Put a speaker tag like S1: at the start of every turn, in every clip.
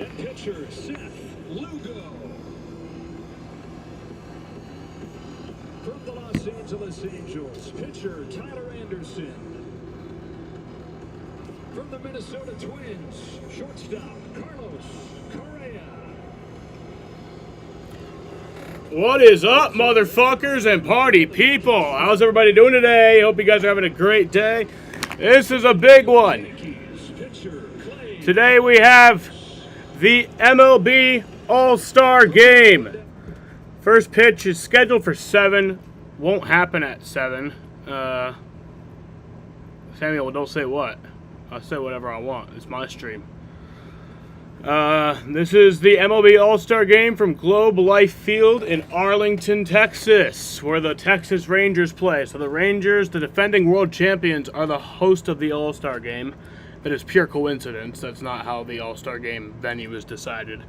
S1: And pitcher Seth Lugo. From the Los Angeles Angels, pitcher Tyler Anderson. From the Minnesota Twins, shortstop Carlos Correa.
S2: What is up, motherfuckers and party people? How's everybody doing today? Hope you guys are having a great day. This is a big one. Today we have the MLB All-Star Game. First pitch is scheduled for 7. Won't happen at 7. Samuel, don't say what. I'll say whatever I want. It's my stream. This is the MLB All-Star Game from Globe Life Field in Arlington, Texas, where the Texas Rangers play. So the Rangers, the defending world champions, are the host of the All-Star Game. That is pure coincidence. That's not how the All-Star Game venue was decided.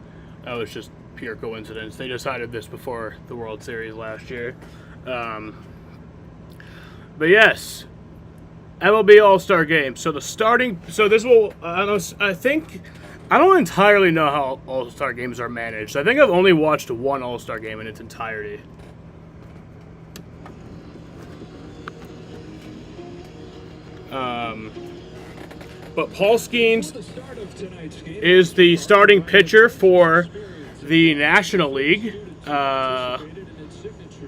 S2: That was just pure coincidence. They decided this before the World Series last year. But yes, MLB All-Star Game. So the starting, so this will, I think, I don't entirely know how All-Star Games are managed. I think I've only watched one All-Star Game in its entirety. But Paul Skeens is the starting pitcher for the National League.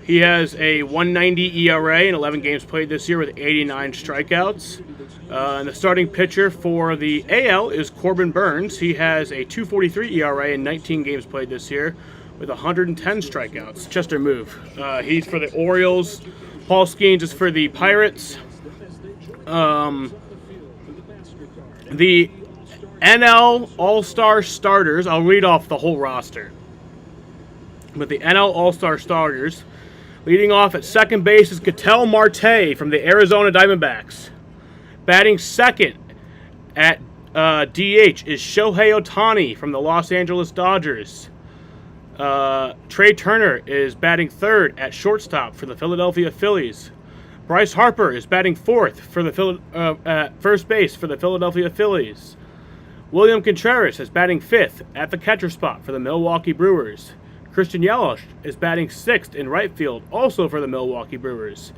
S2: He has a 1.90 ERA in 11 games played this year with 89 strikeouts. And the starting pitcher for the AL is Corbin Burns. He has a 2.43 ERA in 19 games played this year with 110 strikeouts. Chester move. He's for the Orioles. Paul Skeens is for the Pirates. The NL All-Star starters, I'll read off the whole roster. But the NL All-Star starters, leading off at second base is Ketel Marte from the Arizona Diamondbacks. Batting second at DH is Shohei Ohtani from the Los Angeles Dodgers. Trey Turner is batting third at shortstop for the Philadelphia Phillies. Bryce Harper is batting fourth for the at first base for the Philadelphia Phillies. William Contreras is batting fifth at the catcher spot for the Milwaukee Brewers. Christian Yelich is batting sixth in right field, also for the Milwaukee Brewers.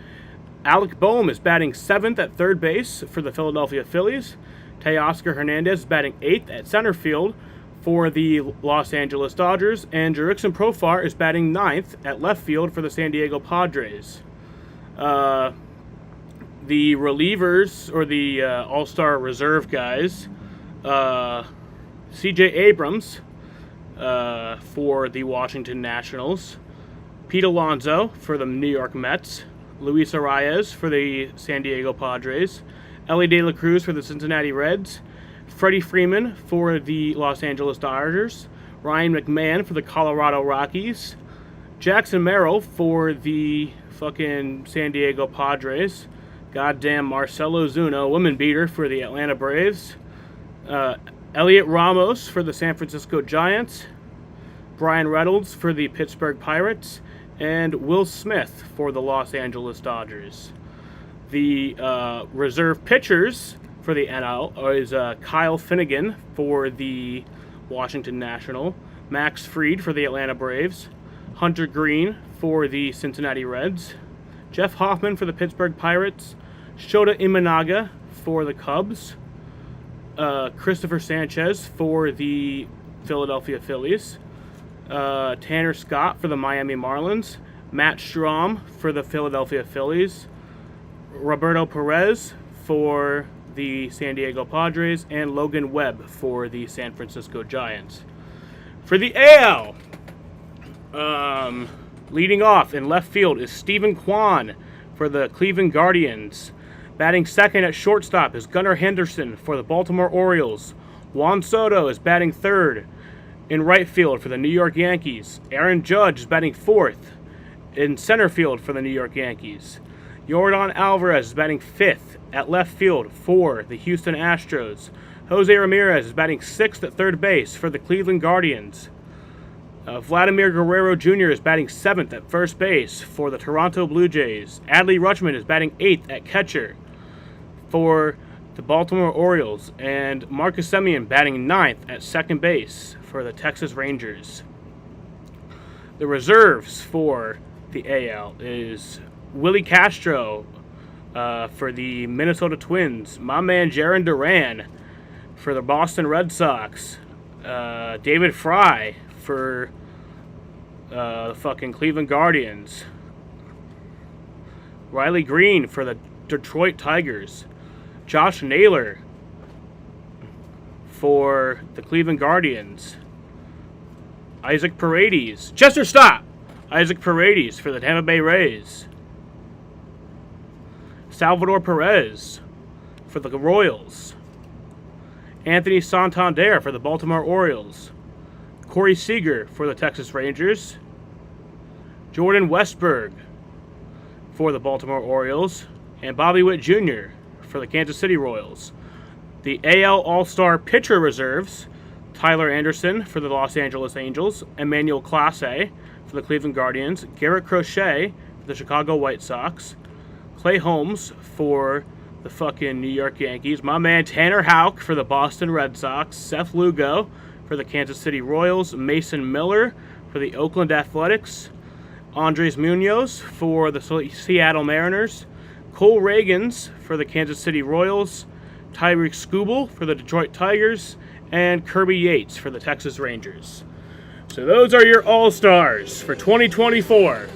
S2: Alec Boehm is batting seventh at third base for the Philadelphia Phillies. Teoscar Hernandez is batting eighth at center field for the Los Angeles Dodgers. And Jurickson Profar is batting ninth at left field for the San Diego Padres. The relievers, or the All-Star Reserve guys, C.J. Abrams for the Washington Nationals, Pete Alonso for the New York Mets, Luis Arias for the San Diego Padres, Ellie De La Cruz for the Cincinnati Reds, Freddie Freeman for the Los Angeles Dodgers, Ryan McMahon for the Colorado Rockies, Jackson Merrill for the fucking San Diego Padres, goddamn Marcelo Zuna, woman beater for the Atlanta Braves, Elliot Ramos for the San Francisco Giants, Brian Reynolds for the Pittsburgh Pirates, and Will Smith for the Los Angeles Dodgers. The reserve pitchers for the NL is Kyle Finnegan for the Washington National, Max Fried for the Atlanta Braves, Hunter Green for the Cincinnati Reds, Jeff Hoffman for the Pittsburgh Pirates, Shota Imanaga for the Cubs, Christopher Sanchez for the Philadelphia Phillies, Tanner Scott for the Miami Marlins, Matt Strahm for the Philadelphia Phillies, Roberto Perez for the San Diego Padres, and Logan Webb for the San Francisco Giants. For the AL, leading off in left field is Stephen Kwan for the Cleveland Guardians. Batting second at shortstop is Gunnar Henderson for the Baltimore Orioles. Juan Soto is batting third in right field for the New York Yankees. Aaron Judge is batting fourth in center field for the New York Yankees. Yordan Alvarez is batting fifth at left field for the Houston Astros. Jose Ramirez is batting sixth at third base for the Cleveland Guardians. Vladimir Guerrero Jr. is batting seventh at first base for the Toronto Blue Jays. Adley Rutschman is batting eighth at catcher for the Baltimore Orioles, and Marcus Semien batting ninth at second base for the Texas Rangers. The reserves for the AL is Willie Castro for the Minnesota Twins, my man Jaren Duran for the Boston Red Sox, David Fry for the fucking Cleveland Guardians, Riley Green for the Detroit Tigers, Josh Naylor for the Cleveland Guardians, Isaac Paredes. Chester, stop! Isaac Paredes for the Tampa Bay Rays, Salvador Perez for the Royals, Anthony Santander for the Baltimore Orioles, Corey Seager for the Texas Rangers, Jordan Westburg for the Baltimore Orioles, and Bobby Witt Jr. for the Kansas City Royals. The AL All-Star pitcher reserves, Tyler Anderson for the Los Angeles Angels, Emmanuel Clase for the Cleveland Guardians, Garrett Crochet for the Chicago White Sox, Clay Holmes for the fucking New York Yankees, my man Tanner Houck for the Boston Red Sox, Seth Lugo for the Kansas City Royals, Mason Miller for the Oakland Athletics, Andres Munoz for the Seattle Mariners, Cole Reagans for the Kansas City Royals, Tyreek Skubal for the Detroit Tigers, and Kirby Yates for the Texas Rangers. So those are your All-Stars for 2024.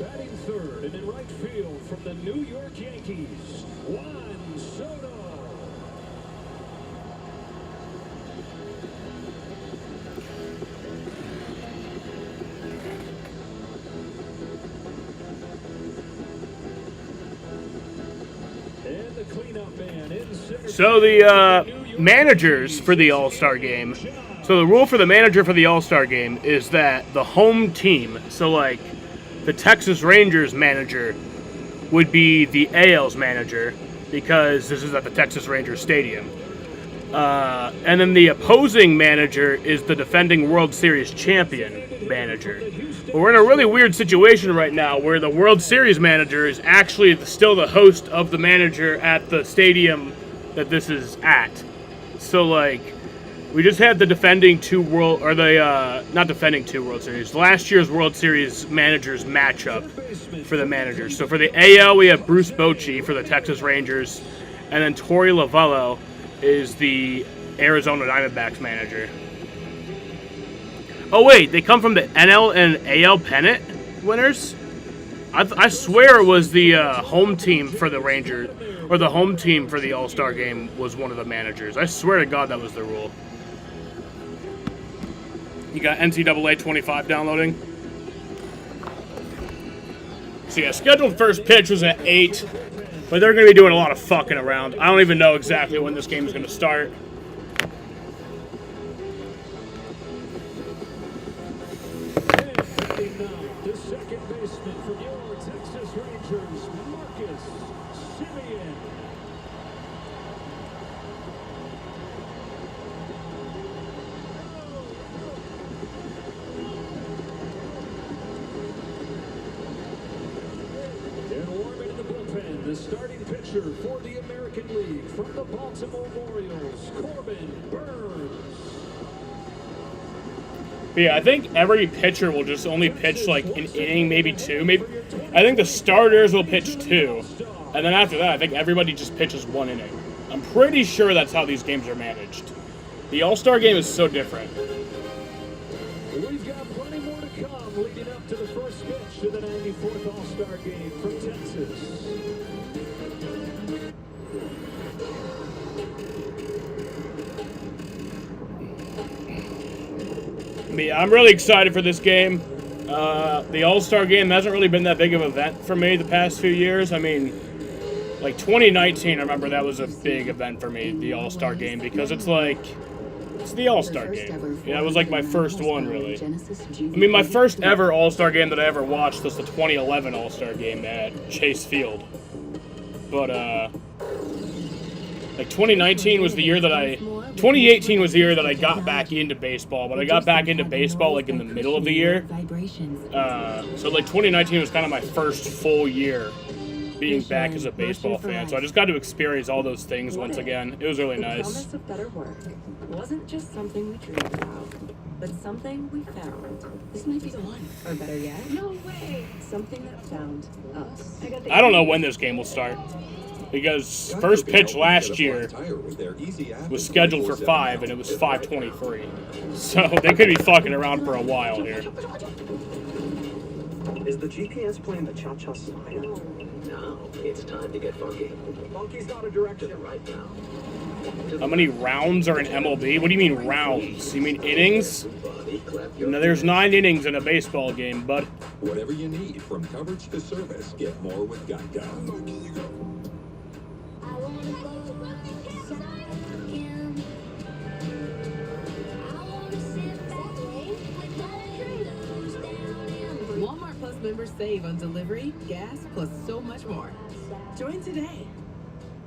S1: Batting third and in right field from the New York Yankees, Juan Soto. And the cleanup man in center.
S2: So the managers for the All-Star game. So the rule for the manager for the All-Star game is that the home team, so like the Texas Rangers manager would be the AL's manager because this is at the Texas Rangers Stadium. And then the opposing manager is the defending World Series champion manager. But we're in a really weird situation right now where the World Series manager is actually still the host of the manager at the stadium that this is at. So, like, we just had the defending not defending two World Series, last year's World Series managers matchup for the managers. So for the AL, we have Bruce Bochy for the Texas Rangers, and then Torey Lovullo is the Arizona Diamondbacks manager. Oh wait, they come from the NL and AL pennant winners? I swear it was the home team for the Rangers, or the home team for the All-Star game was one of the managers. I swear to God that was the rule. You got NCAA 25 downloading. So yeah, scheduled first pitch was at 8, but they're going to be doing a lot of fucking around. I don't even know exactly when this game is going to start.
S1: The second baseman for your Texas Rangers, Marcus Semien. And warming in the bullpen, the starting pitcher for the American League from the Baltimore Orioles, Corbin Burns.
S2: Yeah, I think every pitcher will just only pitch like an inning, maybe two. I think the starters will pitch 2, and then after that, I think everybody just pitches 1 inning. I'm pretty sure that's how these games are managed. The All-Star game is so different.
S1: We've got plenty more to come leading up to the first pitch of the 94th All-Star game from Texas.
S2: Yeah, I'm really excited for this game. The All-Star game hasn't really been that big of an event for me the past few years. I mean, like 2019, I remember that was a big event for me, the All-Star game, because it's the All-Star game. Yeah, it was like my first one, really. I mean, my first ever All-Star game that I ever watched was the 2011 All-Star game at Chase Field. But, like 2019 was the year that I 2018 was the year that I got back into baseball, but I got back into baseball like in the middle of the year. So like 2019 was kind of my first full year being back as a baseball fan. So I just got to experience all those things once again. It was really nice.
S3: The promise of better work wasn't just something we dreamed about, but something we found. This might be the one. Or better yet, no way. Something that found us.
S2: I don't know when this game will start, because first pitch last year was scheduled for 5 and it was 5:23. So they could be fucking around for a while here.
S4: Is the GPS playing the cha-cha slide? No, it's time to get funky. Funky's got a direction right now.
S2: How many rounds are in MLB? What do you mean rounds? You mean innings? No, there's 9 innings in a baseball game, bud.
S1: Whatever you need, from coverage to service, get more with Geico.
S3: Walmart Plus members save on delivery, gas, plus so much more. Join today.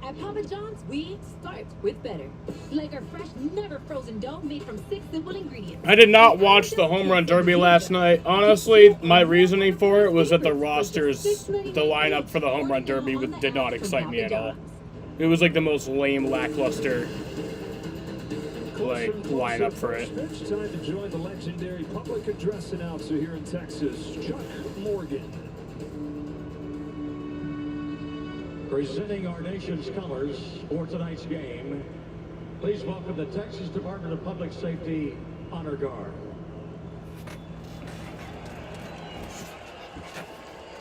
S5: At Papa John's, we start with better. Like our fresh, never frozen dough made from 6 simple ingredients.
S2: I did not watch the home run derby last night. Honestly, my reasoning for it was that the rosters, the lineup for the home run derby did not excite me at all. It was like the most lame, lackluster lineup for it.
S1: It's time to join the legendary public address announcer here in Texas, Chuck Morgan. Presenting our nation's colors for tonight's game, please welcome the Texas Department of Public Safety Honor Guard.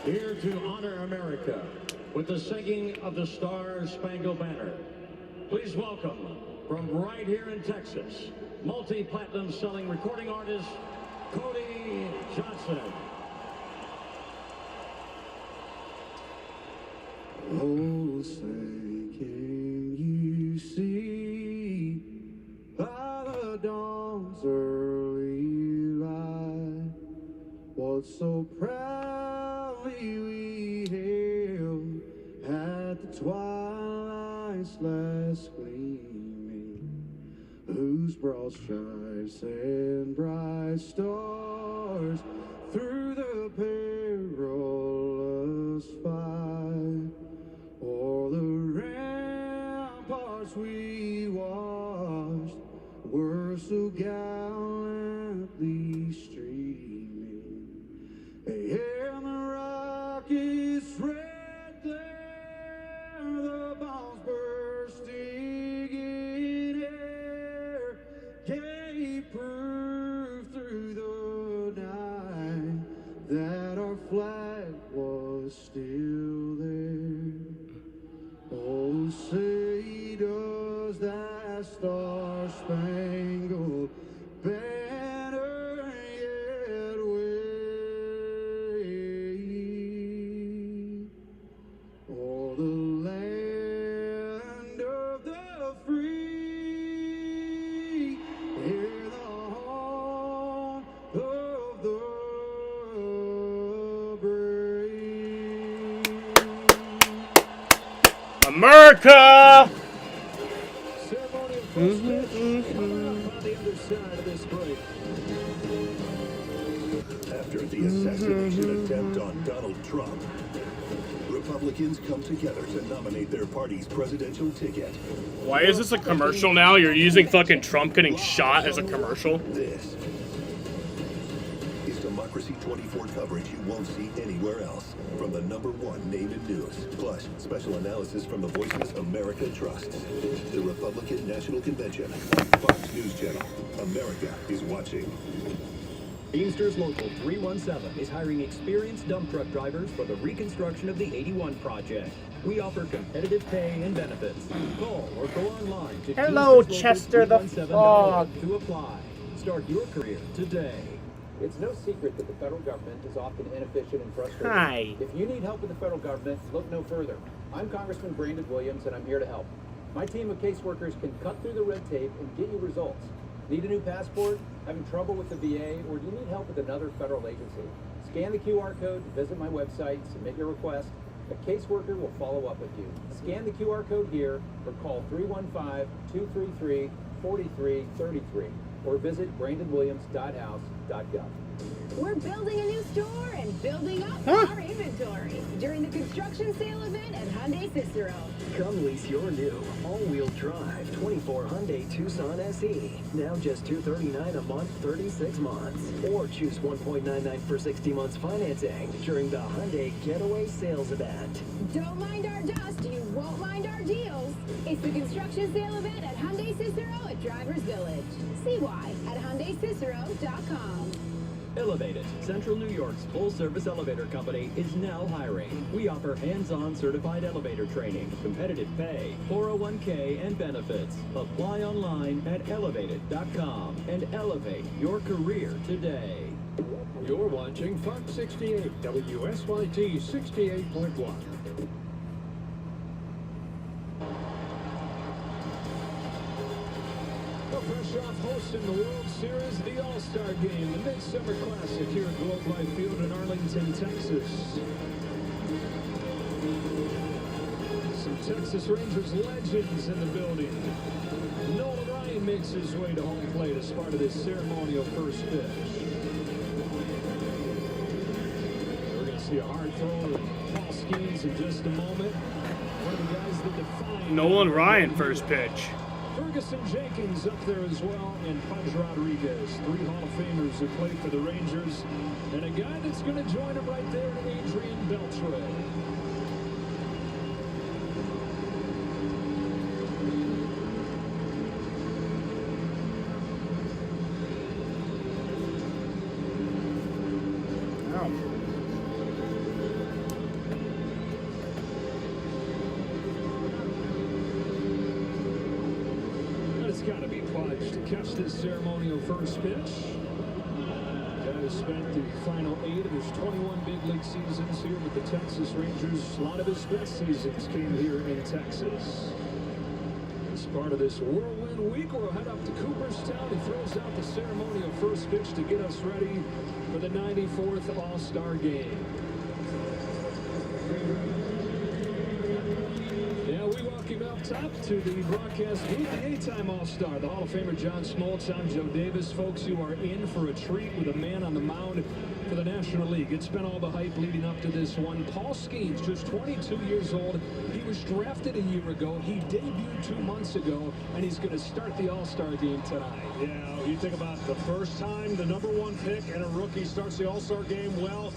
S1: Here to honor America with the singing of the Star-Spangled Banner. Please welcome, from right here in Texas, multi-platinum selling recording artist, Cody Johnson. Oh, say, can you see by the dawn's early light what so proudly we hailed at the twilight's last gleaming, whose broad stripes and bright stars through the perilous fight, o'er the ramparts we watched were so gallantly streaming, and the rockets' red glare, the bombs bursting in air, gave proof through the night that our flag was still there. Oh, say does that star-spangled banner yet wave o'er the land of the free, here the home of the brave.
S2: America!
S1: Ceremonial first pitch coming up on the other side of this break.
S6: After the assassination attempt on Donald Trump, Republicans come together to nominate their party's presidential ticket.
S2: Why is this a commercial now? You're using fucking Trump getting shot as a commercial?
S6: This is Democracy 24 coverage you won't see anywhere else from the #1 name in news. Plus, special analysis from the voices America trusts. The Republican National Convention, Fox News Channel. America is watching.
S7: Teamsters Local 317 is hiring experienced dump truck drivers for the reconstruction of the 81 project. We offer competitive pay and benefits. Call or go online to
S2: Hello,
S7: Teamsters
S2: Chester the
S7: Local 317
S2: Frog.
S7: to apply. Start your career today.
S8: It's no secret that the federal government is often inefficient and frustrating.
S2: Hi.
S8: If you need help with the federal government, look no further. I'm Congressman Brandon Williams, and I'm here to help. My team of caseworkers can cut through the red tape and get you results. Need a new passport? Having trouble with the VA? Or do you need help with another federal agency? Scan the QR code, visit my website, submit your request. A caseworker will follow up with you. Scan the QR code here or call 315-233-4639. 4333 or visit brandonwilliams.house.gov.
S5: We're building a new store and building up our inventory during the construction sale event at Hyundai Cicero.
S4: Come lease your new all-wheel drive 24 Hyundai Tucson SE. Now just $239 a month, 36 months. Or choose 1.99 for 60 months financing during the Hyundai Getaway Sales Event.
S5: Don't mind our dust, you won't mind our deals. It's the construction sale event at Hyundai Cicero at Drivers Village. See why at HyundaiCicero.com.
S7: Elevated, Central New York's full-service elevator company, is now hiring. We offer hands-on certified elevator training, competitive pay, 401k, and benefits. Apply online at elevated.com and elevate your career today.
S1: You're watching Fox 68, WSYT 68.1. Fresh off hosting the World Series, the All-Star Game, the Midsummer Classic here at Globe Life Field in Arlington, Texas. Some Texas Rangers legends in the building. Nolan Ryan makes his way to home plate as part of this ceremonial first pitch. We're going to see a hard throw to Paul Skeens in just a moment. One of the guys that define
S2: Nolan Ryan, first pitch.
S1: Ferguson Jenkins up there as well, and Pudge Rodriguez, 3 Hall of Famers who played for the Rangers, and a guy that's going to join him right there, Adrian Beltre. Got to be Pudge to catch this ceremonial first pitch. Guy who spent the final 8 of his 21 big league seasons here with the Texas Rangers. A lot of his best seasons came here in Texas. As part of this whirlwind week, we'll head up to Cooperstown. He throws out the ceremonial first pitch to get us ready for the 94th All-Star Game. Yeah, we welcome up top to the broadcast booth, the 8-time All-Star, the Hall of Famer John Smoltz. I'm Joe Davis. Folks, you are in for a treat with a man on the mound for the National League. It's been all the hype leading up to this one. Paul Skeens, just 22 years old. He was drafted a year ago. He debuted 2 months ago, and he's going to start the All-Star game tonight.
S9: Yeah, you think about the first time the #1 pick and a rookie starts the All-Star game, well,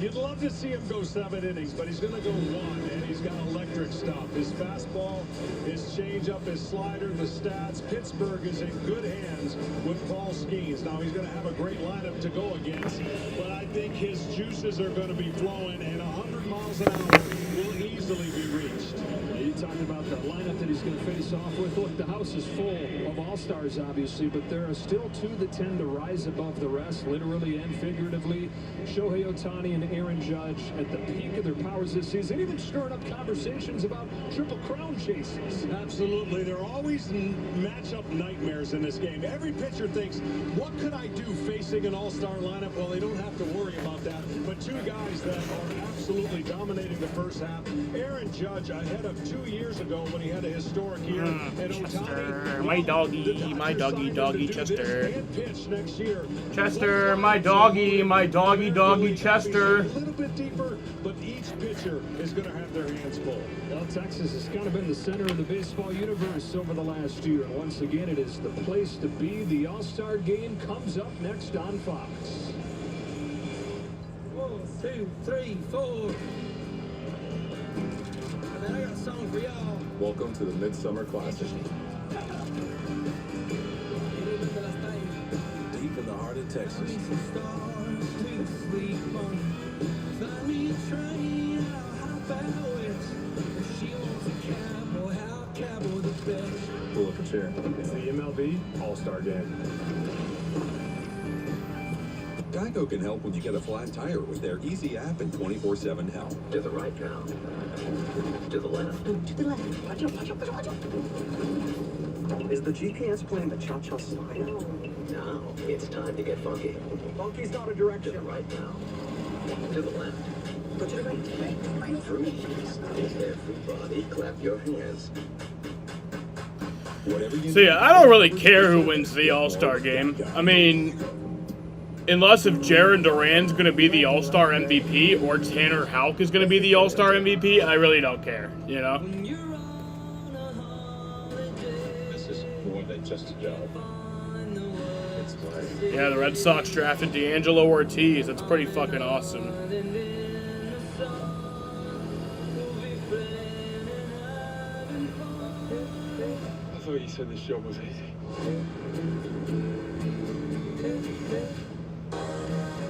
S9: you'd love to see him go 7 innings, but he's going to go 1, and he's got electric stuff. His fastball, his changeup, his slider, the stats. Pittsburgh is in good hands with Paul Skeens. Now, he's going to have a great lineup to go against, but I think his juices are going to be flowing, and 100 miles an hour will easily be reached.
S1: You talked about the lineup that he's going to face off with. Look, the house is full of All-Stars, obviously, but there are still 2 that tend to rise above the rest, literally and figuratively. Shohei Ohtani and Aaron Judge at the peak of their powers this season, even stirring up conversations about Triple Crown chases.
S9: Absolutely. There are always matchup nightmares in this game. Every pitcher thinks, what could I do facing an All-Star lineup? Well, they don't have to worry about that. But 2 guys that are absolutely dominating the first half. Aaron Judge ahead of 2 years ago when he had a historic year. And
S2: Chester, my doggy, Chester.
S9: Next year.
S2: Chester, my doggy, Chester.
S9: A little bit deeper, but each pitcher is going to have their hands full.
S1: Well, Texas has kind of been the center of the baseball universe over the last year. And once again, it is the place to be. The All-Star Game comes up next on Fox.
S10: 1, 2, 3, 4. I got a song for y'all.
S11: Welcome to the Midsummer Classic. Deep in the heart of Texas. Pull up a chair.
S9: It's the MLB All-Star Game.
S11: Geico can help when you get a flat tire with their easy app and 24/7 help.
S4: To the right now. To the left.
S3: To the left.
S4: Watch out, watch out, watch out. Is the GPS playing the cha-cha slide? Now, it's time to get funky. Funky's not a direction. To the right now. To the left. But to the right. Freeze. Is there free body? Clap your hands.
S2: So yeah, I don't really care who wins the All-Star game. I mean, unless if Jaren Duran's going to be the All-Star MVP or Tanner Houck is going to be the All-Star MVP, I really don't care, you know?
S9: This is more than just a job.
S2: Yeah, the Red Sox drafted D'Angelo Ortiz. That's pretty fucking awesome.
S9: I thought you said the show was easy.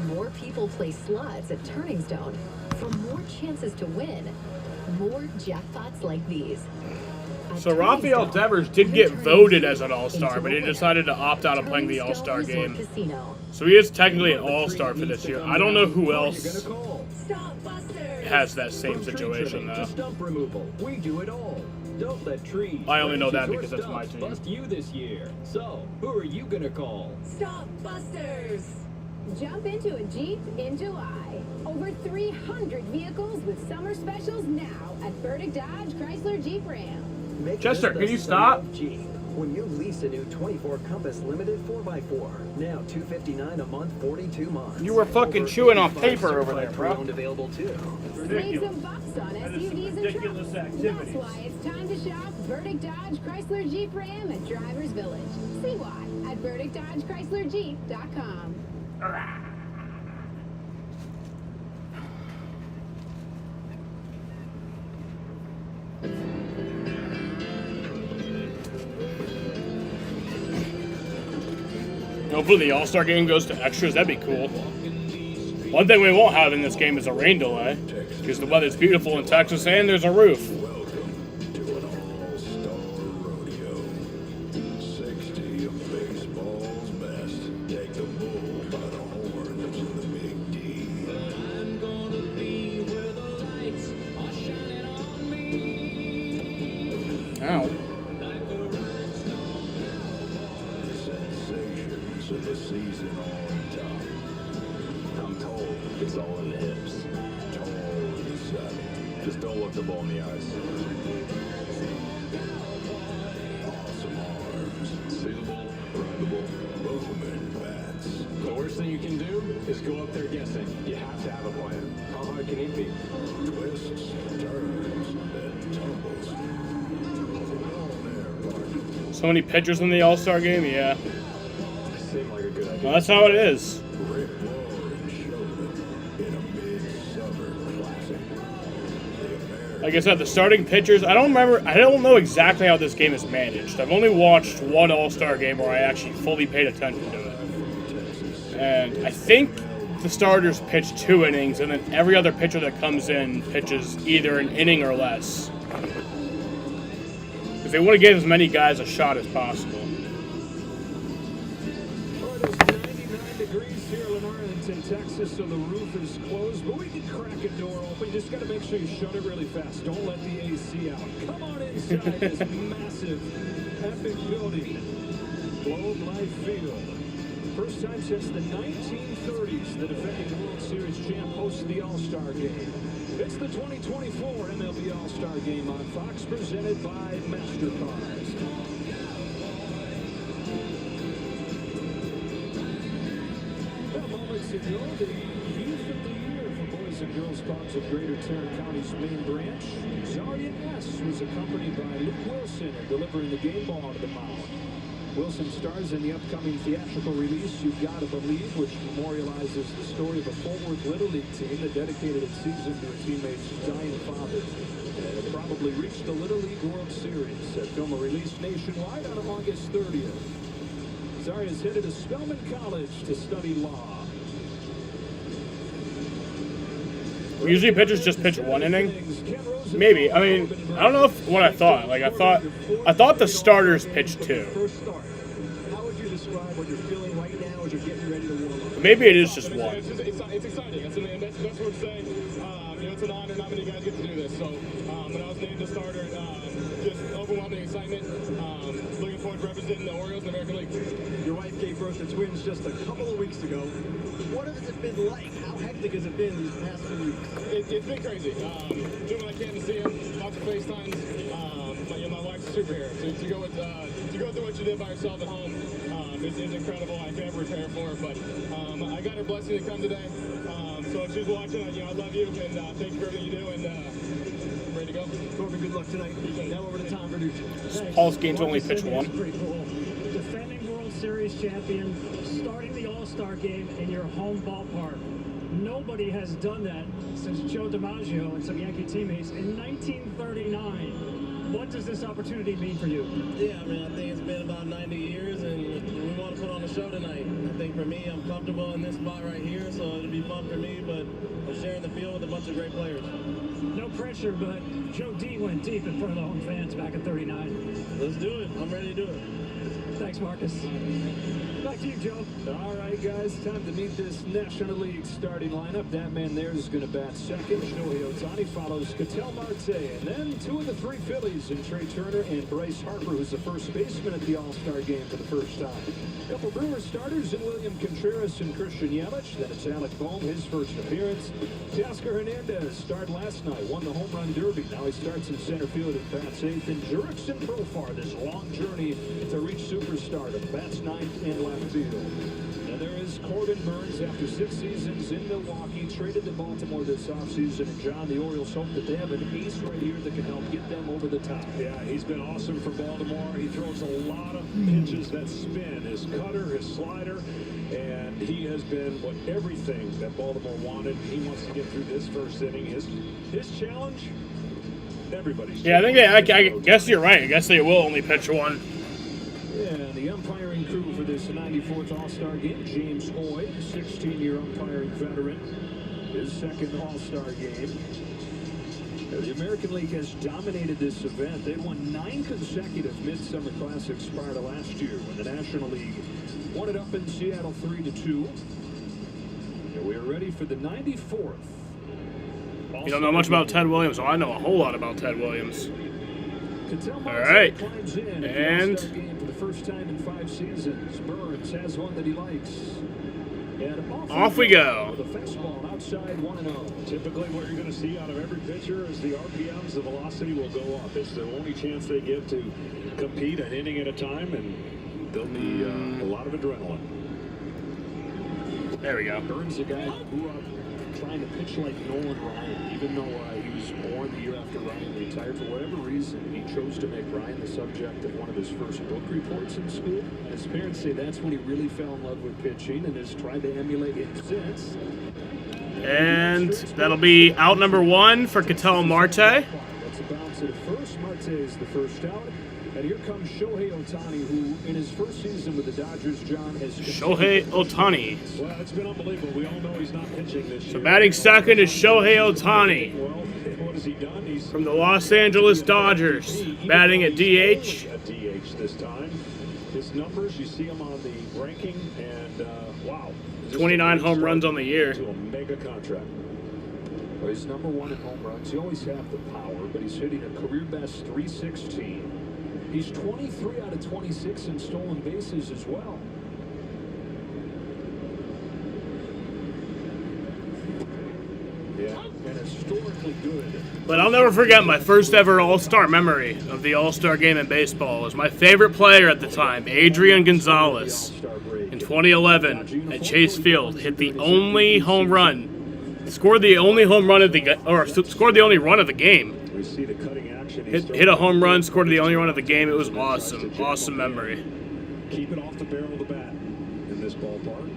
S3: More people play slots at Turning Stone for more chances to win. More jackpots like these.
S2: So Rafael Devers did get voted as an All-Star, but he decided to opt out of playing the All-Star game. So he is technically an All-Star for this year. I don't know who else has that same situation, though.
S4: Stump removal. We do it all. Don't let trees.
S2: I only know that because that's my
S4: stumps
S2: team.
S4: Bust you this year. So, who are you gonna call?
S5: Stop Busters! Jump into a Jeep in July. Over 300 vehicles with summer specials now at Burdick Dodge Chrysler Jeep Ram.
S4: Make
S2: Chester,
S4: this
S2: can you
S4: the
S2: stop?
S4: summer of Jeep. When you lease a new 24 Compass Limited 4x4, now $259 a month, 42 months.
S2: You were fucking
S4: Over
S2: chewing on
S4: 55
S2: paper over there,
S4: certified
S2: bro.
S4: pre-owned available too.
S5: Save some bucks on SUVs and trucks. That's why it's time to shop Burdick Dodge Chrysler Jeep Ram at Drivers Village. See why at BurdickDodgeChryslerJeep.com.
S2: Hopefully the All-Star game goes to extras. That'd be cool. One thing we won't have in this game is a rain delay, because the weather's beautiful in Texas and there's a roof.
S6: Welcome to an all-star rodeo. 60 of baseball's best. Take the bull by the horns in the Big D. I'm gonna be where the lights are shining on me.
S2: Ow.
S6: Sensations of the season on top. I'm told it's all in the hips. Totally savvy. Just don't look the ball in the eyes. Awesome arms. Sealable, rideable, booming bats.
S9: The worst thing you can do is go up there guessing. You have to have a plan. How hard can it be?
S6: Twists, turns, and tumbles. All there, partner.
S2: So many pitchers in the All-Star game? Yeah.
S9: Seemed like a good idea.
S2: Well, that's how it is.
S6: Rick Roar and Showman in a midsummer classic.
S2: Like I said, the starting pitchers, I don't know exactly how this game is managed. I've only watched one All-Star game where I actually fully paid attention to it. And I think the starters pitch 2 innings, and then every other pitcher that comes in pitches either an inning or less. Because they want to give as many guys a shot as possible.
S9: Well, it is 99 degrees here in Arlington, Texas, so the roof is closed, but we can crack a door open. Just got to make sure you shut it really fast. Don't let the AC out. Come on inside this massive, epic building. Globe Life Field. First time since the 1930s, the defending World Series champ hosts the All-Star Game. It's the 2024 MLB All-Star Game on Fox, presented by MasterCard. Moments ago, the Youth of the Year for Boys and Girls Clubs of Greater Tarrant County's main branch, Zaria S. was accompanied by Luke Wilson in delivering the game ball to the mound. Wilson stars in the upcoming theatrical release, You've Gotta Believe, which memorializes the story of a Fort Worth Little League team that dedicated its season to a teammate's dying father. And it probably reached the Little League World Series. That film will release nationwide on August 30th. Zaria's headed to Spelman College to study law.
S2: Usually pitchers just pitch 1 inning. Maybe. I mean, I don't know what I thought. Like I thought the starters pitched 2.
S9: How would you describe what you're feeling right now as you're getting ready to warm up?
S2: Maybe it is just 1.
S12: It's exciting. That's what I'm saying. It's an honor. Not many guys get to do this. So when I was named the starter, just overwhelming excitement. Looking forward to representing the Orioles in the American League.
S9: Your wife gave birth to twins just a couple of weeks ago. What has it been like? How hectic has it been these past few weeks?
S12: It's been crazy. Doing what I can to see him, lots of FaceTimes. my wife's a superhero. To go through what you did by yourself at home is incredible. I can't prepare for it, but I got her blessing to come today. So if she's watching, I love you, and thank you for everything you do, and ready to go.
S9: Corbin, good luck tonight. Now over to Tom Verducci.
S2: Paul's game's only pitched one.
S13: Defending World Series champion, starting the All-Star game in your home ballpark. Nobody has done that since Joe DiMaggio and some Yankee teammates in 1939. What does this opportunity mean for you?
S14: Yeah, I mean, I think it's been about 90 years, and we want to put on a show tonight. I think for me, I'm comfortable in this spot right here, so it'll be fun for me, but I'm sharing the field with a bunch of great players.
S13: No pressure, but Joe D went deep in front of the home fans back in 39.
S14: Let's do it. I'm ready to do it.
S13: Thanks, Marcus. Back to you, Joe.
S7: All right, guys, time to meet this National League starting lineup. That man there is going to bat second. Shohei Ohtani follows Ketel Marte. And then two of the three Phillies in Trey Turner and Bryce Harper, who's the first baseman at the All-Star game for the first time. A couple Brewers starters in William Contreras and Christian Yelich. Then it's Alec Bohm, his first appearance. Teoscar Hernandez started last night, won the home run derby. Now he starts in center field at bats eighth. And Jurickson Profar, this long journey to reach superstardom, bats ninth and left field. Now there is Corbin Burns after 6 seasons in Milwaukee, traded to Baltimore this offseason. And John, the Orioles hope that they have an ace right here that can help get them over the top.
S9: Yeah, he's been awesome for Baltimore. He throws a lot of pitches that spin, his cutter, his slider, and he has been everything that Baltimore wanted. He wants to get through this first inning. His challenge, everybody's
S2: Yeah, I guess you're right. I guess they will only pitch one.
S7: Yeah, the umpiring crew for this 94th All-Star game, James Hoy, 16-year umpiring veteran, his second All-Star game. Now, the American League has dominated this event. They won 9 consecutive Midsummer Classics prior to last year when the National League won it up in Seattle 3-2. And we are ready for the 94th.
S2: You don't know much about Ted Williams, well, I know a whole lot about Ted Williams. All right, and
S7: for the first time in 5 seasons, Burns has one that he likes. And
S2: off we go.
S7: The fastball outside 1-0.
S9: Typically what you're going to see out of every pitcher is the RPMs, the velocity will go up. It's the only chance they get to compete an inning at a time, and there'll be a lot of adrenaline.
S2: There we go.
S7: Burns, a guy who grew up trying to pitch like Nolan Ryan, even though he was born the year after Ryan retired. For whatever reason, he chose to make Ryan the subject of one of his first book reports in school. And his parents say that's when he really fell in love with pitching and has tried to emulate it since.
S2: And that'll be out number 1 for Ketel Marte.
S7: That's a bounce at first. Marte is the first out. And here comes Shohei Ohtani, who in his first season with the Dodgers, John, has...
S2: Shohei Ohtani.
S9: Well, it's been unbelievable. We all know he's not pitching this year.
S2: So batting second is Shohei Ohtani.
S9: Well, what has he done? He's
S2: from the Los Angeles Dodgers, batting at DH.
S9: At DH this time. His numbers, you see him on the ranking, and wow.
S2: 29 home runs on the year.
S9: To a mega contract.
S7: Well, he's number 1 in home runs. He always have the power, but he's hitting a career best .316. He's 23 out of 26 in stolen bases as well. Yeah, and historically good.
S2: But I'll never forget my first ever All-Star memory of the All-Star game in baseball. It was my favorite player at the time, Adrian Gonzalez, in 2011 at Chase Field. Hit the only home run, scored the only home run of scored the only run of the game.
S9: We see the cutting action.
S2: Hit a home run, scored the only run of the game. It was awesome. Awesome memory.
S9: Keep it off the barrel of the bat in this ballpark.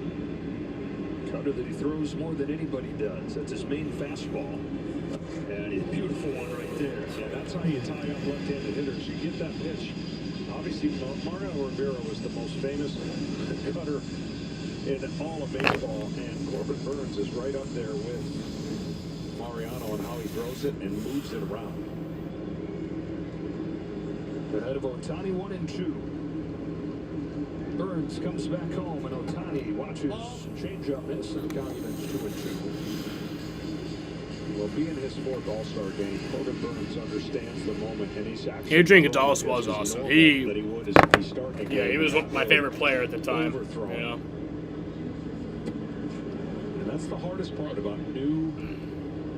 S7: Cutter that he throws more than anybody does. That's his main fastball. And a beautiful one right there.
S9: Yeah, that's how you tie up left-handed hitters. You get that pitch. Obviously, Mariano Rivera was the most famous cutter in all of baseball, and Corbin Burns is right up there with Mariano and how he throws it and moves it around.
S7: Ahead of Ohtani, 1-2. Burns comes back home, and Ohtani watches change-up miss, and the count evens 2-2.
S9: Well, being his 4th All-Star game, Corbin Burns understands the moment, and he's actually...
S2: Adrian Gonzalez was awesome. He was my favorite player at the time. Yeah.
S9: And that's the hardest part about new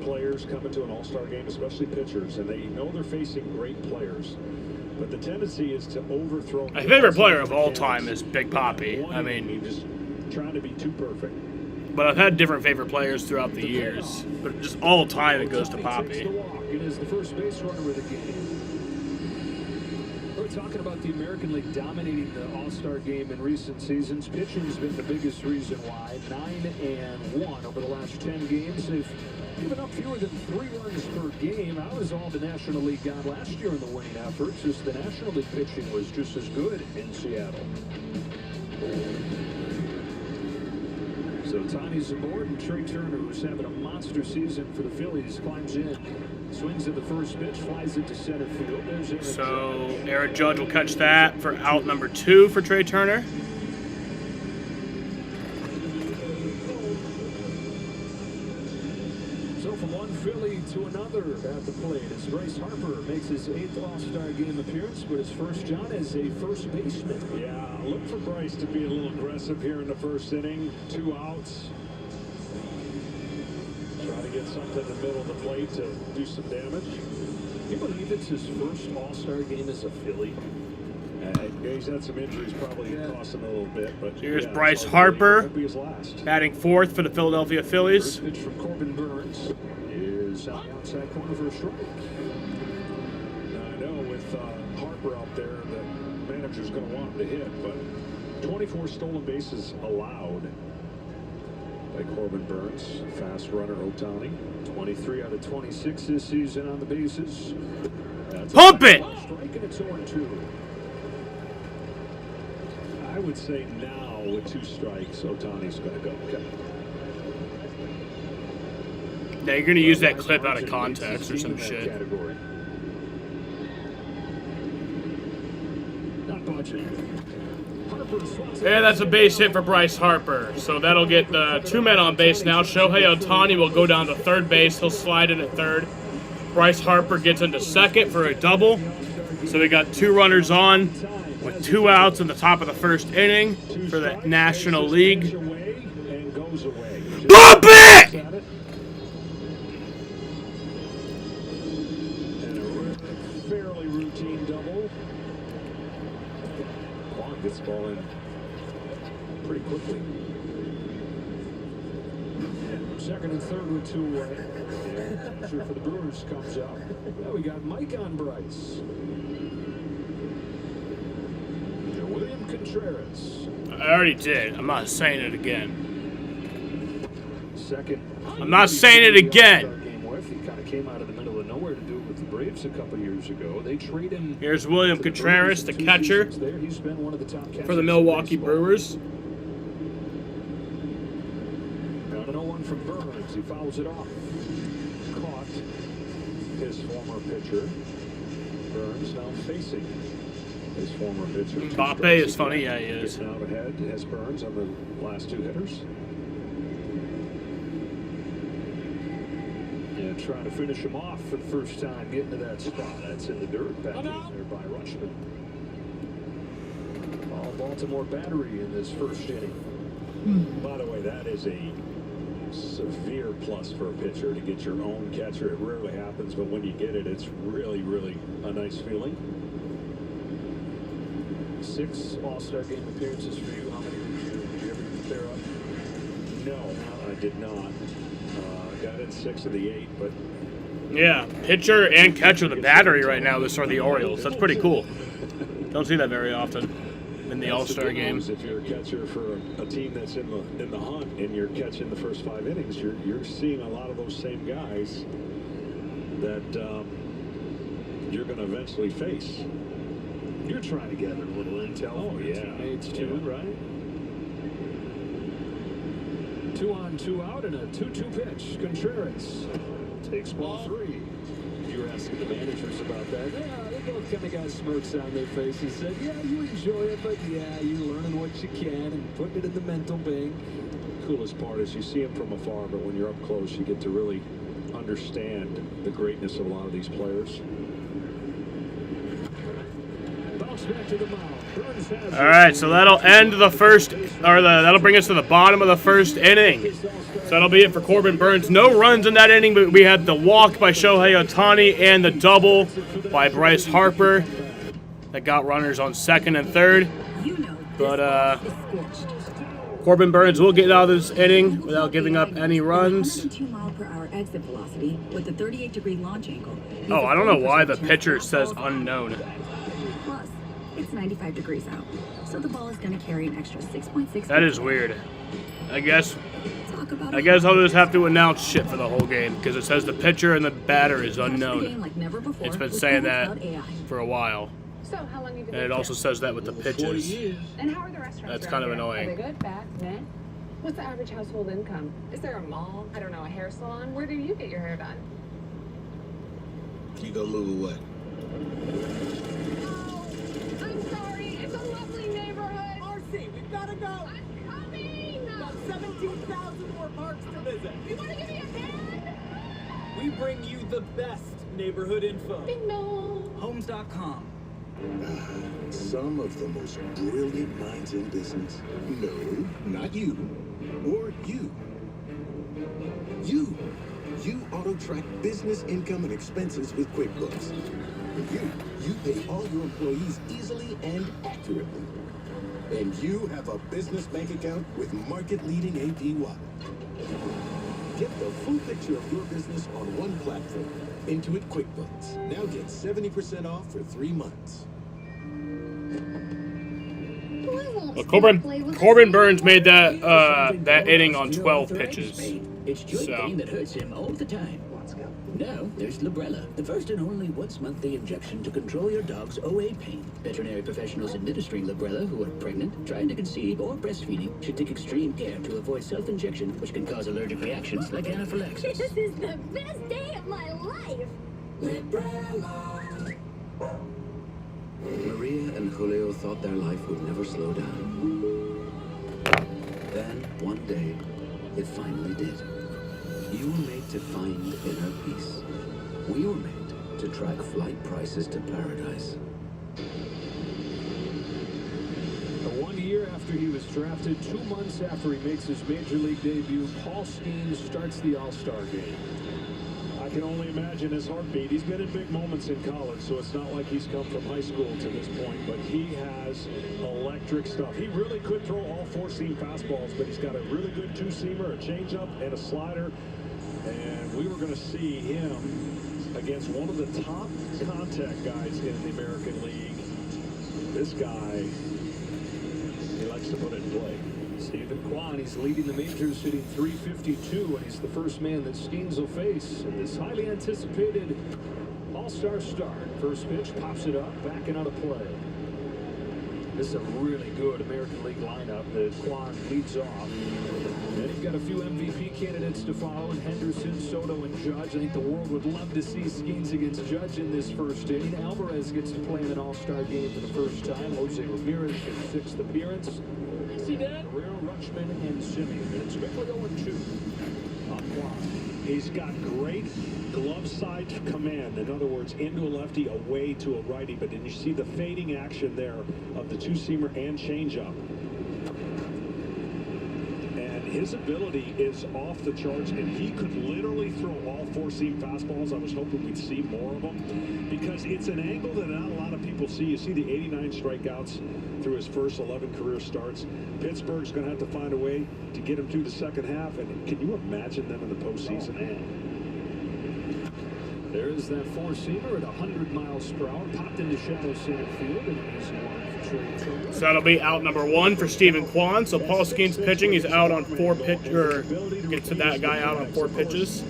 S9: players come into an all-star game, especially pitchers, and they know they're facing great players. But the tendency is to overthrow.
S2: My favorite player of all time is Big Papi. I mean,
S9: just trying to be too perfect.
S2: But I've had different favorite players throughout the years. But just all time, it goes to Papi.
S7: It is the first base runner of the game. We're talking about the American League dominating the All-Star game in recent seasons. Pitching has been the biggest reason why. 9-1 over the last 10 games. They've given up fewer than 3 runs per game. That was all the National League got last year in the winning efforts, as the National League pitching was just as good in Seattle. So Ohtani's aboard, and Trey Turner, who's having a monster season for the Phillies, climbs in. Swings at the first pitch, flies it to center field. There's Aaron
S2: So Aaron Judge will catch that for out number 2 for Trey Turner.
S7: So from one Philly to another at the plate as Bryce Harper makes his 8th All-Star game appearance, but his first John as a first baseman.
S9: Yeah, look for Bryce to be a little aggressive here in the first inning. 2 outs. Try to get something in the middle of the plate to do some damage.
S7: Can you believe it's his first All-Star game as a Philly?
S9: He's had some injuries, probably cost him a little bit. But
S2: Here's
S9: yeah,
S2: Bryce Harper,
S9: be his last.
S2: batting 4th for the Philadelphia Phillies.
S7: First pitch from Corbin Burns is on the outside corner for a strike.
S9: Now, I know with Harper out there, the manager's going to want him to hit, but 24 stolen bases allowed by Corbin Burns. Fast runner Ohtani.
S7: 23 out of 26 this season on the bases.
S2: Pump it!
S7: Strike, and it's 0-2.
S9: I would say now with 2 strikes, Ohtani's going to go. Okay.
S2: Now you're going to use that clip out of context or some shit.
S7: Category. Not budging.
S2: Yeah, that's a base hit for Bryce Harper. So that'll get 2 men on base now. Shohei Ohtani will go down to third base. He'll slide in at third. Bryce Harper gets into second for a double. So we got 2 runners on with 2 outs in the top of the first inning for the National League. Bump it!
S9: And a fairly routine double. Quan gets the ball in pretty quickly.
S7: Second and third with 2 away. Yeah, sure for the Brewers comes up. Yeah, we got Mike on Bryce. William Contreras.
S2: I already did. I'm not saying it again.
S7: Second.
S2: I'm not saying it again.
S7: He kind of came out of the middle of nowhere to do it with the Braves a couple years ago. They trade him.
S2: Here's William Contreras, the catcher
S7: He's been one of the top
S2: for the Milwaukee Brewers.
S7: Down an 0-1 from Burns. He fouls it off.
S9: Caught his former pitcher. Burns now facing his former pitcher.
S2: Mbappe is funny, yeah, he is.
S9: Getting out ahead has Burns on the last 2 hitters.
S7: Yeah, trying to finish him off for the first time, getting to that spot. That's in the dirt back in there by Rushman. All Baltimore battery in this first inning.
S9: By the way, that is a severe plus for a pitcher to get your own catcher. It rarely happens, but when you get it, it's really, really a nice feeling.
S7: 6 All-Star game appearances for you. How many did you ever clear up?
S9: No, I did not. Got in 6 of the 8, but
S2: Yeah, pitcher and catcher the battery right now. This are the Orioles. That's pretty cool. Don't see that very often in the All-Star game.
S9: If you're a catcher for a team that's in the hunt and you're catching the first 5 innings, you're seeing a lot of those same guys that you're going to eventually face.
S7: You're trying to gather a little intel.
S9: Oh, yeah.
S7: Teammates too, right? 2 on, 2 out, and a 2-2 pitch. Contreras takes ball 3. You were asking the managers about that. Yeah, they both kind of got smirks on their faces. Said, yeah, you enjoy it, but yeah, you're learning what you can and putting it in the mental bank.
S9: Coolest part is you see them from afar, but when you're up close, you get to really understand the greatness of a lot of these players. back to the mound. Burns has
S2: All right, so that'll end the first, that'll bring us to the bottom of the first inning. So that'll be it for Corbin Burns. No runs in that inning, but we had the walk by Shohei Ohtani and the double by Bryce Harper that got runners on second and third. But Corbin Burns will get out of this inning without giving up any runs.
S3: 102 mile/hour exit velocity with a 38-degree launch angle.
S2: Oh, I don't know why the pitcher says unknown.
S3: Plus, it's 95 degrees out, so the ball is going to carry an extra 6.6.
S2: That is weird. I guess I'll just have to announce shit for the whole game because it says the pitcher and the batter is unknown. It's been saying that for a while.
S5: So, how long have you been
S2: And it also says that with the pitches.
S5: And how are the restaurants?
S2: That's kind of
S5: Are they
S2: annoying.
S5: good, bad, meh? What's the average household income? Is there a mall? I don't know, a hair salon? Where do you get your hair done?
S11: You gonna move away?
S5: I'm sorry, it's a lovely neighborhood.
S10: Marcy, we've gotta go.
S5: I'm coming.
S10: Got 17,000 more parks to visit.
S5: You want to give me a hand?
S10: We bring you the best neighborhood info.
S5: Ding dong.
S10: Homes.com.
S6: Some of the most brilliant minds in business. No, not you. Or you. You auto-track business income and expenses with QuickBooks. You pay all your employees easily and accurately. And you have a business bank account with market-leading APY. Get the full picture of your business on one platform. Intuit QuickBooks. Now get 70% off for 3 months.
S2: Well, Corbin Burns made that inning on 12 pitches.
S15: It's joint pain that hurts him all the time. Now, there's Librela, the first and only once-monthly injection to control your dog's OA pain. Veterinary professionals administering Librela who are pregnant, trying to conceive, or breastfeeding should take extreme care to avoid self-injection, which can cause allergic reactions like anaphylaxis.
S5: This is the best day of my life.
S15: Librela. Maria and Julio thought their life would never slow down. Then, one day, it finally did. You were made to find inner peace. We were made to track flight prices to paradise.
S9: 1 year after he was drafted, 2 months after he makes his major league debut, Paul Skeens starts the All-Star game. I can only imagine his heartbeat. He's been in big moments in college, so it's not like he's come from high school to this point, but he has electric stuff. He really could throw all 4-seam fastballs, but he's got a really good 2-seamer, a changeup, and a slider. And we were going to see him against one of the top contact guys in the American League. This guy, he likes to put it in play. Stephen Kwan, he's leading the majors, hitting .352, and he's the first man that Skeens will face in this highly anticipated All-Star start. First pitch, pops it up, backing out of play. This is a really good American League lineup that Kwan leads off. And he's got a few MVP candidates to follow, in Henderson, Soto, and Judge. I think the world would love to see Skeens against Judge in this first inning. Alvarez gets to play in an All-Star game for the first time. Jose Ramirez, his 6th appearance. See that? Guerrero, Rutschman, and Simeon. And it's quickly 0-2 on Kwan. He's got great glove side command. In other words, into a lefty, away to a righty. But then you see the fading action there of the 2-seamer and changeup. His ability is off the charts, and he could literally throw all 4-seam fastballs. I was hoping we'd see more of them because it's an angle that not a lot of people see. You see the 89 strikeouts through his first 11 career starts. Pittsburgh's going to have to find a way to get him through the second half, and can you imagine them in the postseason? There is that 4-seamer at 100 miles per hour, popped into shallow center field, and he's one.
S2: So that'll be out number 1 for Stephen Kwan. So Paul Skeens pitching. He's out on 4 pitches, or gets to that guy out on 4 pitches.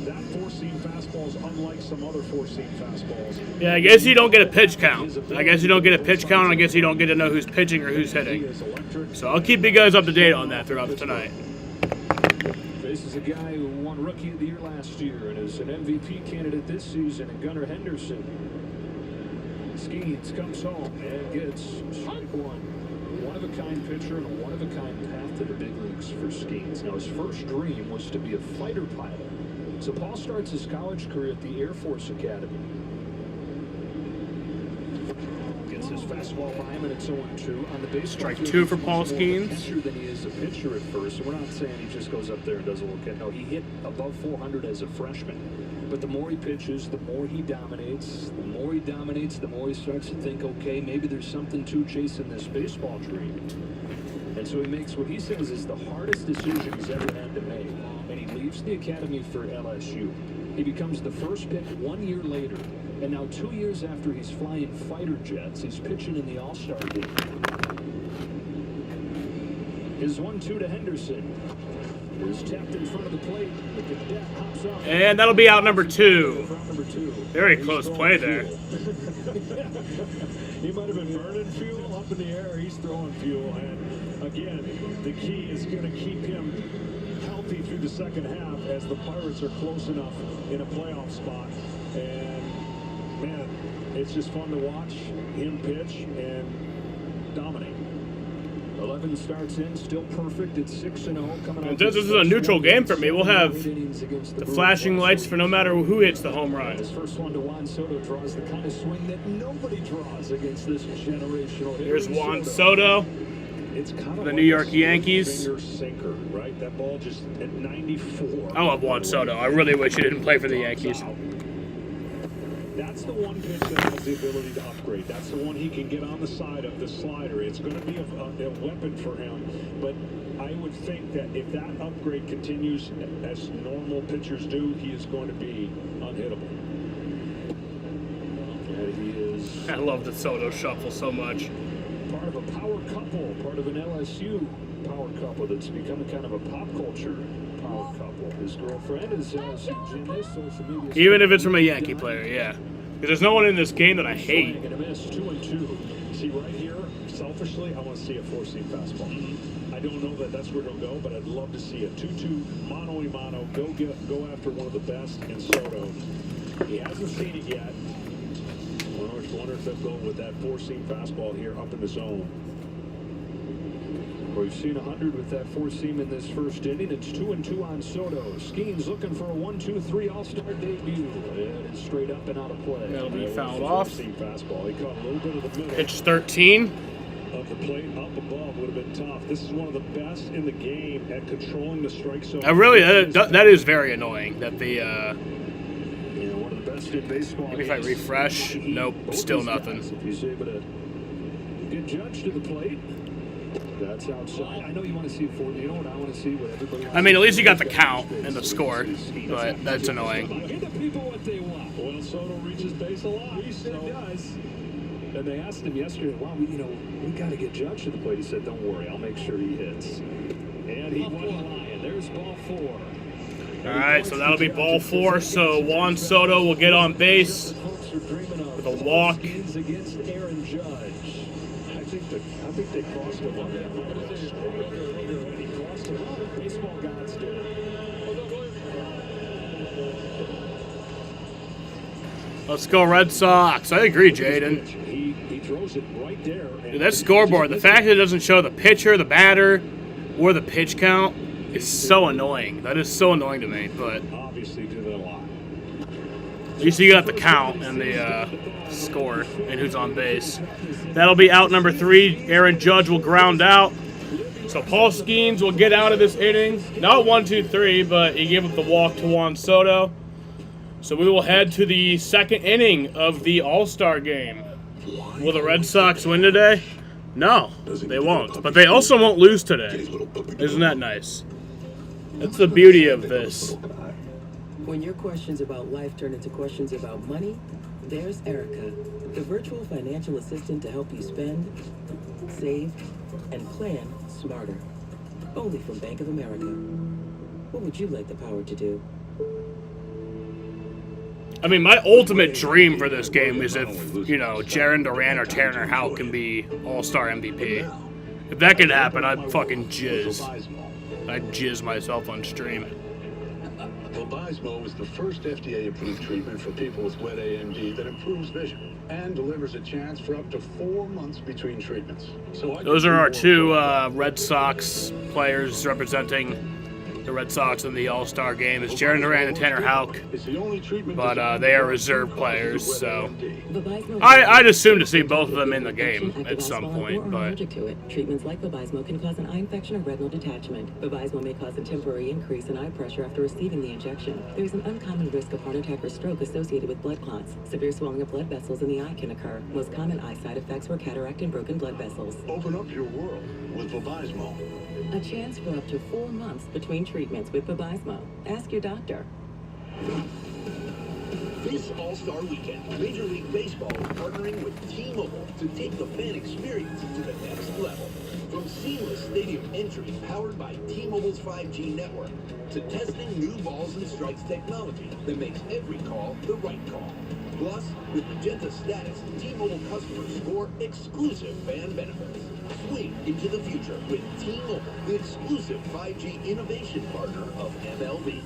S9: That 4-seam fastball is unlike some other 4-seam fastballs.
S2: Yeah, I guess you don't get a pitch count. I guess you don't get a pitch count, and I guess you don't get to know who's pitching or who's hitting. So I'll keep you guys up to date on that throughout tonight.
S9: This is a guy who won Rookie of the Year last year and is an MVP candidate this season, and Gunnar Henderson. Skeens comes home and gets strike 1. One-of-a-kind pitcher and a one-of-a-kind path to the big leagues for Skeens. Now, his first dream was to be a fighter pilot. So Paul starts his college career at the Air Force Academy. Gets his fastball by him, and it's 0-2 on the base.
S2: Strike 2 for Paul Skeens.
S9: Pitcher than he is a pitcher at first. So we're not saying he just goes up there and does a little catch. No, he hit above 400 as a freshman. But the more he pitches, the more he dominates. The more he dominates, the more he starts to think, okay, maybe there's something to chasing this baseball dream. And so he makes what he says is the hardest decision he's ever had to make. And he leaves the academy for LSU. He becomes the first pick 1 year later. And now 2 years after he's flying fighter jets, he's pitching in the All-Star game. His 1-2 to Henderson. Is tapped in front of the plate. The cadet hops up.
S2: And that'll be out number 2. Very close play there.
S9: He might have been burning fuel up in the air. He's throwing fuel. And again, the key is going to keep him healthy through the second half as the Pirates are close enough in a playoff spot. And man, it's just fun to watch him pitch and dominate. 11 starts in, still perfect at 6-0. Coming out.
S2: This is a neutral game for me. We'll have the flashing lights for no matter who hits the home run.
S9: His first one to Juan Soto draws the kind of swing that nobody draws against this generational hitter.
S2: Here's Juan Soto,
S9: It's kind of
S2: the New York Yankees.
S9: Finger sinker, right? That ball just at 94.
S2: I love Juan Soto. I really wish he didn't play for the Yankees.
S9: That's the one pitch that has the ability to upgrade. That's the one he can get on the side of the slider. It's going to be a weapon for him. But I would think that if that upgrade continues as normal pitchers do, he is going to be unhittable. And he is.
S2: I love the Soto shuffle so much.
S9: Part of a power couple, part of an LSU power couple that's become kind of a pop culture power couple. His girlfriend is in this social media.
S2: Even if it's from a Yankee player, yeah. Because there's no one in this game that I hate.
S9: Swing and a miss, 2-2. See right here, selfishly, I want to see a four-seam fastball. I don't know that that's where he'll go, but I'd love to see a 2-2 mano-a-mano. Go after one of the best in Soto. He hasn't seen it yet. Wonder if they'll go with that four-seam fastball here up in the zone. We've seen 100 with that four-seam in this first inning. It's 2-2 on Soto. Skeens looking for a 1-2-3 All-Star debut. And it's straight up and out of play.
S2: That'll be fouled off.
S9: Fastball. He caught a little bit of the middle.
S2: Pitch 13.
S9: Of the plate up above would have been tough. This is one of the best in the game at controlling the strike zone.
S2: Really, that is very annoying that the.
S9: One of the best in baseball.
S2: Maybe if I refresh, nope, still nothing.
S9: If he's able to get Judge to the plate. That's outside. I know you want to see it for you. know what I want to see? What everybody wants.
S2: I mean, at least you got the count and the score, but that's annoying.
S9: Give the people what they want. Well, Soto reaches base a lot. He said he does. And they asked him yesterday, wow, we got to get Judge to the plate. He said, don't worry, I'll make sure he hits. And he wasn't lying. There's ball 4.
S2: All right, so that'll be ball 4. So Juan Soto will get on base with a walk.
S9: Against Aaron Judge. I think they crossed him on that one. He crossed him up. Baseball gods did it.
S2: Let's go Red Sox. I agree, Jaden.
S9: He throws it right there.
S2: Dude, that scoreboard, the fact that it doesn't show the pitcher, the batter, or the pitch count is so annoying. That is so annoying to me, but
S9: obviously do that a lot.
S2: At least you got the count and the score and who's on base. That'll be out number 3. Aaron Judge will ground out. So Paul Skeens will get out of this inning. Not 1-2-3, but he gave up the walk to Juan Soto. So we will head to the second inning of the All-Star game. Will the Red Sox win today? No, they won't. But they also won't lose today. Isn't that nice? That's the beauty of this.
S3: When your questions about life turn into questions about money, there's Erica, the virtual financial assistant to help you spend, save, and plan smarter. Only from Bank of America. What would you like the power to do?
S2: I mean, my ultimate dream for this game is if, Jaren Duran or Tanner Houck can be All-Star MVP. If that could happen, I'd fucking jizz. I'd jizz myself on stream.
S6: Vabysmo is the first FDA-approved treatment for people with wet AMD that improves vision and delivers a chance for up to 4 months between treatments.
S2: Those are our 2 Red Sox players representing the Red Sox in the All-Star game is Jaren Duran and Tanner Houck, but they are reserve players, so I'd assume to see both of them in the game at some point. But
S3: treatments like Vabysmo can cause an eye infection or retinal detachment. Vabysmo may cause a temporary increase in eye pressure after receiving the injection. There is an uncommon risk of heart attack or stroke associated with blood clots. Severe swelling of blood vessels in the eye can occur. Most common eye side effects were cataract and broken blood vessels.
S6: Open up your world with Vabysmo.
S3: A chance for up to 4 months between treatments with Vabysmo. Ask your doctor.
S6: This All-Star Weekend, Major League Baseball is partnering with T-Mobile to take the fan experience to the next level. From seamless stadium entry powered by T-Mobile's 5G network to testing new balls and strikes technology that makes every call the right call. Plus, with Magenta status, T-Mobile customers score exclusive fan benefits. Swing into the future with T-Mobile, the exclusive 5G innovation partner of MLB.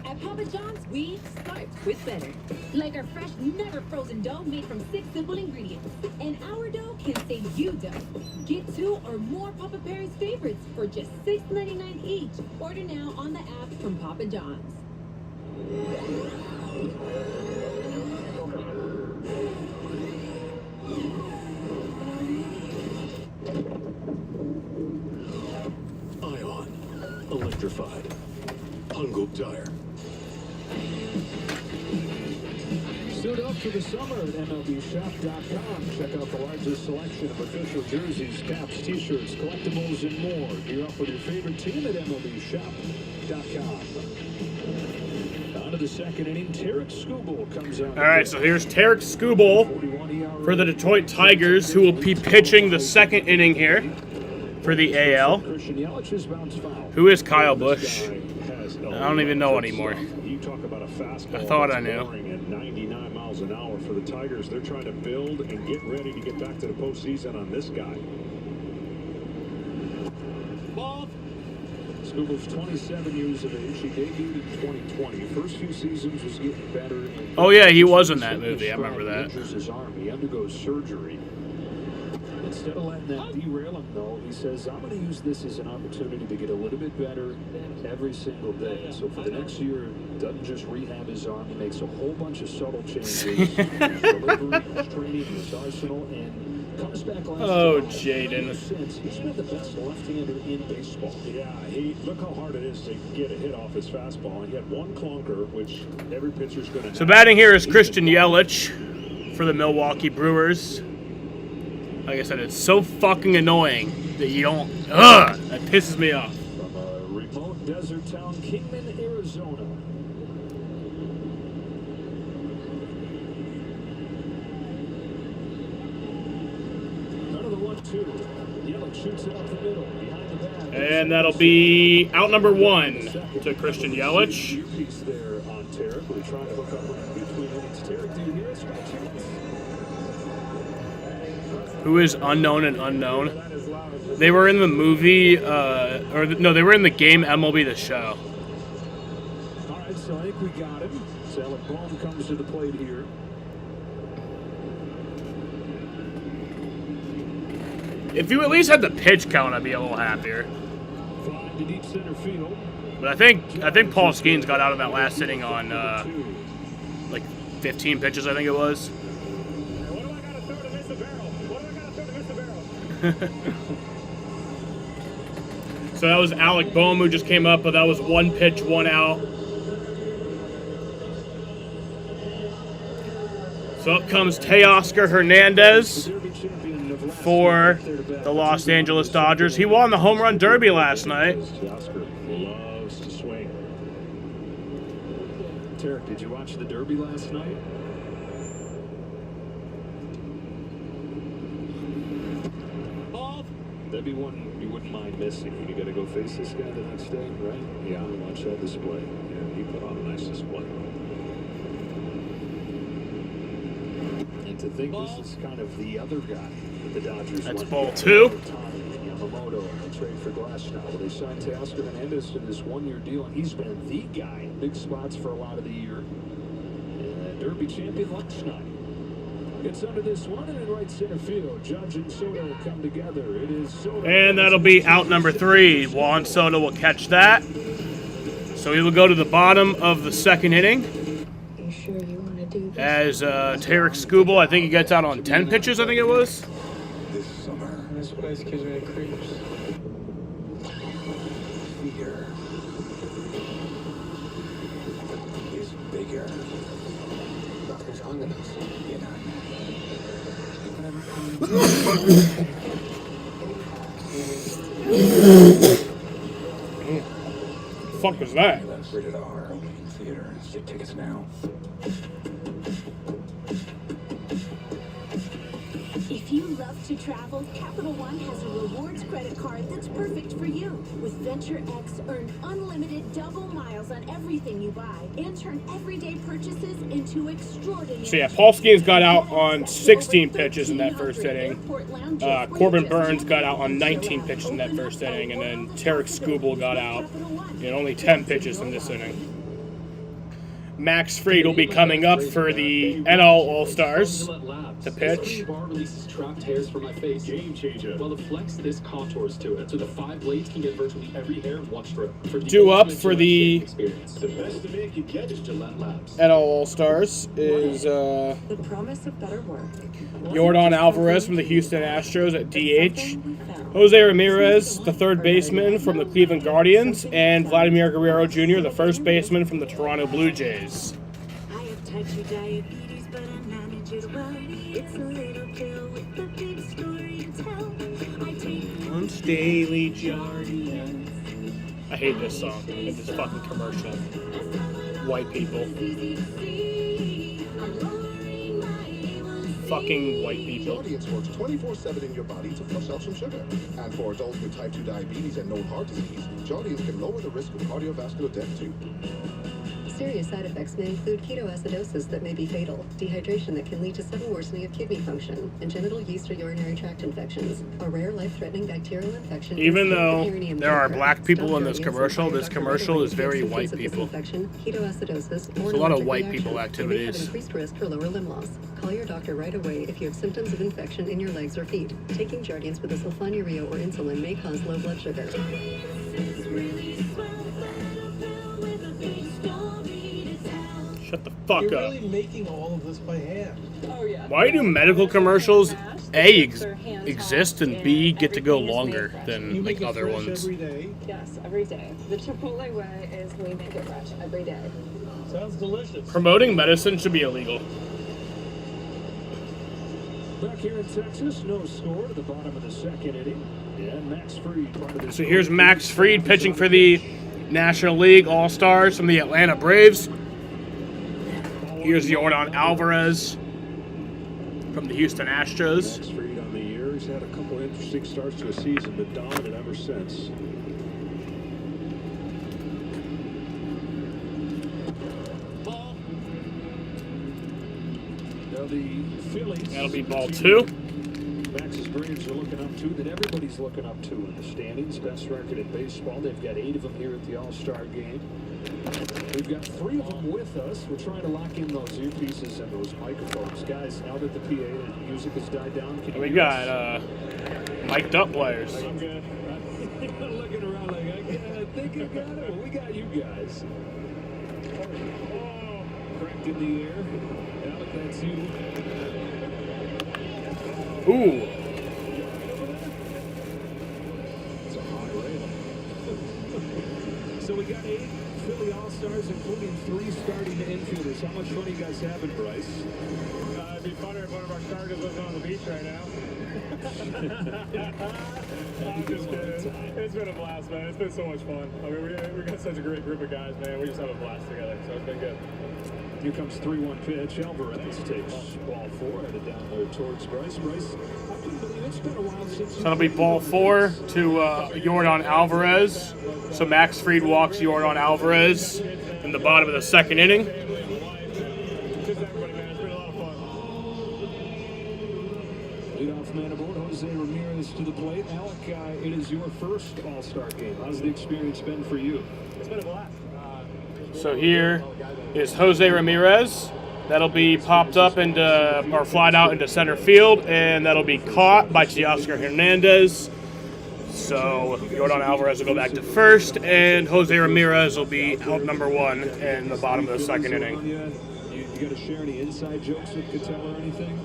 S16: At Papa John's, we start with better. Like our fresh, never frozen dough made from 6 simple ingredients. And our dough can save you dough. Get 2 or more Papa Perry's favorites for just $6.99 each. Order now on the app from Papa John's.
S6: Ion. Electrified. Pungo Tire.
S9: Suit up for the summer at MLBshop.com. Check out the largest selection of official jerseys, caps, t-shirts, collectibles, and more. Gear up with your favorite team at MLBshop.com. On to the second inning, Tarek Skubal comes out.
S2: all right, so here's Tarek Skubal for the Detroit Tigers, who will be pitching the second inning here for the AL. Who is Kyle Busch? I don't even know anymore.
S9: You talk about a fastball.
S2: I thought I knew.
S9: At 99 miles an hour for the Tigers. They're trying to build and get ready to get back to the postseason on this guy. Ball. Skubal's 27 years of age. He debuted in 2020. First few seasons was getting better.
S2: Oh yeah, he was in that movie. I remember that.
S9: His arm. He undergoes surgery. Instead of letting that derail him, though, he says, I'm going to use this as an opportunity to get a little bit better every single day. So for the next year, doesn't just rehab his arm. He makes a whole bunch of subtle changes. His delivery, his training, his arsenal, and comes back last
S2: Jaden.
S9: He's been the best left-hander in baseball. Yeah, look how hard it is to get a hit off his fastball. He had one clunker, which every pitcher's going to have.
S2: So batting here is Christian Yelich for the Milwaukee Brewers. Like I said, it's so fucking annoying that you don't. Ugh! That pisses me off.
S9: From a remote desert town, Kingman, Arizona. Another 1-2. Yelich shoots it up the middle, behind the bat.
S2: And that'll be out number 1 to Christian Yelich.
S9: Piece there on Tarek. We're trying to hook up between innings. Tarek, do you hear us?
S2: Who is unknown and unknown? They were in the movie, they were in the game MLB The Show.
S9: All right, so I think we got him. So Alec Bohm comes to the plate here.
S2: If you at least had the pitch count, I'd be a little happier.
S9: Flying to deep center field.
S2: But I think Paul Skeens got out of that last inning on like 15 pitches, I think it was. So that was Alec Bohm who just came up, but that was 1 pitch, 1 out. So up comes Teoscar Hernandez for the Los Angeles Dodgers. He won the home run derby last night.
S9: Teoscar loves to swing. Tarek, did you watch the derby last night? That'd be one you wouldn't mind missing when you got to go face this guy the next day, right? Yeah, watch that display. Yeah, he put on a nice display. And to think this is kind of the other guy that the Dodgers.
S2: That's ball 2.
S9: Yamamoto on a trade for Glasnow. They signed Teoscar Hernandez to this 1-year deal, and he's been the guy in big spots for a lot of the year. And Derby champion lunch night. Gets under this one and in right center field. Judge and Soto come together. It is Soto.
S2: And that'll be out number 3. Juan Soto will catch that. So he will go to the bottom of the second inning.
S17: You sure you want to do this?
S2: As Tarek Skubal, I think he gets out on 10 pitches, I think it was.
S11: This summer,
S10: This place gives me creeps.
S11: fear is bigger.
S10: Nothing's wrong with us.
S11: You know.
S2: The fuck was that?
S11: Rated R. Only in theaters. Get tickets now.
S18: If you love to travel, Capital One has a rewards credit card that's perfect for you. With Venture X, earn unlimited double miles on everything you buy and turn everyday purchases into extraordinary.
S2: So yeah, Paul Skeens got out on 16 pitches in that first inning. Corbin Burns got out on 19 pitches in that first inning, and then Tarek Skubal got out in only 10 pitches in this inning. Max Fried will be coming up for the NL All-Stars to pitch.
S19: Bar releases trapped hairs from my face. Game changer. Well, the Flex, this contours to it, so the 5 blades can get virtually every hair in one stroke.
S2: Due up for the
S19: The best the man can get is Gillette Labs.
S2: NL All-Stars is
S17: The promise of better work.
S2: Yordan Alvarez from the Houston Astros at DH, Jose Ramirez, the third baseman from the Cleveland Guardians, and Vladimir Guerrero Jr., the first baseman from the Toronto Blue Jays.
S18: I have type 2 diabetes, but I manage it well. It's a little pill with a big story to tell. I take
S2: Once daily Jardian. I hate this song. I hate this fucking commercial. White people. Fucking white people.
S20: Jardiance works 24/7 in your body to flush out some sugar. And for adults with type 2 diabetes and known heart disease, Jardiance can lower the risk of cardiovascular death too.
S17: Serious side effects may include ketoacidosis that may be fatal, dehydration that can lead to sudden worsening of kidney function, and genital yeast or urinary tract infections. A rare life-threatening bacterial infection.
S2: Even though there are black people in this commercial is very white people.
S17: Ketoacidosis,
S2: There's a lot of white people activities.
S17: Increased risk for lower limb loss. Call your doctor right away if you have symptoms of infection in your legs or feet. Taking Jardiance with a sulfonylurea or insulin may cause low blood sugar.
S2: Shut the fuck
S10: You're
S2: up.
S10: really making all of this by hand.
S16: Oh, yeah.
S2: Why do medical commercials A, exist, and B, get to go longer than like other ones?
S10: Every day.
S16: Yes, every day. The Chipotle way is we make it fresh every day.
S10: Sounds delicious.
S2: Promoting medicine should be illegal.
S9: Back here in Texas, no score to the bottom of the second inning. And Max Fried, part of this.
S2: So here's Max Fried pitching for the National League All-Stars from the Atlanta Braves. Here's Yordan Alvarez from the Houston Astros.
S9: Max Fried on the year. He's had a couple interesting starts to a season, but dominant ever since. Ball. Now the Phillies.
S2: That'll be ball 2.
S9: Max's Braves are looking up to that everybody's looking up to in the standings. Best record in baseball. They've got 8 of them here at the All-Star game. We've got 3 of them with us. We're trying to lock in those earpieces and those microphones. Guys, now that the PA and music has died down, can you
S2: We
S9: hear
S2: got
S9: us?
S2: mic'd up players.
S9: I'm good. Looking around like, I think you got it. Well, we got you guys. Oh, cracked in the air. Alec, that's you.
S2: Ooh.
S9: It's a high rail. So we got 8 Philly All-Stars, including 3 starting infielders. How much fun are you guys having, Bryce?
S12: It'd be funner if one of our starters was on the beach right now. I'm just kidding. It's been a blast, man. It's been so much fun. I mean, we got such a great group of guys, man. We just have a blast together, so it's been good.
S9: Here comes 3-1 pitch. Alvarez takes ball 4, headed down there towards Bryce. Bryce, I couldn't believe it's been a while since.
S2: So that'll be ball 4 to Yordan Alvarez. So Max Fried walks Yordan Alvarez in the bottom of the second inning.
S9: Leadoff man aboard, Jose Ramirez to the plate. Alec, it is your first All-Star game. How's the experience been for you?
S12: It's been a blast.
S2: So here is Jose Ramirez That'll be popped up into, or flied out into center field, and that'll be caught by Teoscar Hernandez. So Yordan Alvarez will go back to first, and Jose Ramirez will be out number 1 in the bottom of the second inning.
S9: You got to share any inside jokes with Cattell or anything?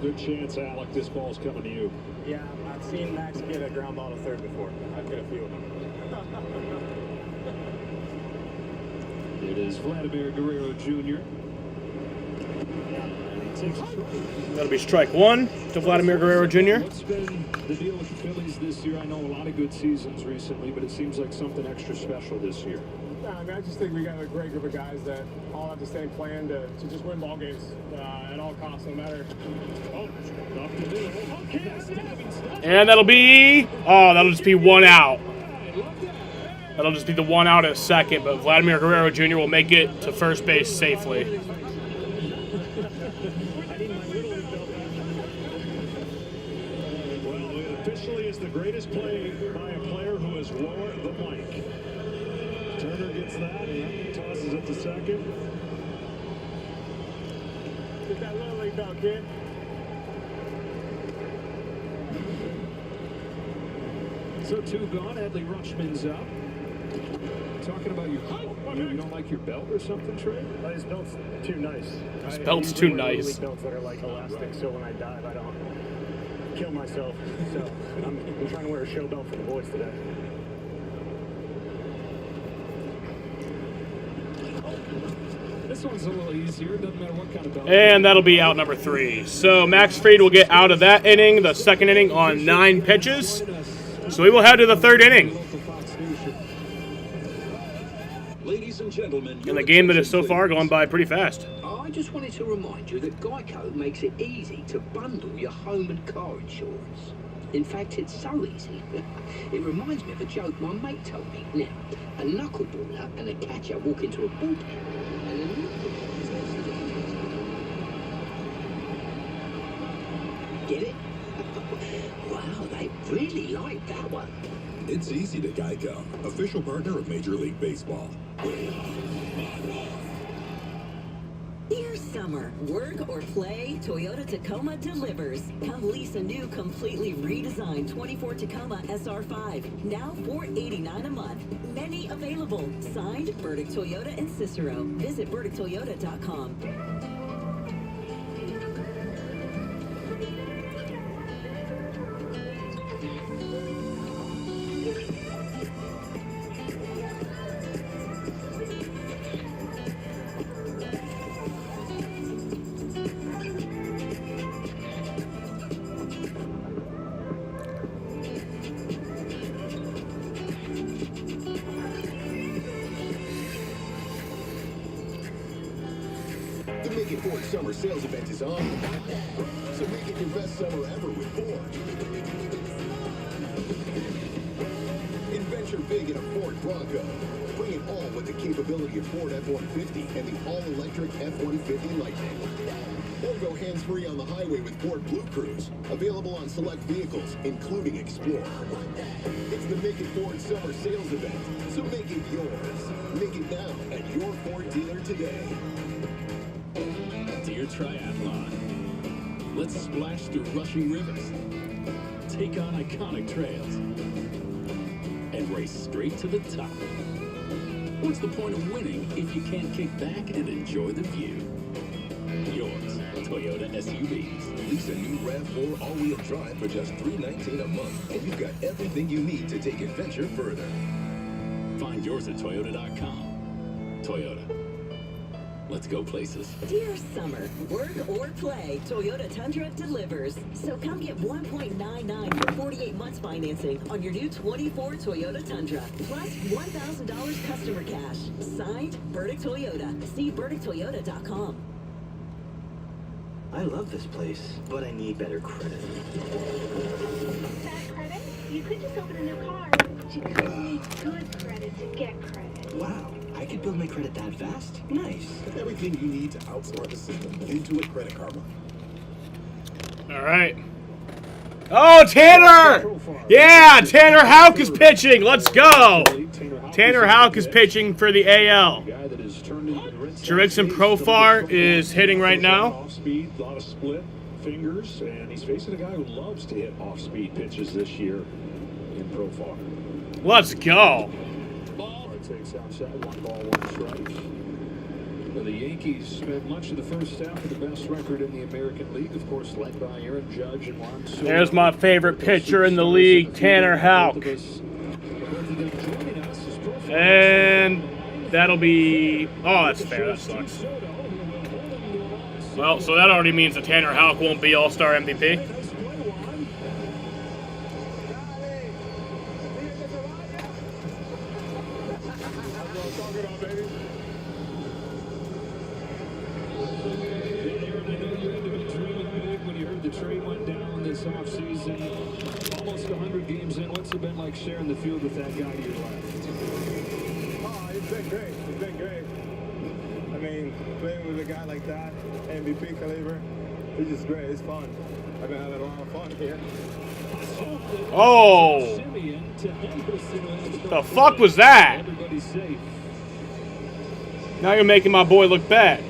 S9: Good chance, Alec, this ball's coming to you.
S21: Yeah, I've seen Max get a ground ball to third before. I've got a few of them.
S9: It is Vladimir Guerrero Jr.
S2: That'll be strike 1 to Vladimir Guerrero Jr.
S9: What's been the deal with the Phillies this year? I know a lot of good seasons recently, but it seems like something extra special this year.
S21: I mean, I just think we got a great group of guys that all have the same plan to just win ball games at all costs, no matter.
S2: And that'll be, that'll just be 1 out. That'll just be the 1 out at second, but Vladimir Guerrero Jr. will make it to first base safely.
S9: Well, it officially is the greatest play by a player who has lowered the mic. Turner gets that, and tosses it to second.
S21: Get that little league ball, kid.
S9: So 2 gone. Adley Rutschman's up. Talking about you don't like your belt or something, Trey?
S21: His belt's too nice.
S2: His belt's too nice.
S21: Belts that are like elastic, so when I dive, I don't kill myself. So I'm trying to wear a show belt for the boys today.
S9: This one's a little easier. Doesn't matter what kind of belt.
S2: And that'll be out number 3. So Max Fried will get out of that inning, the second inning, on 9 pitches. So we will head to the 3rd inning.
S22: Ladies and gentlemen,
S2: In the game that is so far going by pretty fast.
S15: I just wanted to remind you that Geico makes it easy to bundle your home and car insurance. In fact, it's so easy. It reminds me of a joke my mate told me. Now, a knuckleballer and a catcher walk into a bullpen, and a Get it? Wow, they really like that one.
S6: It's easy to Geico, official partner of Major League Baseball.
S23: Dear summer, work or play, Toyota Tacoma delivers. Come lease a new, completely redesigned 24 Tacoma SR5. Now $489 a month. Many available. Signed, Burdick Toyota in Cicero. Visit BurdicToyota.com.
S6: The Make It Ford Summer Sales Event is on. So make it your best summer ever with Ford. Adventure big in a Ford Bronco. Bring it all with the capability of Ford F-150 and the all-electric F-150 Lightning. Or go hands-free on the highway with Ford Blue Cruise. Available on select vehicles, including Explorer. It's the Make It Ford Summer Sales Event. So make it yours. Make it now at your Ford dealer today.
S22: Dear Triathlon, let's splash through rushing rivers, take on iconic trails, and race straight to the top. What's the point of winning if you can't kick back and enjoy the view? Yours, Toyota SUVs.
S6: Lease a new RAV4 all-wheel drive for just $319 a month, and you've got everything you need to take adventure further.
S22: Find yours at Toyota.com. Toyota. Let's go places.
S23: Dear summer, work or play, Toyota Tundra delivers. So come get 1.99 for 48 months financing on your new 24 Toyota Tundra, plus $1,000 customer cash. Signed, Burdick Toyota. See BurdickToyota.com.
S4: I love this place, but I need better credit.
S18: Bad credit? You could just open a new car. But you kind of need good credit to get credit.
S4: Wow, I could build my credit that fast? Nice.
S6: Everything you need to outsmart the system. Intuit Credit Karma.
S2: All right. Oh, Tanner! Yeah, Tanner Houck is pitching. Let's go. Tanner Houck is pitching for the AL. Jurickson Profar is hitting right now.
S9: Off-speed, a lot of split fingers, and he's facing a guy who loves to hit off-speed pitches this year in Profar.
S2: Let's go.
S9: Takes outside, 1 ball, 1 strike. Well, the Yankees spent much of the first half with the best record in the American League, of course, led by Aaron Judge and Juan Soto.
S2: There's my favorite pitcher in the league, Tanner Houck. And that'll be... Oh, that's fair. That sucks. Well, so that already means that Tanner Houck won't be All-Star MVP.
S9: Sharing the field with that guy to your left.
S1: Oh, it's been great. It's been great. I mean, playing with a guy like that, MVP caliber, it's just great. It's fun. I've been having a lot of fun here.
S2: Oh! The fuck was that? Now you're making my boy look bad.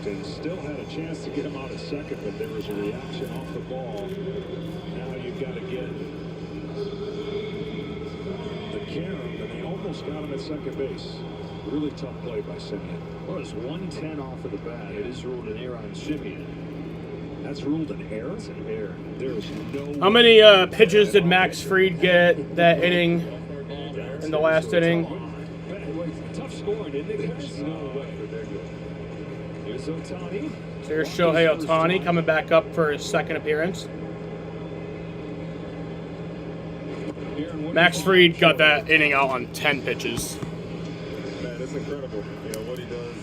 S9: And still had a chance to get him out at second, but there was a reaction off the ball. Now you've got to get the carom, and they almost got him at second base. Really tough play by Simeon. Well, it's 110 off of the bat. It is ruled an error on Simeon. That's ruled an error? It's an error. There is no...
S2: How many pitches did Max Fried get that inning in the last inning?
S9: Tough scoring, isn't it? There's no way. Here's Ohtani.
S2: There's Shohei Ohtani coming back up for his second appearance. Max Fried got that inning out on 10 pitches.
S1: Man, it's incredible. You know, what he does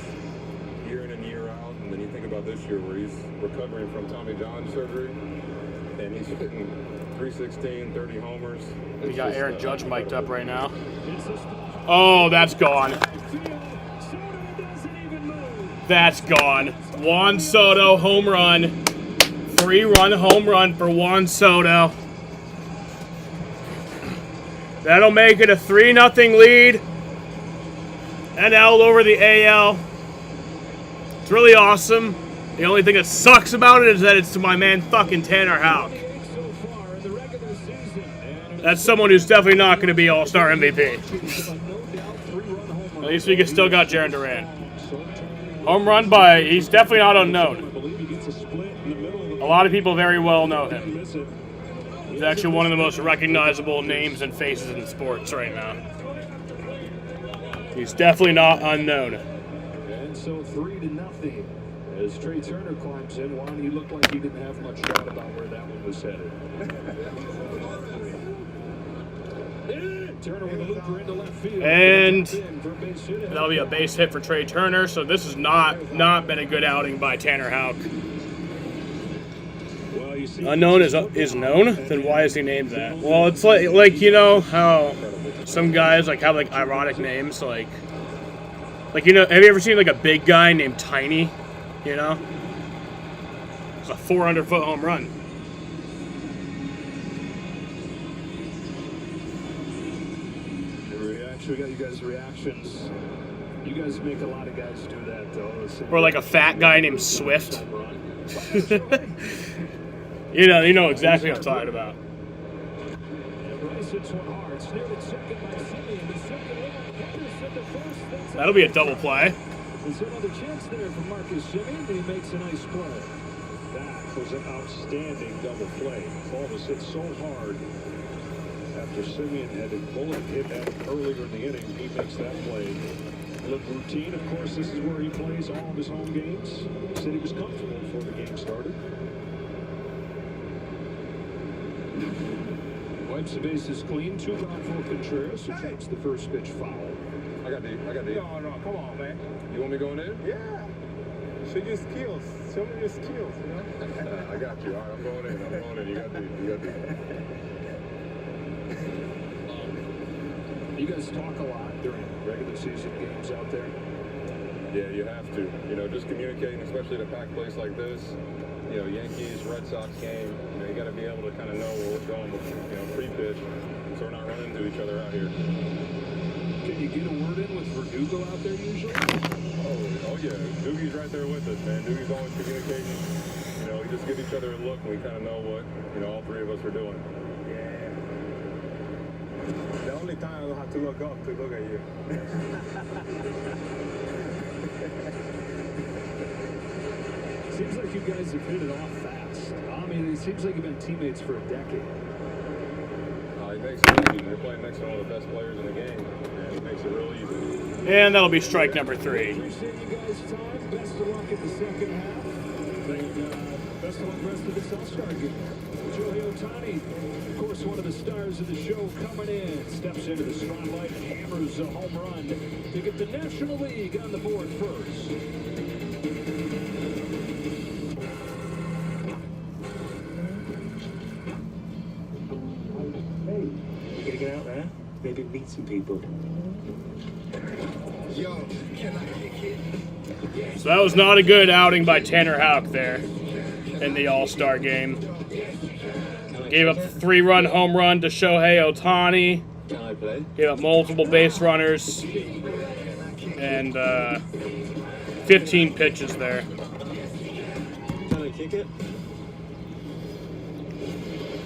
S1: year in and year out. And then you think about this year where he's recovering from Tommy John surgery. And he's hitting 316, 30 homers.
S2: We got Aaron Judge mic'd up right now. Oh, that's gone. That's gone. Juan Soto, home run. 3-run home run for Juan Soto. That'll make it a 3-0 lead. NL over the AL. It's really awesome. The only thing that sucks about it is that it's to my man fucking Tanner Houck. That's someone who's definitely not going to be All-Star MVP. At least we still got Jaren Duran. Home run by, he's definitely not unknown. A lot of people very well know him. He's actually one of the most recognizable names and faces in sports right now. He's definitely not unknown.
S9: And so 3-0 as Trey Turner climbs in. Juan, he looked like he didn't have much doubt about where that one was headed. Turner with a looper into left field.
S2: And that'll be a base hit for Trey Turner. So this has not been a good outing by Tanner Houck. Unknown is known. Then why is he named that? Well, it's like you know how some guys like have like ironic names, like you know, have you ever seen like a big guy named Tiny? You know, it's a 400-foot home run.
S9: We got you guys' reactions. You guys make a lot of guys do that, though.
S2: Or like a fat guy named Swift. you know exactly what I'm talking about. That'll be a double play.
S9: There's another chance there for Marcus Simeon, and he makes a nice play. That was an outstanding double play. The ball was hit so hard. After Simeon had a bullet hit at him earlier in the inning, he makes that play look routine. Of course, this is where he plays all of his home games. He said he was comfortable before the game started. Wipes the bases clean. 2 gone for Contreras, who takes the first pitch foul.
S1: I got the. No, come on, man. You want me going in? Yeah. Show your skills. Show me your skills, you know? I got you. All right, I'm going in. You got the.
S9: You guys talk a lot during regular season games out there.
S1: Yeah, you have to. You know, just communicating, especially at a packed place like this. You know, Yankees, Red Sox game. You know, you got to be able to kind of know where we're going, you know, pre-pitch, so we're not running into each other out here.
S9: Can you get a word in with Verdugo out there usually?
S1: Oh yeah, Doogie's right there with us, man. Doogie's always communicating. You know, we just give each other a look, and we kind of know what, you know, all three of us are doing.
S8: Yeah. The only time I don't have to look up to look at you.
S9: Seems like you guys have hit it off fast. I mean, it seems like you've been teammates for a decade.
S1: It makes it easy. You're playing next to one of the best players in the game, and it makes it real easy.
S2: And that'll be strike number 3.
S9: Appreciate you guys' time. Best of luck in the second half. And best of luck the rest of this All-Star game. Shohei Ohtani, of course, one of the stars of the show, coming in, steps into the spotlight and hammers a home run to get the National League on the board first.
S8: Get out there, maybe meet some people. Yo, can I kick it?
S2: So that was not a good outing by Tanner Houck there in the All-Star game. Gave up a 3-run home run to Shohei Ohtani.
S8: Can I play?
S2: Gave up multiple base runners. And 15 pitches there.
S8: Can I kick it?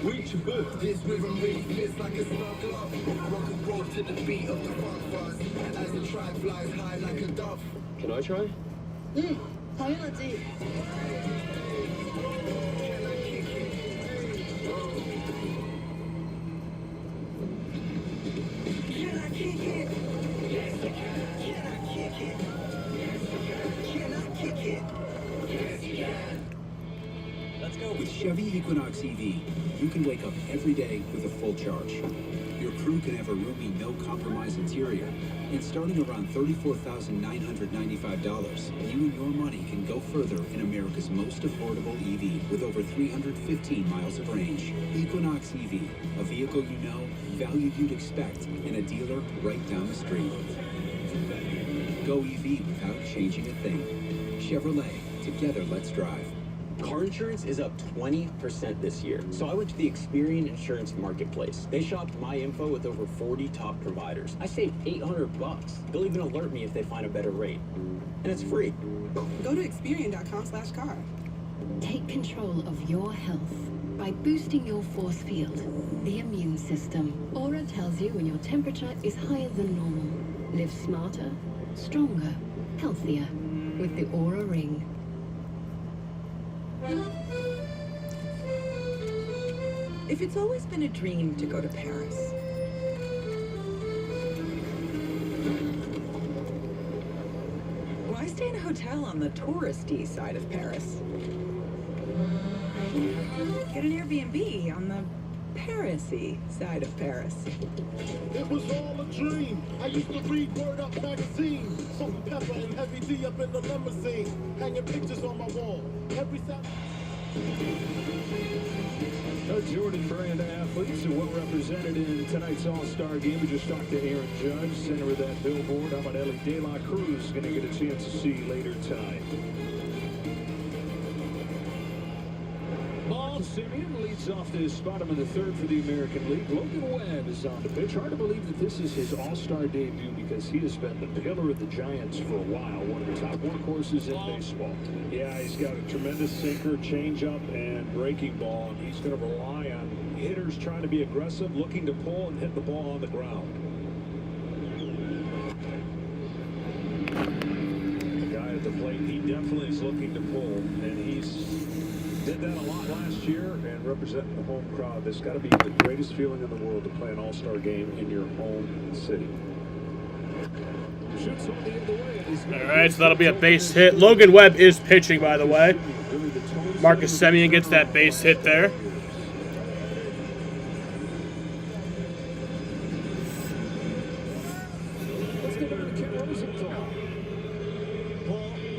S8: Reach good. This rhythm really fits like a snuggler. Rock and roll to the beat of the funk buzz. As the track flies high like a dove. Can I try?
S13: 당연하지.
S8: Can I kick it? Yes, you can. Can I kick it? Yes, you can. Can I kick it? Yes, you can.
S14: Let's go. With Chevy Equinox EV, you can wake up every day with a full charge. Your crew can have a roomy, no-compromise interior. And starting around $34,995, you and your money can go further in America's most affordable EV with over 315 miles of range. Equinox EV, a vehicle you know, value you'd expect, and a dealer right down the street. Go EV without changing a thing. Chevrolet, together let's drive.
S24: Car insurance is up 20% this year. So I went to the Experian Insurance Marketplace. They shopped my info with over 40 top providers. I saved $800. They'll even alert me if they find a better rate. And it's free.
S25: Go to Experian.com/car.
S26: Take control of your health by boosting your force field, the immune system. Aura tells you when your temperature is higher than normal. Live smarter, stronger, healthier with the Aura Ring.
S27: If it's always been a dream to go to Paris, why stay in a hotel on the touristy side of Paris? Get an Airbnb on the Paris-y side of Paris.
S28: It was all a dream. I used to read Word Up magazine. Salt and pepper and Heavy D up in the limousine. Hanging pictures on my wall. Every Saturday.
S9: Jordan Brand athletes are well represented in tonight's All-Star game. We just talked to Aaron Judge, center of that billboard. How about Ellie De La Cruz going to get a chance to see later tonight? Ball Simeon leads off this bottom of the third for the American League. Logan Webb is on the pitch. Hard to believe that this is his All-Star debut because he has been the pillar of the Giants for a while. One of the top workhorses in baseball. Yeah, he's got a tremendous sinker, changeup, and breaking ball. And he's going to rely on hitters trying to be aggressive, looking to pull and hit the ball on the ground. The guy at the plate, he definitely is looking to pull, and he's did that a lot last year, and representing the home crowd. That's got to be the greatest feeling in the world to play an All-Star game in your home city.
S2: All right, so that'll be a base hit. Logan Webb is pitching, by the way. Marcus Semien gets that base hit there.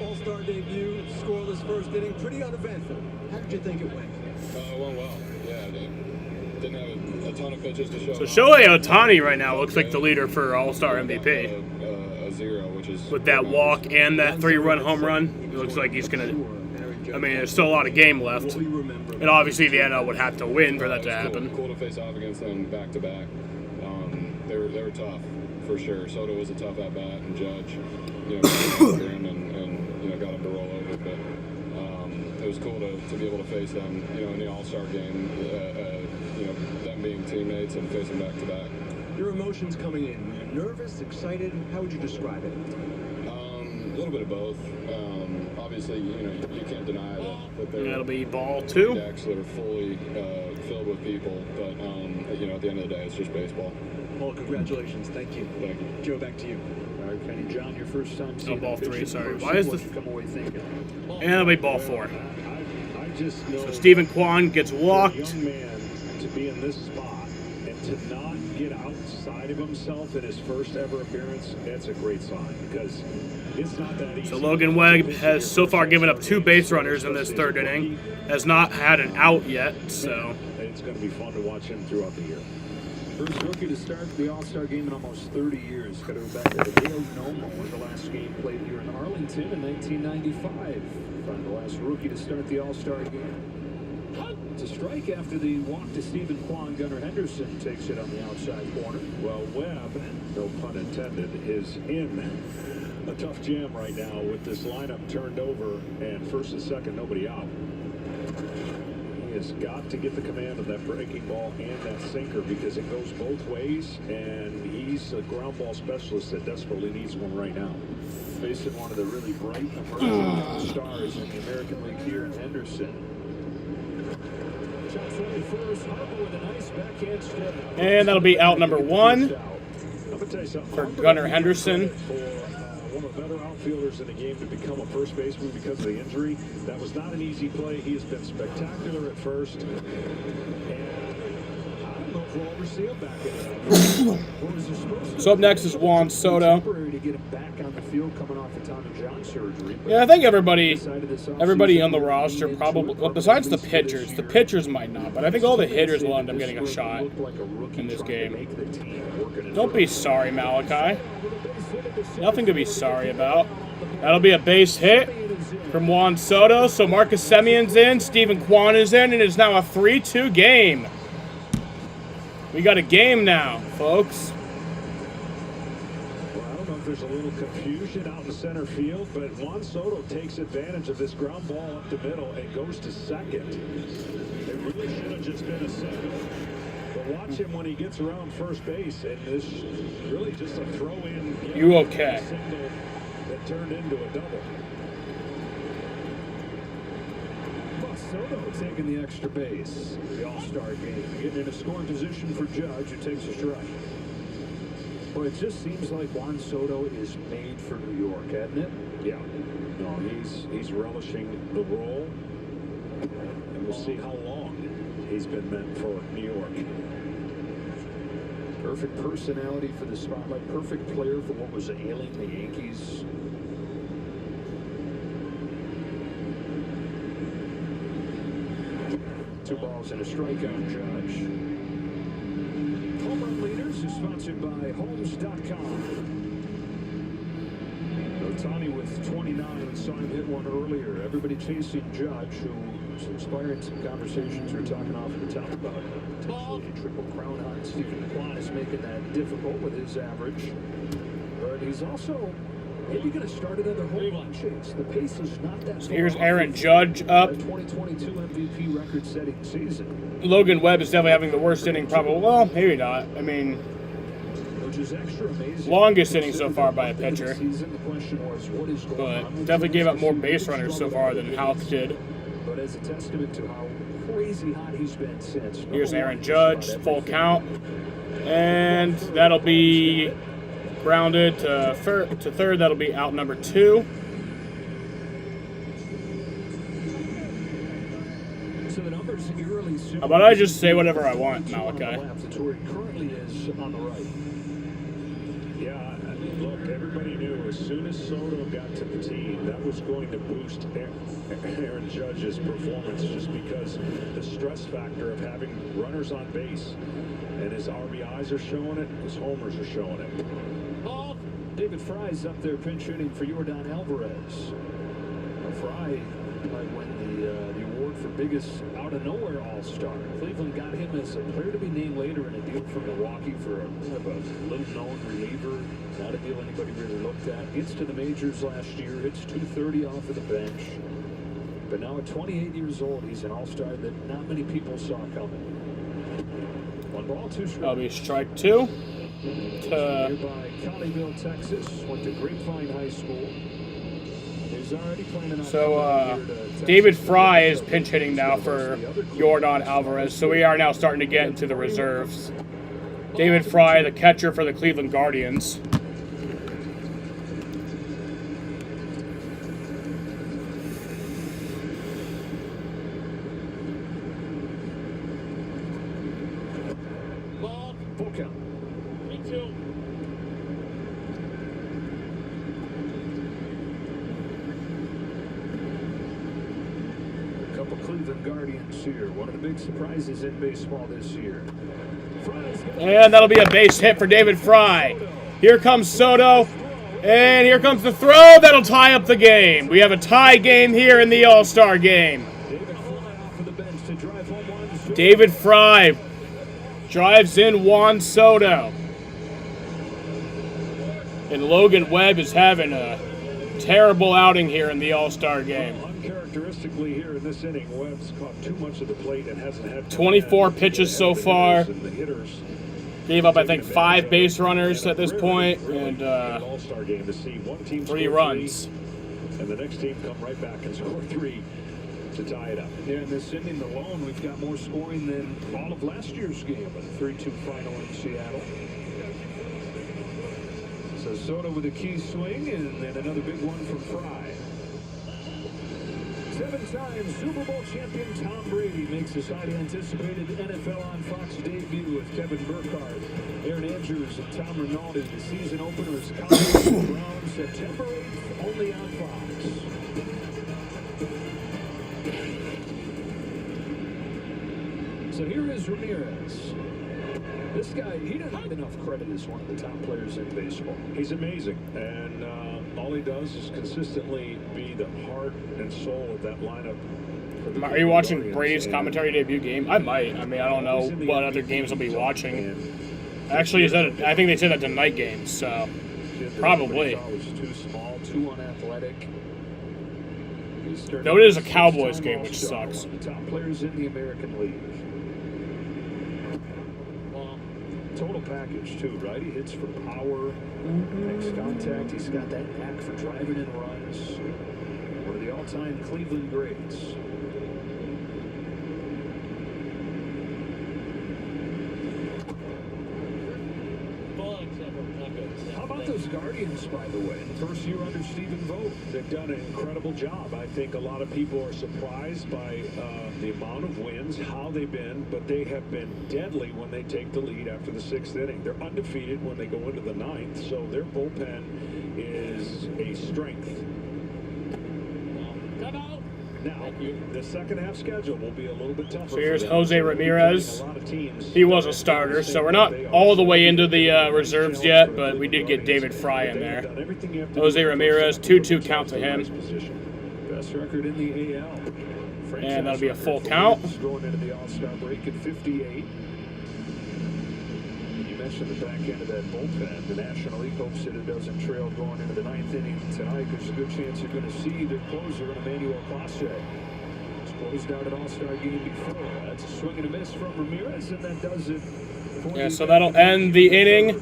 S4: All-Star debut, scoreless first inning, pretty uneventful. How did you think it went?
S1: It went well. Yeah,
S12: didn't have a ton of pitches to show.
S2: So Shohei Ohtani right now looks like the leader for All-Star MVP.
S12: A 0, which is
S2: with that walk and that 3-run home run. It looks like he's gonna. I mean, there's still a lot of game left, and obviously the NL would have to win for that to happen.
S12: Cool to face off against them back to back. They were tough for sure. Soto was a tough at bat, and Judge, got after him and got him to roll over. But it was cool to be able to face them, in the All-Star game. Them being teammates and facing back to back.
S3: Your emotions coming in, were you nervous, excited? How would you describe it?
S12: A little bit of both. Obviously, you can't deny that
S2: that'll be ball 2.
S12: Decks that are fully filled with people, but at the end of the day, it's just baseball.
S3: Well, congratulations. Thank you.
S12: Thank you.
S3: Joe, back to you.
S9: All right, Kenny, John, your first time
S2: No,
S9: seeing
S2: ball
S9: that
S2: 3.
S9: pitch
S2: Sorry.
S9: in
S2: Why is
S9: person,
S2: this?
S9: what you come away thinking?
S2: And it'll be ball 4.
S9: I just know
S2: So Stephen Kwan gets
S9: for
S2: walked.
S9: a young man to be in this spot and to not get outside of himself in his first ever appearance, that's a great sign because it's not that easy.
S2: So Logan Webb has so far given up 2 base runners in this 3rd inning. Has not had an out yet, so.
S9: It's going to be fun to watch him throughout the year. First rookie to start the All-Star game in almost 30 years. Got to go back to the Dale Nomo in the last game played here in Arlington in 1995. Find the last rookie to start the All-Star game. It's a strike after the walk to Stephen Kwan. Gunnar Henderson takes it on the outside corner. Well, Webb, no pun intended, is in a tough jam right now with this lineup turned over and first and second, nobody out. He has got to get the command of that breaking ball and that sinker because it goes both ways, and he's a ground ball specialist that desperately needs one right now. Facing one of the really bright emerging stars in the American League here in Henderson.
S2: And that'll be out number 1 for Gunnar Henderson.
S9: One of the better outfielders in the game to become a first baseman because of the injury. That was not an easy play. He has been spectacular at first. And I don't know if we'll ever see him back in
S2: So up next is Juan Soto.
S9: to get him back on the field coming off the Tommy John surgery.
S2: Yeah, I think everybody on the roster probably, well, besides the pitchers might not, but I think all the hitters will end up getting a shot in this game. Don't be sorry, Malachi. Nothing to be sorry about. That'll be a base hit from Juan Soto. So Marcus Semion's in, Stephen Kwan is in, and it's now a 3-2 game. We got a game now, folks.
S9: Well, I don't know if there's a little confusion out in center field, but Juan Soto takes advantage of this ground ball up the middle and goes to second. It really should have just been a single. But watch him when he gets around first base, and this really just a throw-in.
S2: You okay?
S9: Single that turned into a double. Soto taking the extra base. The All-Star game. Getting in a scoring position for Judge, who takes a strike. Well, it just seems like Juan Soto is made for New York, hasn't it? Yeah. No, he's relishing the role. And we'll see how long he's been meant for New York. Perfect personality for the spotlight. Perfect player for what was ailing the Yankees. 2 balls and a strikeout, Judge. Home Run Leaders is sponsored by Homes.com. Ohtani with 29, saw him hit one earlier. Everybody chasing Judge, who's inspiring some conversations we're talking off at the top about potentially a triple crown hunt. Stephen Kwan is making that difficult with his average. But he's also maybe going to start another home run chase. The pace is not that.
S2: So here's Aaron Judge up.
S9: 2022 MVP record-setting season.
S2: Logan Webb is definitely having the worst inning, probably. Well, maybe not. I mean,
S9: which is extra amazing.
S2: Longest inning so far by a pitcher.
S9: The question was, what is going
S2: But
S9: on?
S2: definitely gave up more base runners so far than Houck did.
S9: But as a testament to how crazy hot he's been since.
S2: Here's Aaron Judge, full count. And that'll be grounded to third. That'll be out number 2.
S9: So the numbers eerily
S2: How about I just say whatever I want, Malachi?
S9: currently is on the right. Yeah, Look, everybody knew as soon as Soto got to the team, that was going to boost Aaron Judge's performance just because the stress factor of having runners on base. And his RBIs are showing it, his homers are showing it.
S22: Ball. David Fry's up there pinch hitting for Yordan Alvarez. Fry might win the award for biggest out-of-nowhere all-star. Cleveland got him as a player to be named later in a deal from Milwaukee for a little-known reliever. Not a deal anybody really looked at. Gets to the majors last year. Hits .230 off of the bench. But now at 28 years old, he's an all-star that not many people saw coming. 1 ball, 2 strikes.
S2: That'll be strike 2.
S22: Nearby Colleyville, Texas. Went to Grapevine High School. He's already playing in
S2: So, David Fry is pinch hitting now for Yordan Alvarez. So we are now starting to get into the reserves. David Fry, the catcher for the Cleveland Guardians.
S22: Ball, full count. 3-2. Cleveland Guardians here. One of the big surprises in baseball this year.
S2: And that'll be a base hit for David Fry. Here comes Soto. And here comes the throw. That'll tie up the game. We have a tie game here in the All-Star game. David Fry drives in Juan Soto. And Logan Webb is having a terrible outing here in the All-Star game.
S9: Uncharacteristically here in this inning, Webb's caught too much of the plate and hasn't had
S2: 24 pitches so far. Gave up, I think, 5 base runners at this point, and 3 runs.
S9: And the next team come right back and score 3 to tie it up.
S22: Yeah, in this inning alone, we've got more scoring than all of last year's game, a 3-2 final in Seattle. So Soto with a key swing, and then another big one from Fry. 7-time Super Bowl champion Tom Brady makes his highly anticipated NFL on Fox debut with Kevin Burkhardt, Aaron Andrews, and Tom Rinaldi. The season opener is Cowboys and Browns, September 8th, only on Fox. So here is Ramirez. This guy, he doesn't have enough credit as one of the top players in baseball.
S9: He's amazing, and all he does is consistently be the heart and soul of that lineup.
S2: Are you watching Brady's commentary debut game? I might. I mean, I don't know what other games I'll be watching. Actually, I think they said that's a night game, so probably.
S22: Too small, too unathletic.
S2: No, it is a Cowboys game, which sucks.
S22: The top players in the American League. Total package too, right? He hits for power, makes contact. He's got that knack for driving in runs. One of the all-time Cleveland greats. How about those Guardians, by the way? First year under Stephen Vogt. They've done an incredible job. I think a lot of people are surprised by the amount of wins, how they've been, but they have been deadly when they take the lead after the 6th inning. They're undefeated when they go into the 9th, so their bullpen is a strength. Come out.
S9: Now, the second half schedule will be a little bit tougher.
S2: So here's Jose Ramirez. He was a starter, so we're not all the way into the reserves yet, but we did get David Fry in there. Jose Ramirez, 2-2 count to him.
S22: Best record in the AL.
S2: And that'll be a full count.
S22: Going into the All-Star break at 58. You mentioned the back end of that bullpen. The National League hopes that it doesn't trail going into the 9th inning tonight. There's a good chance you're going to see the closer in Emmanuel Clase. He's closed out an All-Star game before. That's a swing and a miss from Ramirez, and that does it.
S2: Yeah, so that'll end the inning.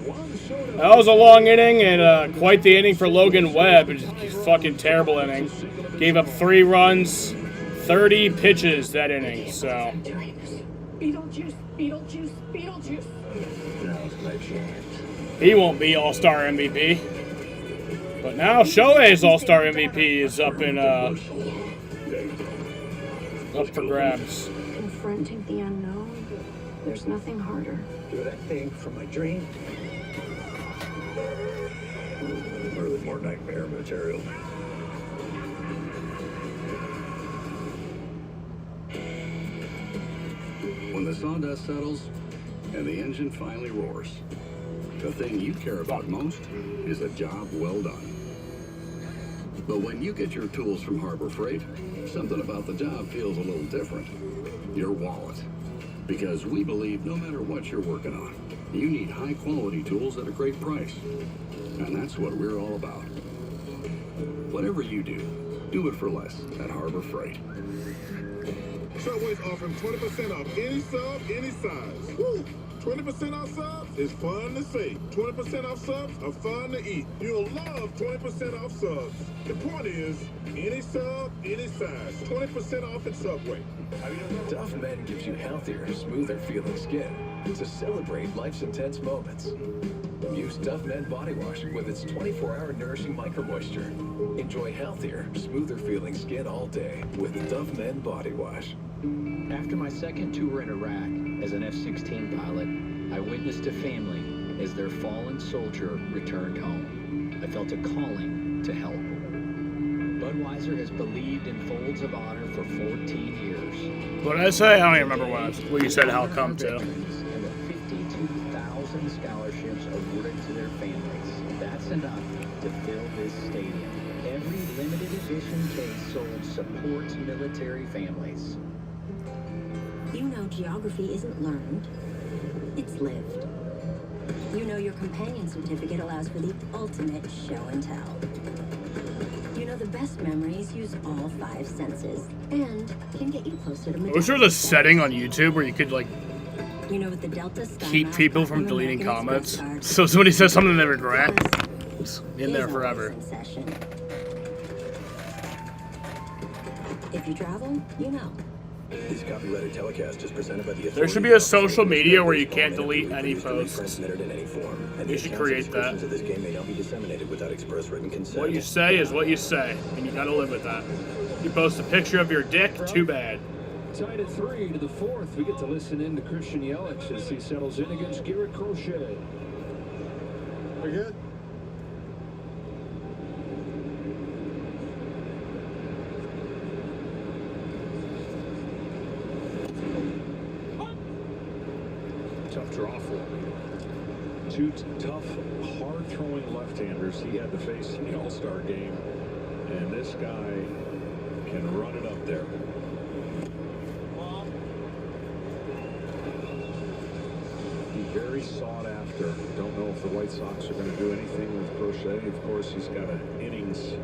S2: That was a long inning, and quite the inning for Logan Webb. It's a fucking terrible inning. Gave up 3 runs, 30 pitches that inning, so.
S18: Beetlejuice, Beetlejuice, Beetlejuice.
S2: He won't be All-Star MVP. But now Shohei's All-Star MVP is up for grabs.
S13: Confronting the unknown, there's nothing harder.
S4: Do that thing for my dream.
S6: more nightmare material. When the sawdust settles and the engine finally roars, the thing you care about most is a job well done. But when you get your tools from Harbor Freight, something about the job feels a little different. Your wallet. Because we believe no matter what you're working on, you need high-quality tools at a great price. And that's what we're all about. Whatever you do it for less at Harbor Freight.
S28: Subway's offering 20% off any sub, any size. Woo! 20% off subs is fun to see. 20% off subs are fun to eat. You'll love 20% off subs. The point is, any sub, any size. 20% off at Subway.
S5: Tough Men gives you healthier, smoother feeling skin to celebrate life's intense moments. Use Tough Men Body Wash with its 24-hour nourishing micro moisture. Enjoy healthier, smoother feeling skin all day with Tough Men Body Wash.
S7: After my second tour in Iraq as an F-16 pilot, I witnessed a family as their fallen soldier returned home. I felt a calling to help. Budweiser has believed in Folds of Honor for 14 years.
S2: What did I say? I don't even remember what you said. How it come to.
S7: And the 52,000 scholarships awarded to their families. That's enough to fill this stadium. Every limited edition case sold supports military families.
S13: You know geography isn't learned, it's lived. You know your companion certificate allows for the ultimate show and tell. You know the best memories use all 5 senses and can get you closer to
S2: I wish there was a setting on YouTube where you could like
S13: you know what the Delta
S2: keep people from deleting comments. So somebody says something they regret, it's in there forever.
S13: If you travel, you know.
S6: This copyrighted telecast is presented by the
S2: There should be a social media where you can't delete any posts. You should create that.
S6: This game may not be disseminated without express written consent.
S2: What you say is what you say, and you gotta live with that. You post a picture of your dick, too bad.
S9: Tied at 3 to the 4th. We get to listen in to Christian Yelich as he settles in against Garrett Crochet.
S28: We good?
S9: Tough draw for him. 2 tough, hard-throwing left-handers he had to face in the All-Star game. And this guy can run it up there. He's very sought after. Don't know if the White Sox are going to do anything with Crochet. Of course, he's got an innings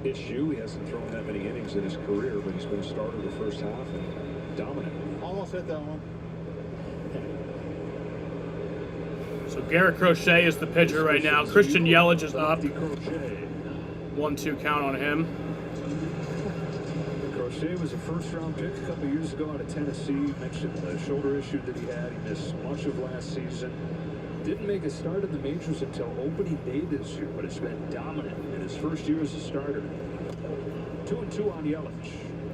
S9: issue. He hasn't thrown that many innings in his career, but he's been a starter the first half and dominant.
S28: Almost hit that one.
S2: So Garrett Crochet is the pitcher right now. Christian Yelich is up. 1-2 count on him.
S9: Crochet was a first-round pick a couple years ago out of Tennessee. Mentioned the shoulder issue that he had. He missed much of last season. Didn't make a start in the majors until opening day this year, but has been dominant in his first year as a starter. 2-2 on Yelich.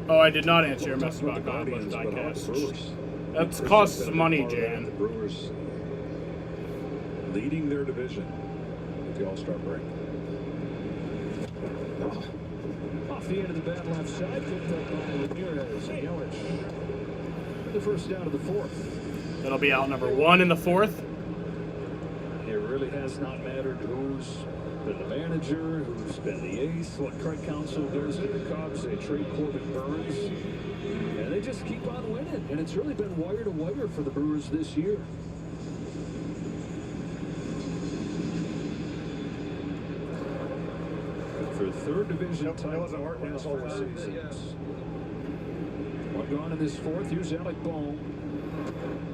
S2: Oh, I did not answer your message about Guardians diecast. That's costs some money, Jan.
S9: The Brewers leading their division at the All-Star break. Off the end of the bat left side, picked up by Ramirez and Yelich. The first down of the 4th.
S2: That'll be out number 1 in the 4th.
S9: It really has not mattered who's been the manager, who's been the ace, what Craig Counsell does to the Cubs. They trade Corbin Burns, and they just keep on winning. And it's really been wire to wire for the Brewers this year. For third division title last 4 seasons. One gone in this 4th. Here's Alec Bohm.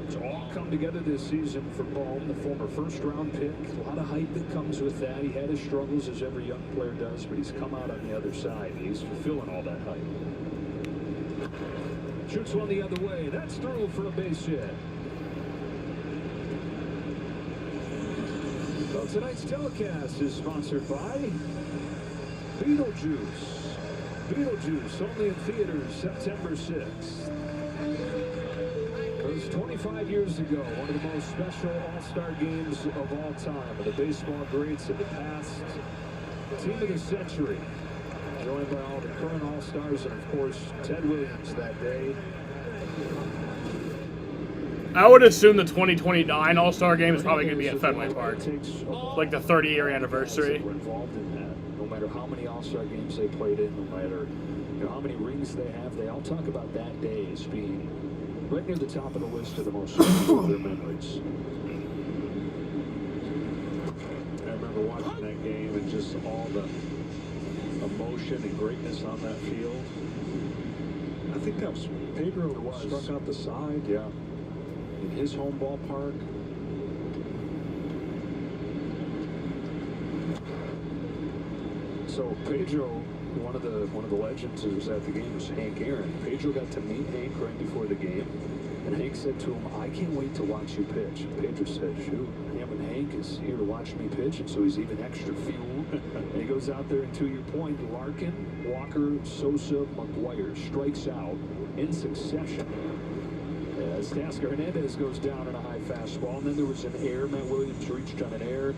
S9: It's all come together this season for Bohm, the former first-round pick. A lot of hype that comes with that. He had his struggles, as every young player does, but he's come out on the other side. He's fulfilling all that hype. Shoots one the other way. That's through for a base hit. Well, tonight's telecast is sponsored by Beetlejuice. Beetlejuice, only in theaters September 6th. It's 25 years ago, one of the most special all-star games of all time. The baseball greats of the past, team of the century, joined by all the current all-stars, and of course, Ted Williams that day.
S2: I would assume the 2029 All-Star Game is probably going to be at Fenway Park, like the 30-year anniversary.
S9: Were involved in that. No matter how many All-Star games they played in, no matter how many rings they have, they all talk about that day as being right near the top of the list of the most special of their memories. I remember watching that game and just all the emotion and greatness on that field. I think that was Pedro struck out the side, yeah, in his home ballpark. So Pedro, one of the legends who was at the game was Hank Aaron. Pedro got to meet Hank right before the game, and Hank said to him, "I can't wait to watch you pitch." And Pedro said, "Shoot, Hank is here to watch me pitch," and so he's even extra fuel. And he goes out there, and to your point, Larkin, Walker, Sosa, McGuire strikes out in succession. As Tasker Hernandez goes down on a high fastball, and then there was an error. Matt Williams reached on an error.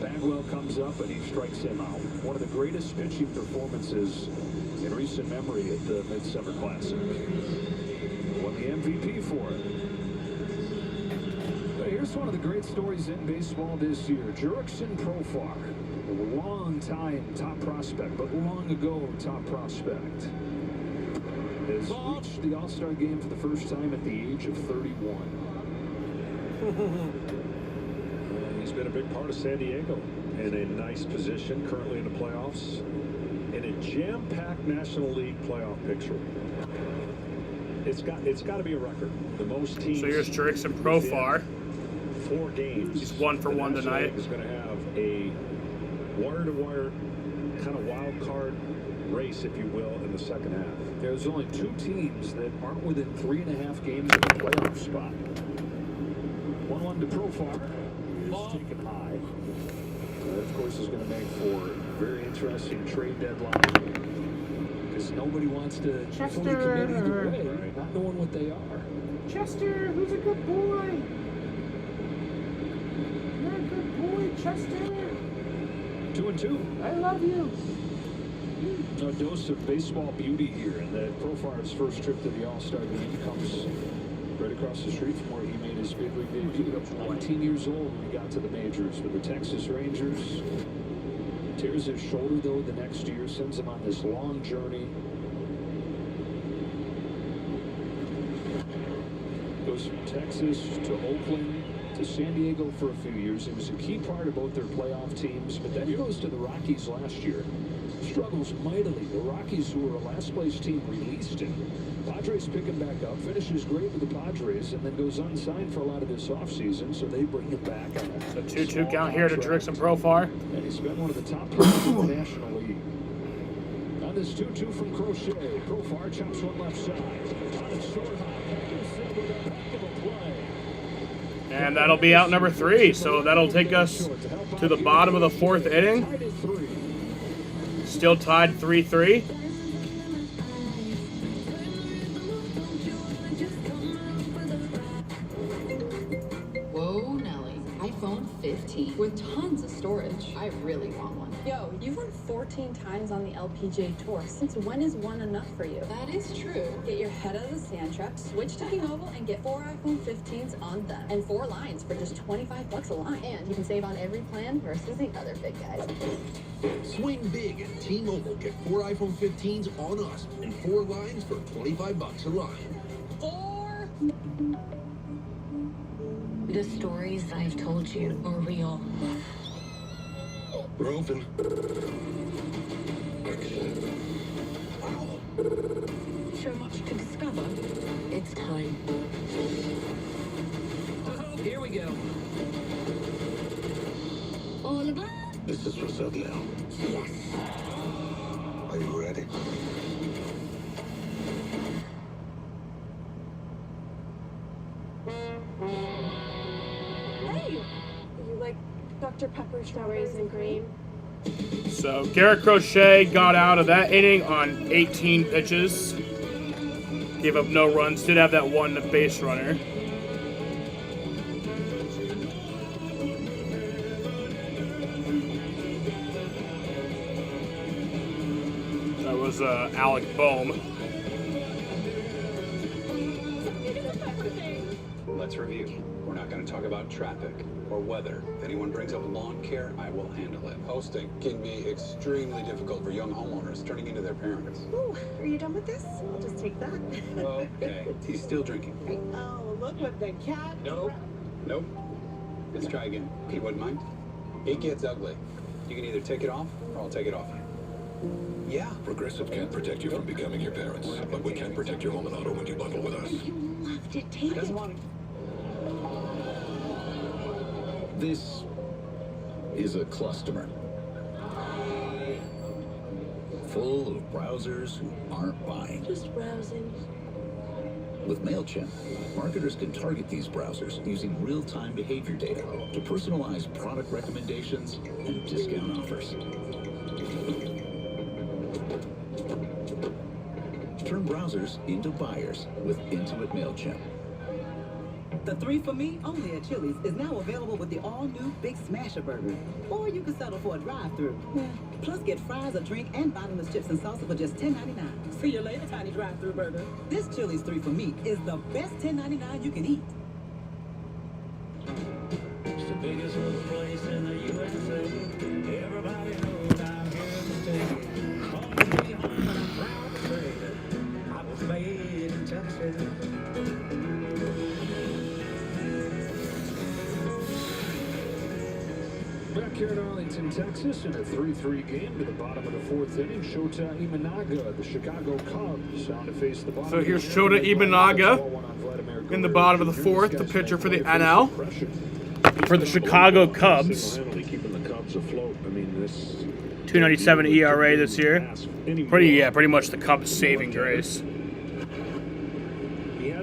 S9: Bagwell comes up and he strikes him out. One of the greatest pitching performances in recent memory at the Midsummer Classic. Won the MVP for it. But here's one of the great stories in baseball this year. Jurickson Profar, a long-time top prospect, but long ago top prospect, has reached the All-Star game for the first time at the age of 31. He's been a big part of San Diego in a nice position currently in the playoffs in a jam-packed National League playoff picture. It's got to be a record. The most teams.
S2: So here's Jurickson Profar.
S9: 4 games.
S2: He's 1 for 1 tonight.
S9: Is going to have a wire-to-wire kind of wild card race, if you will, in the second half. There's only 2 teams that aren't within 3.5 games of a playoff spot. 1-1 to Profar. Is taken high. That, of course, is going to make for a very interesting trade deadline because nobody wants to fully commit either way, not knowing what they are.
S2: Chester, who's a good boy? You're a good boy, Chester.
S9: 2-2.
S2: I love you.
S9: A dose of baseball beauty here, and that Profar's first trip to the All-Star game comes right across the street from where he made his big league debut. 19 years old when he got to the majors with the Texas Rangers. Tears his shoulder, though, the next year. Sends him on this long journey. Goes from Texas to Oakland to San Diego for a few years. He was a key part of both their playoff teams, but then he goes to the Rockies last year. Struggles mightily. The Rockies, who were a last-place team, released him. Padres pick him back up, finishes great with the Padres, and then goes unsigned for a lot of this offseason, so they bring him back on a
S2: 2-2 count here to Jurickson Profar.
S9: And he's been one of the top players in the National League. On this 2-2 from Crochet, Profar chops one left side. On a short hop, Henderson with a heck of a play.
S2: And that'll be out number 3, so that'll take us to the bottom of the 4th inning. Still tied 3-3.
S10: Whoa, Nelly. iPhone 15 with tons of storage. I really want one.
S11: Yo, you've won 14 times on the LPGA Tour. Since when is one enough for you?
S10: That is true.
S11: Get your head out of the sand trap, switch to T-Mobile, and get 4 iPhone 15s on them. And 4 lines for just $25 a line. And you can save on every plan versus the other big guys.
S8: Swing big at T-Mobile. Get 4 iPhone 15s on us and 4 lines for $25 a line.
S11: 4?
S26: The stories I've told you are real.
S8: We're open.
S26: So much to discover. It's time.
S24: Here we go.
S26: All aboard.
S8: This is for Sudley.
S26: Yes.
S8: Are you ready?
S11: Hey! You like Dr. Pepper strawberries and cream?
S2: So Garrett Crochet got out of that inning on 18 pitches. Gave up no runs. Did have that one base runner. was Alec Boehm.
S14: Let's review. We're not going to talk about traffic or weather. If anyone brings up lawn care, I will handle it. Hosting can be extremely difficult for young homeowners turning into their parents.
S25: Ooh, are you done with this? I'll just take that.
S14: Okay. He's still drinking.
S25: Oh, look what the cat.
S14: Nope. Nope. Let's try again. You wouldn't mind? It gets ugly. You can either take it off or I'll take it off you. Yeah.
S6: Progressive can't protect you from becoming your parents, but we can protect your home and auto when you bundle with us.
S25: You loved it. Take it.
S15: This is a cluster. Full of browsers who aren't buying.
S25: Just browsing.
S15: With MailChimp, marketers can target these browsers using real-time behavior data to personalize product recommendations and discount offers. Turn browsers into buyers with Intuit MailChimp.
S16: The 3 for Me, only at Chili's, is now available with the all-new Big Smasher Burger. Or you can settle for a drive-thru. Plus, get fries, a drink, and bottomless chips and salsa for just $10.99. See you later, tiny drive-thru burger. This Chili's 3 for Me is the best $10.99 you can eat.
S17: It's the biggest little place in the USA. Everybody knows I'm here to stay. Home to be home, and I'm proud to say that I was made in Texas.
S9: Back here in Arlington, Texas, in a 3-3 game to the bottom of the 4th inning, Shota Imanaga, the Chicago Cubs, on to face the bottom.
S2: So here's Shota Imanaga in the bottom of the 4th, the pitcher for the NL. For the Chicago Cubs.
S9: Keeping the Cubs afloat. I mean, this
S2: 2.97 ERA this year. Pretty much the Cubs' saving grace.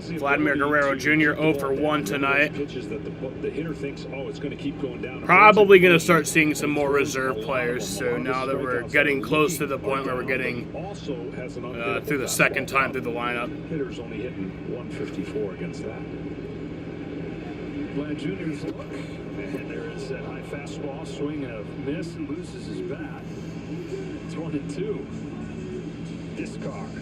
S2: Vladimir Guerrero Jr. 0 for 1 tonight. Probably going to start seeing some more reserve players soon now that we're getting close to the point where we're getting through the second time through the lineup.
S9: Hitter's only hitting 154 against that. Vlad Jr.'s look, and there is that high fastball, swing and a miss, and loses his bat. It's 1-2. Discard.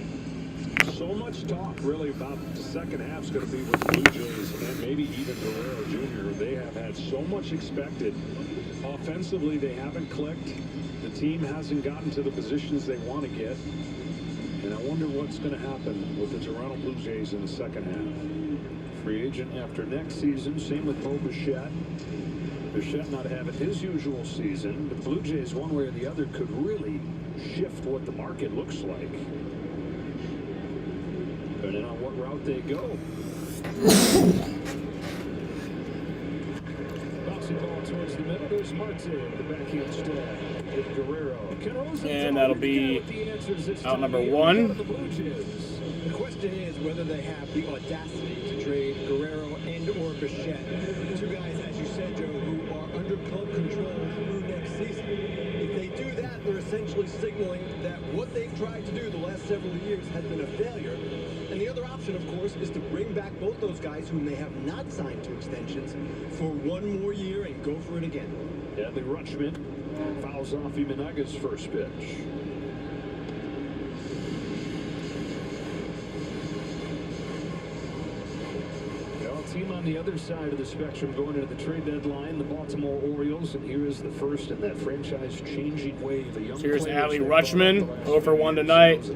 S9: So much talk, really, about the second half's going to be with the Blue Jays and maybe even Guerrero Jr. They have had so much expected. Offensively, they haven't clicked. The team hasn't gotten to the positions they want to get. And I wonder what's going to happen with the Toronto Blue Jays in the second half. Free agent after next season. Same with Bo Bichette. Bichette not having his usual season. The Blue Jays, one way or the other, could really shift what the market looks like. Depending on what route they go. Bouncing ball towards the middle. There's Martin, the backhand stab. Guerrero.
S2: And that'll be out number 1.
S3: The question is whether they have the audacity to trade Guerrero and or Bichette. Two guys, as you said, Joe, who are under club control through next season. If they do that, they're essentially signaling that what they've tried to do the last several years has been a failure. And the other option, of course, is to bring back both those guys whom they have not signed to extensions for one more year and go for it again.
S9: Adley Rutschman fouls off Imanaga's first pitch. Team on the other side of the spectrum going into the trade deadline, the Baltimore Orioles, and here is the first in that franchise-changing wave.
S2: So here's Adley Rutschman, 0 for 1 tonight.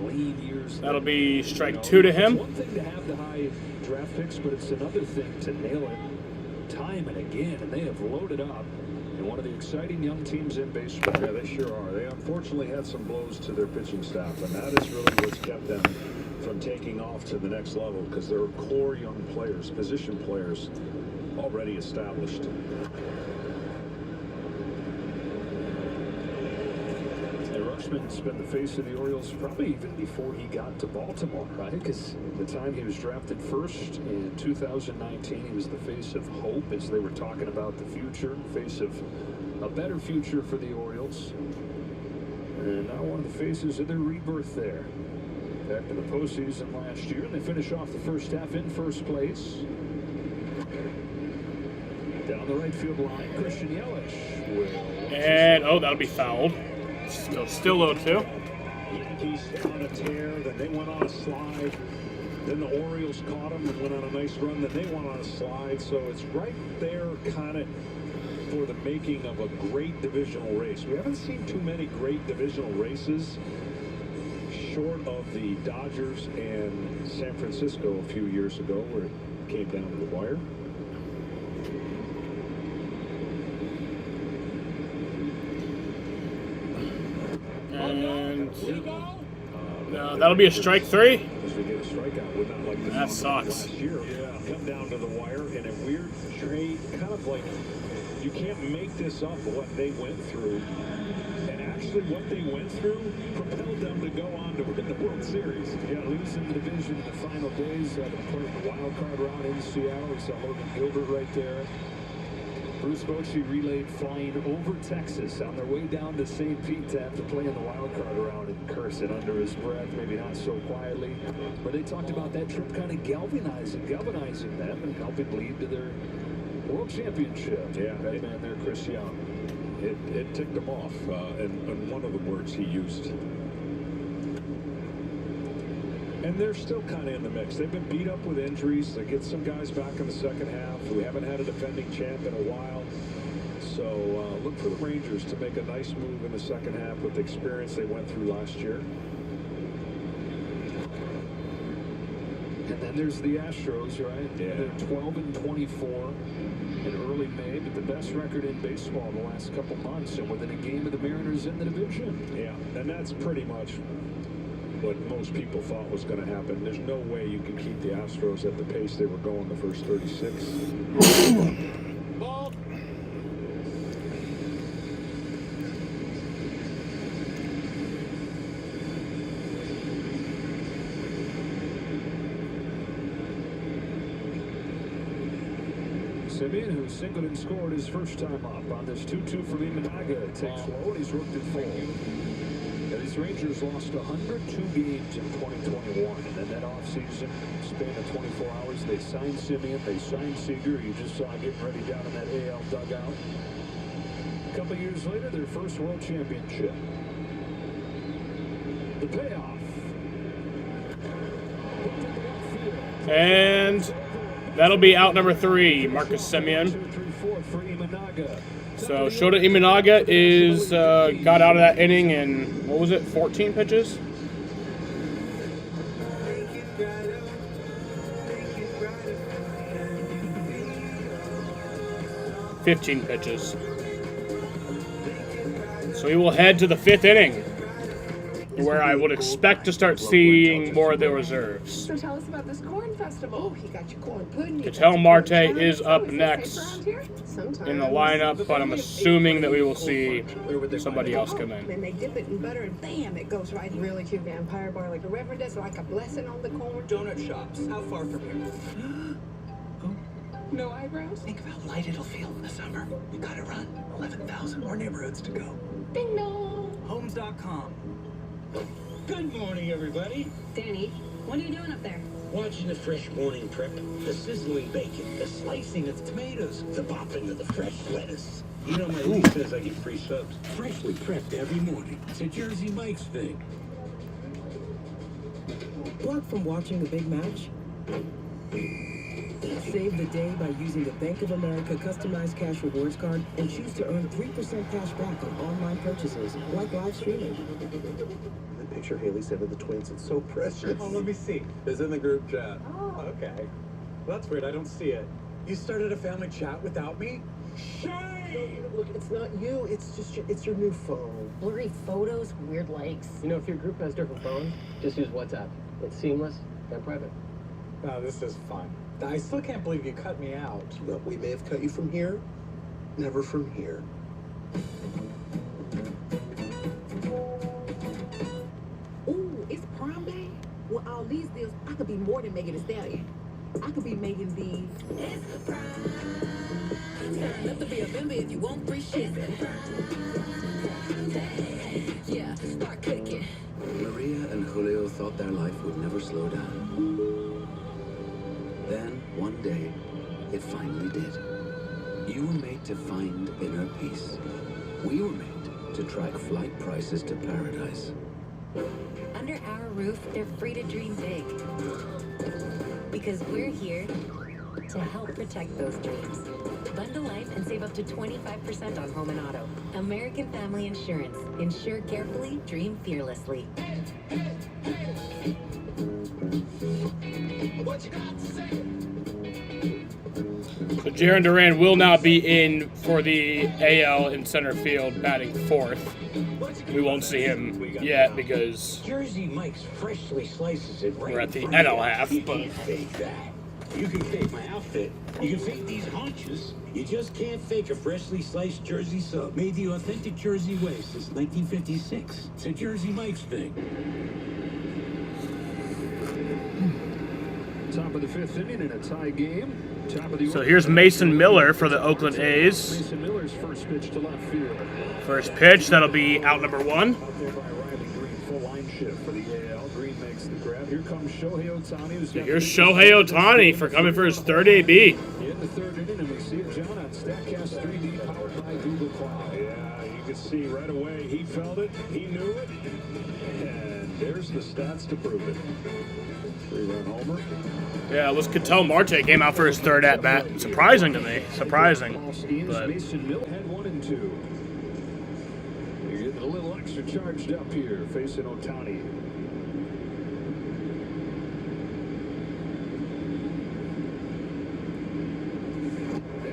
S2: That'll be strike 2 to him.
S9: It's one thing to have the high draft picks, but it's another thing to nail it time and again, and they have loaded up. And one of the exciting young teams in baseball. Yeah, they sure are. They unfortunately had some blows to their pitching staff, and that is really what's kept them from taking off to the next level, because they're core young players, position players, already established. And Rutschman's been the face of the Orioles probably even before he got to Baltimore, right? Because the time he was drafted first in 2019, he was the face of hope as they were talking about the future, face of a better future for the Orioles. And now one of the faces of their rebirth there. Back to the postseason last year, and they finish off the first half in first place. Down the right field line, Christian Yelich will...
S2: And, oh, that'll be fouled. Still 0-2.
S9: Yankees on a tear, then they went on a slide. Then the Orioles caught them and went on a nice run. Then they went on a slide. So it's right there kind of for the making of a great divisional race. We haven't seen too many great divisional races short of the Dodgers and San Francisco a few years ago where it came down to the wire.
S2: And that'll be a strike 3.
S9: Because we get a strikeout, would not like
S2: that sucks.
S9: Last year, come down to the wire in a weird trade, kind of like you can't make this up what they went through. And actually, what they went through propelled them to go on to win the World Series.
S1: Yeah, losing the division in the final days, they played the wild card round in Seattle. We saw Logan Gilbert right there. Bruce Bochy relayed flying over Texas on their way down to St. Pete to have to play in the wild card round and cursing under his breath, maybe not so quietly. But they talked about that trip kind of galvanizing them and helping lead to their World Championship.
S9: Yeah, hey man, there, Chris Young. It ticked them off, and one of the words he used. And they're still kind of in the mix. They've been beat up with injuries. They get some guys back in the second half. We haven't had a defending champ in a while. So look for the Rangers to make a nice move in the second half with the experience they went through last year.
S1: And then there's the Astros, right?
S9: Yeah.
S1: They're 12-24 in early May, but the best record in baseball the last couple months, and within a game of the Mariners in the division.
S9: Yeah, and that's pretty much what most people thought was going to happen. There's no way you can keep the Astros at the pace they were going the first 36.
S1: Ball. Simeon, who singled and scored his first time up on this 2-2 from Imanaga, takes low and he's rooked it full. Now, these Rangers lost 102 games in 2021, and then that offseason span of 24 hours, they signed Simeon, they signed Seager. You just saw getting ready down in that AL dugout. A couple years later, their first World Championship. The payoff.
S2: And that'll be out number 3, Marcus Semien. So Shota Imanaga is got out of that inning in, what was it, 14 pitches? $15 pitches. So we will head to the 5th inning, where I would expect to start seeing more of the reserves.
S12: So tell us about this corn festival. Oh, he got your corn pudding.
S2: Cattell Marte is up next in the lineup, but I'm assuming that we will see somebody else come in.
S12: And they dip it in butter and bam, it goes right in. Really cute vampire bar like the Reverend does, like a blessing on the corn.
S19: Donut shops, how far from here?
S12: No eyebrows?
S19: Think of how light it'll feel in the summer. You gotta run. 11,000 more neighborhoods to go.
S12: Ding dong.
S19: Homes.com. Good morning, everybody.
S13: Danny, what are you doing up there?
S19: Watching the fresh morning prep, the sizzling bacon, the slicing of the tomatoes, the popping of the fresh lettuce. You know, my lease says I get free subs. Freshly prepped every morning. It's a Jersey Mike's thing.
S16: Blocked from watching the big match? Save the day by using the Bank of America customized cash rewards card and choose to earn 3% cash back on online purchases, like live streaming.
S19: The picture Haley sent of the twins, it's so precious.
S24: Oh, let me see. It's in the group chat.
S12: Oh,
S24: okay. That's weird, I don't see it. You started a family chat without me? Shame!
S12: Look, it's not you. It's just it's your new phone.
S20: Blurry photos, weird likes.
S24: You know, if your group has different phones, just use WhatsApp. It's seamless and private. Oh, this is fun. I still can't believe you cut me out.
S19: But we may have cut you from here, never from here.
S12: Ooh, it's prom day? Well, all these deals, I could be more than Megan Thee Stallion. I could be Megan the... It's the prime. Sign up to be a member if you want free shit. Yeah, start cooking.
S21: Maria and Julio thought their life would never slow down. Then, one day, it finally did. You were made to find inner peace. We were made to track flight prices to paradise.
S13: Under our roof, they're free to dream big. Because we're here to help protect those dreams. Bundle life and save up to 25% on home and auto. American Family Insurance. Insure carefully, dream fearlessly.
S8: What you got to say?
S2: So Jaren Duran will not be in for the AL in center field, batting fourth. We won't see him yet because
S19: Jersey Mike's freshly slices it right
S2: we're at the
S19: in front of
S2: NL
S19: you.
S2: half.
S19: You
S2: But
S19: can't fake that. You can fake my outfit. You can fake these haunches. You just can't fake a freshly sliced Jersey sub. Made the authentic Jersey way since 1956. It's a Jersey Mike's thing.
S1: Top of the fifth inning in a tie game. Top of the
S2: so here's Mason Miller for the Oakland A's.
S1: Mason Miller's first pitch to left field.
S2: First pitch, that'll be out number 1.
S1: Out there by Riley Green, full line shift for the AL. Green makes the grab. Here comes Shohei Ohtani.
S2: So here's Shohei Ohtani for coming for his third AB.
S1: In the third inning, and we see it, John, on StatCast 3D, powered by Google Cloud.
S9: Yeah, you can see right away he felt it, he knew it, and there's the stats to prove it. 3-run homer.
S2: Yeah, let's Ketel Marte came out for his third at bat. Surprising to me. Surprising. But
S1: Mason Miller had 1 and 2. You're getting a little extra charged up here, facing Ohtani.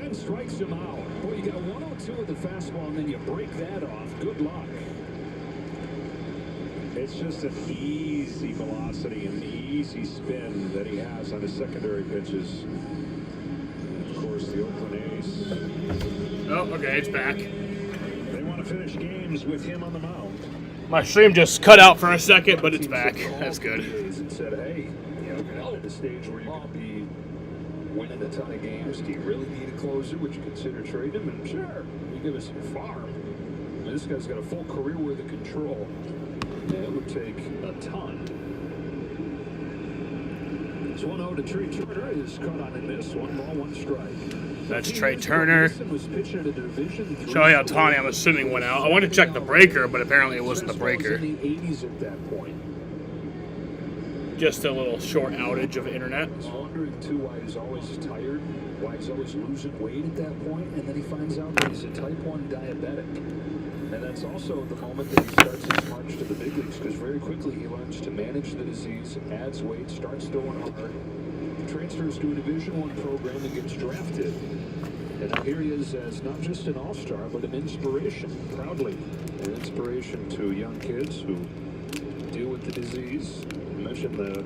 S1: And strikes him out. Boy, you got 102 with the fastball, and then you break that off. Good luck.
S9: It's just an easy velocity and easy spin that he has on his secondary pitches. And of course, the Oakland A's.
S2: oh, okay, it's back.
S9: They want to finish games with him on the mound.
S2: My stream just cut out for a second, but it's back. That's good.
S1: And said, hey, you know, get out at a stage where you could be winning a ton of games. Do you really need a closer? Would you consider trading him? And sure, you give us your farm. I mean, this guy's got a full career worth of control. It would take a ton. It's 1-0 to Trey Turner. Is caught on in this. 1 ball, 1 strike.
S2: That's Trey Turner.
S1: Was pitching at a Division III.
S2: Shohei Ohtani, I'm assuming, went out. I wanted to check the breaker, but apparently it wasn't the breaker.
S1: In the 80s at that point.
S2: Just a little short outage of internet.
S1: I was wondering, too, why he's always tired, why he's always losing weight at that point, and then he finds out that he's a type 1 diabetic. And that's also the moment that he starts his march to the big leagues, because very quickly he learns to manage the disease, adds weight, starts going hard, transfers to a Division I program and gets drafted. And now here he is as not just an all-star, but an inspiration, proudly. An inspiration to young kids who deal with the disease. I mentioned the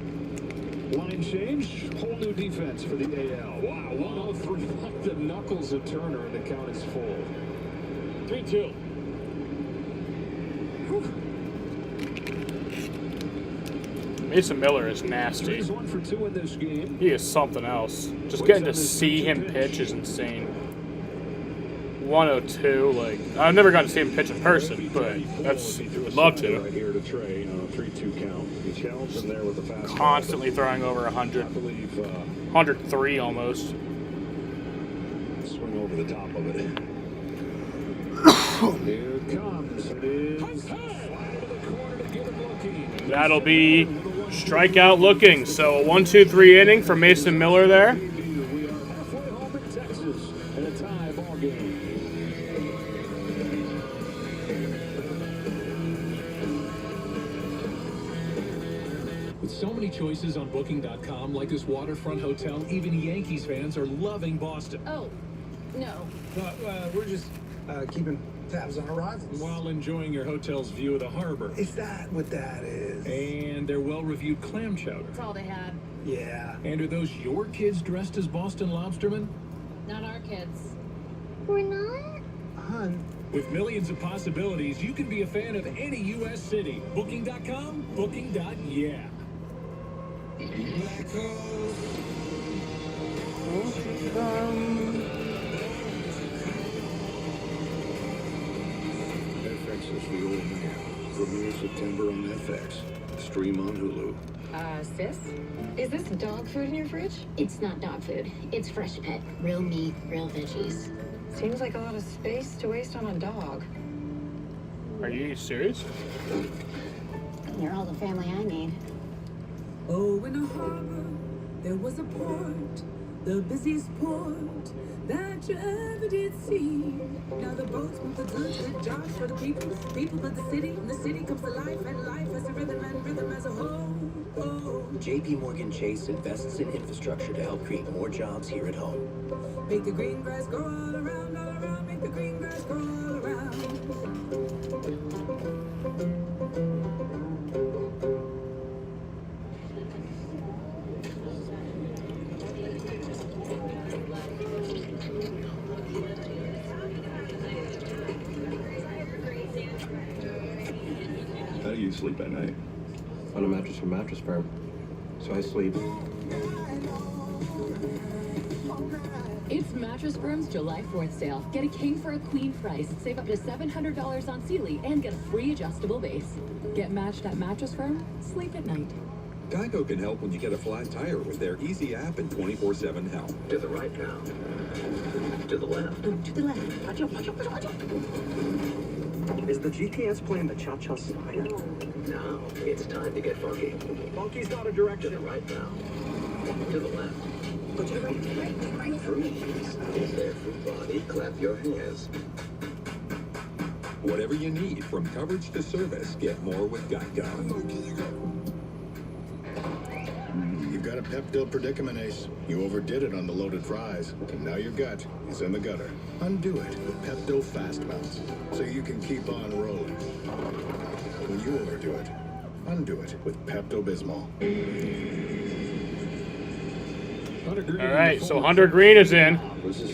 S1: line change, whole new defense for the AL. Wow, 103 off the knuckles of Turner, and the count is full.
S9: 3-2.
S2: Mason Miller is nasty.
S1: He's 1 for 2 in this game.
S2: He is something else. Just getting to see him pitch is insane. 102, like, I've never gotten to see him pitch in person, but that's, I'd love to.
S9: Right here to Trey, 3-2 count. He challenged him there with the fastball.
S2: Constantly throwing over 100.
S9: I believe
S2: 103 almost.
S9: Swing over the top of it. Here it comes. It is flying into the corner to get him looking.
S2: That'll be strikeout looking. So a 1-2-3 inning for Mason Miller there.
S1: We are halfway home in Texas in a tie ball game.
S4: With so many choices on Booking.com, like this waterfront hotel, even Yankees fans are loving Boston.
S11: Oh, no.
S3: We're just keeping tabs on arrivals.
S4: While enjoying your hotel's view of the harbor.
S3: Is that what that is?
S4: And their well-reviewed clam chowder.
S11: That's all they had.
S3: Yeah.
S4: And are those your kids dressed as Boston lobstermen?
S11: Not our kids.
S13: We're not?
S3: Hun.
S4: With millions of possibilities, you can be a fan of any U.S. city. Booking.com, Booking.yeah.
S6: FX is the old man. Premiere September on FX. Stream on Hulu.
S10: Sis? Is this dog food in your fridge?
S13: It's not dog food. It's fresh pet. Real meat, real veggies.
S10: Seems like a lot of space to waste on a dog.
S2: Are you serious?
S11: You're all the family I need.
S12: Oh, in a harbor, there was a port, the busiest port that you ever did see. Now the boats move the goods with jobs for the people of the city. And the city comes to life, and life as a rhythm, and rhythm as a whole. Oh.
S5: JP Morgan Chase invests in infrastructure to help create more jobs here at home.
S12: Make the green grass grow all around, make the green grass grow all around.
S7: How do you sleep at night? On a mattress from Mattress Firm. So I sleep.
S10: It's Mattress Firm's July 4th sale. Get a king for a queen price. Save up to $700 on Sealy and get a free adjustable base. Get matched at Mattress Firm. Sleep at night.
S18: Geico can help when you get a flat tire with their easy app and 24/7 help.
S5: To the right now. To the left.
S12: To the left.
S5: Is the GPS playing the cha-cha slide? Now it's time to get funky.
S18: Funky's not a direction.
S5: To the right now. To the left. To the right. Freeze. Is there for body? Clap your hands.
S18: Whatever you need, from coverage to service, get more with Geico.
S22: You've got a Pepto predicament, Ace. You overdid it on the loaded fries, and now your gut is in the gutter. Undo it with Pepto Fast Melts, so you can keep on rolling. When you overdo it, undo it with Pepto-Bismol.
S2: All right, so Hunter Green is in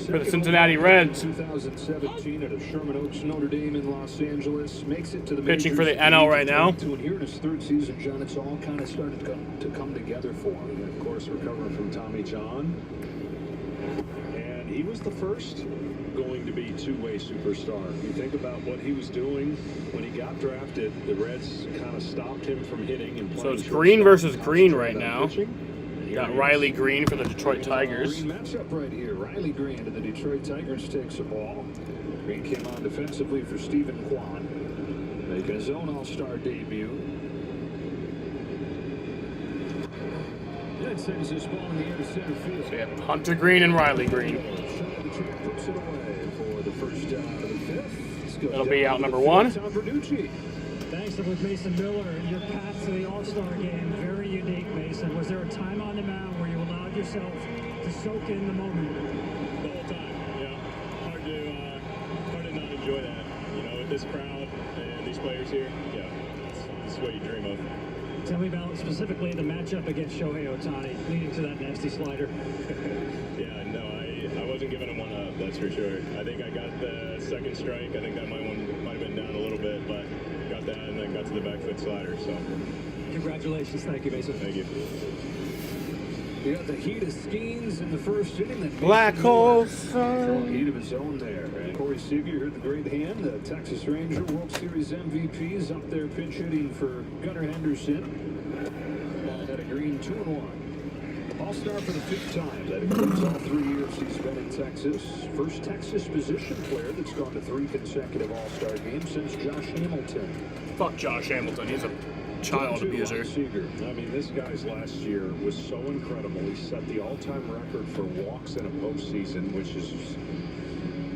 S2: for the Cincinnati Reds.
S1: 2017 out of Sherman Oaks, Notre Dame in Los Angeles. Makes it to the
S2: pitching for the NL right now.
S1: And here in his third season, John, it's all kind of started to come together for him.
S9: And of course, recovering from Tommy John. And he was the first going to be two-way superstar. If you think about what he was doing when he got drafted, the Reds kind of stopped him from hitting and playing.
S2: So it's Green versus Green right now. Got Riley Green for the Detroit Tigers.
S1: Green matchup right here. Riley Green to the Detroit Tigers takes a ball. Green came on defensively for Stephen Kwan, making his own All-Star debut. That sends this ball in the air to center field.
S2: So you have Hunter Green and Riley Green.
S1: Puts it away for the first out of the fifth.
S2: That'll be out number one.
S23: Thanks. And with Mason Miller, your path to the All-Star game, very unique, Mason. Was there a time on the mound where you allowed yourself to soak in the moment?
S9: The whole time, yeah. Hard to not enjoy that. You know, with this crowd and these players here, yeah, it's what you dream of.
S23: Tell me about specifically the matchup against Shohei Ohtani, leading to that nasty slider.
S9: Yeah, no, I wasn't giving him one up, that's for sure. I think I got the second strike. I think that might have been down a little bit, but got that and then got to the back foot slider, so.
S23: Congratulations. Thank you, Mason.
S9: Thank you.
S1: You got the heat of Skeens in the first inning.
S2: Black hole
S1: heat of his own there. And Corey Seager heard the great hand. The Texas Ranger World Series MVP is up there pinch hitting for Gunnar Henderson. At a Green 2-1. All-Star for the fifth time. That includes all 3 years he's been in Texas. First Texas position player that's gone to 3 consecutive All-Star games since Josh Hamilton.
S2: Fuck Josh Hamilton. He's a child abuser.
S9: I mean, this guy's last year was so incredible. He set the all-time record for walks in a postseason, which is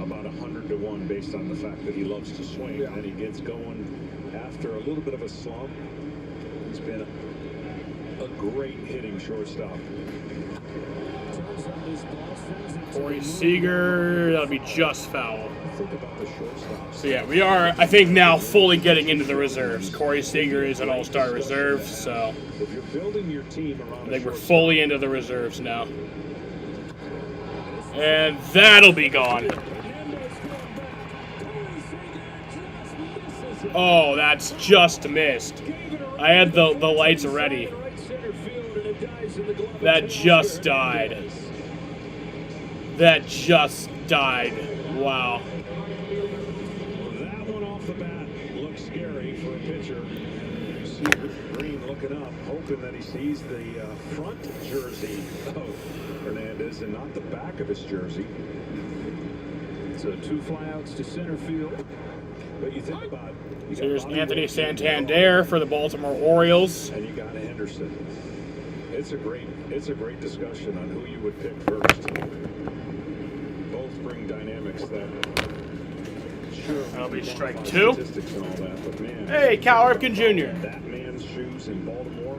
S9: about 100 to 1 based on the fact that he loves to swing. And he gets going after a little bit of a slump. He's been a great hitting shortstop.
S2: Corey Seager, that'll be just foul.
S9: Think about the shortstop.
S2: So yeah, we are, I think, now fully getting into the reserves. Corey Seager is an all-star reserve, so
S9: If you're building your team around
S2: I think we're fully into the reserves now. And that'll be gone. Oh, that's just missed. I had the lights ready. That just died. That just died. Wow.
S9: That one off the bat looks scary for a pitcher. Seager, Green looking up, hoping that he sees the front jersey of Hernandez and not the back of his jersey.
S1: So 2 flyouts to center field. But you think about
S2: So here's Anthony Santander for the Baltimore Orioles.
S1: And you got Henderson. It's a great discussion on who you would pick first. Both bring dynamics that
S2: That'll be strike 2.
S1: statistics and all that, but man,
S2: Hey, Cal Ripken Jr.
S1: That man's shoes in Baltimore.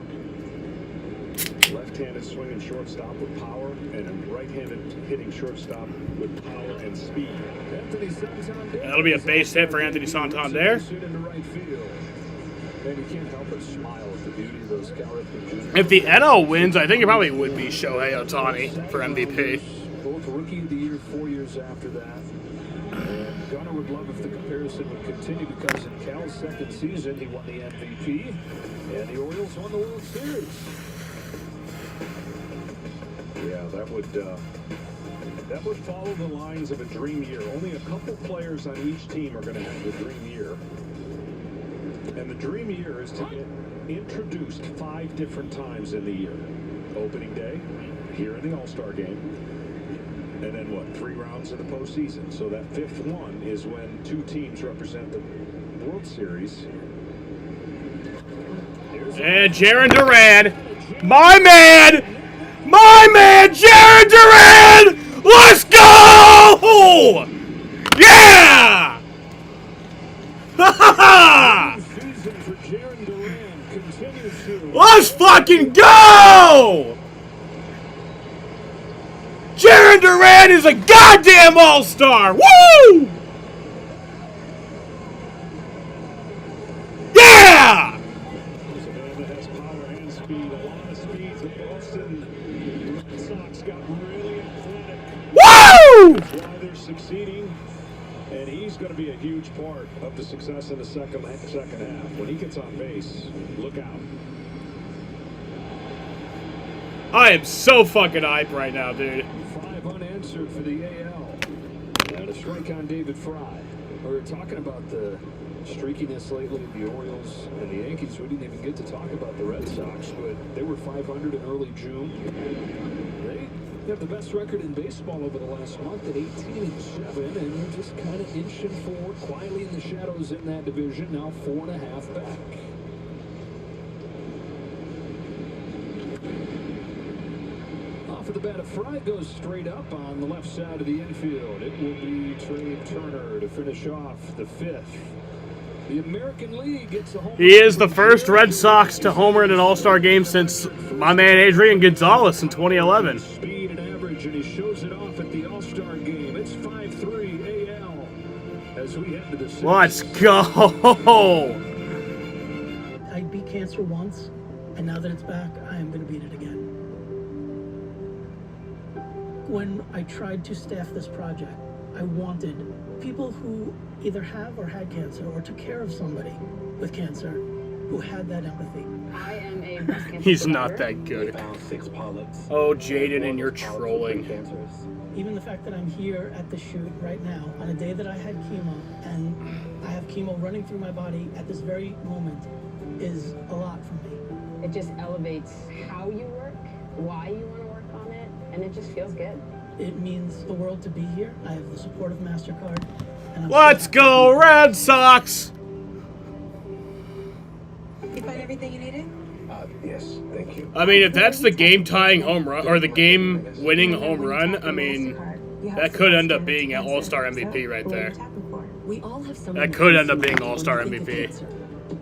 S1: Left-handed swinging shortstop with power, and a right-handed hitting shortstop with power and speed.
S2: That'll be a base hit for Anthony Santander.
S1: And you can't help but smile at the beauty of those Cal Ripken Jr.
S2: If the NL wins, I think it probably would be Shohei Ohtani for MVP.
S1: Both Rookie of the Year 4 years after that. And Gunnar would love if the comparison would continue because in Cal's second season, he won the MVP, and the Orioles won the World Series. Yeah, that would follow the lines of a dream year. Only a couple players on each team are going to have the dream year. And the dream year is to get introduced 5 different times in the year. Opening day, here in the All-Star game, and then what, 3 rounds of the postseason. So that 5th one is when 2 teams represent the World Series.
S2: And Jaren Duran, my man, Jaren Duran, let's go! Yeah! Let's fucking go! Jaren Duran is a goddamn all-star! Woo! Yeah!
S1: There's a man that has power and speed, a lot of speed. The Boston Red Sox got really athletic.
S2: Woo!
S1: That's why they're succeeding, and he's going to be a huge part of the success in the second half. When he gets on base, look out.
S2: I am so fucking hyped right now, dude.
S1: 5 unanswered for the AL. And a strike on David Fry. We were talking about the streakiness lately of the Orioles and the Yankees. We didn't even get to talk about the Red Sox, but they were 500 in early June. They have the best record in baseball over the last month at 18-7, and they're just kind of inching forward quietly in the shadows in that division, now 4.5 back. Off of the bat, a Fry goes straight up on the left side of the infield. It will be Trey Turner to finish off the 5th. The American League gets a home.
S2: He is the first Red Sox to homer in an All-Star game since my man Adrian Gonzalez in 2011.
S1: Speed and average, and he shows it off at the All-Star game. It's 5-3 AL as we head to the series.
S2: Let's go!
S14: I beat cancer once, and now that it's back, I am going to beat it again. When I tried to staff this project, I wanted people who either have or had cancer or took care of somebody with cancer who had that empathy.
S11: I am a breast cancer
S2: He's
S11: survivor.
S2: not that good.
S7: Found 6 polyps.
S2: Oh, Jaden, and you're trolling.
S14: Even the fact that I'm here at the shoot right now, on a day that I had chemo, and I have chemo running through my body at this very moment, is a lot for me.
S11: It just elevates how you work, why you want to work on it, and it just feels good.
S14: It means the world to be here. I have the support of MasterCard. And I'm
S2: Let's go, Red Sox!
S12: You find everything you needed?
S7: Yes, thank you.
S2: I mean, if that's the game-tying home run, or the game-winning home run, I mean, that could end up being an All-Star MVP right there.
S13: We all have
S2: That could end up being All-Star MVP.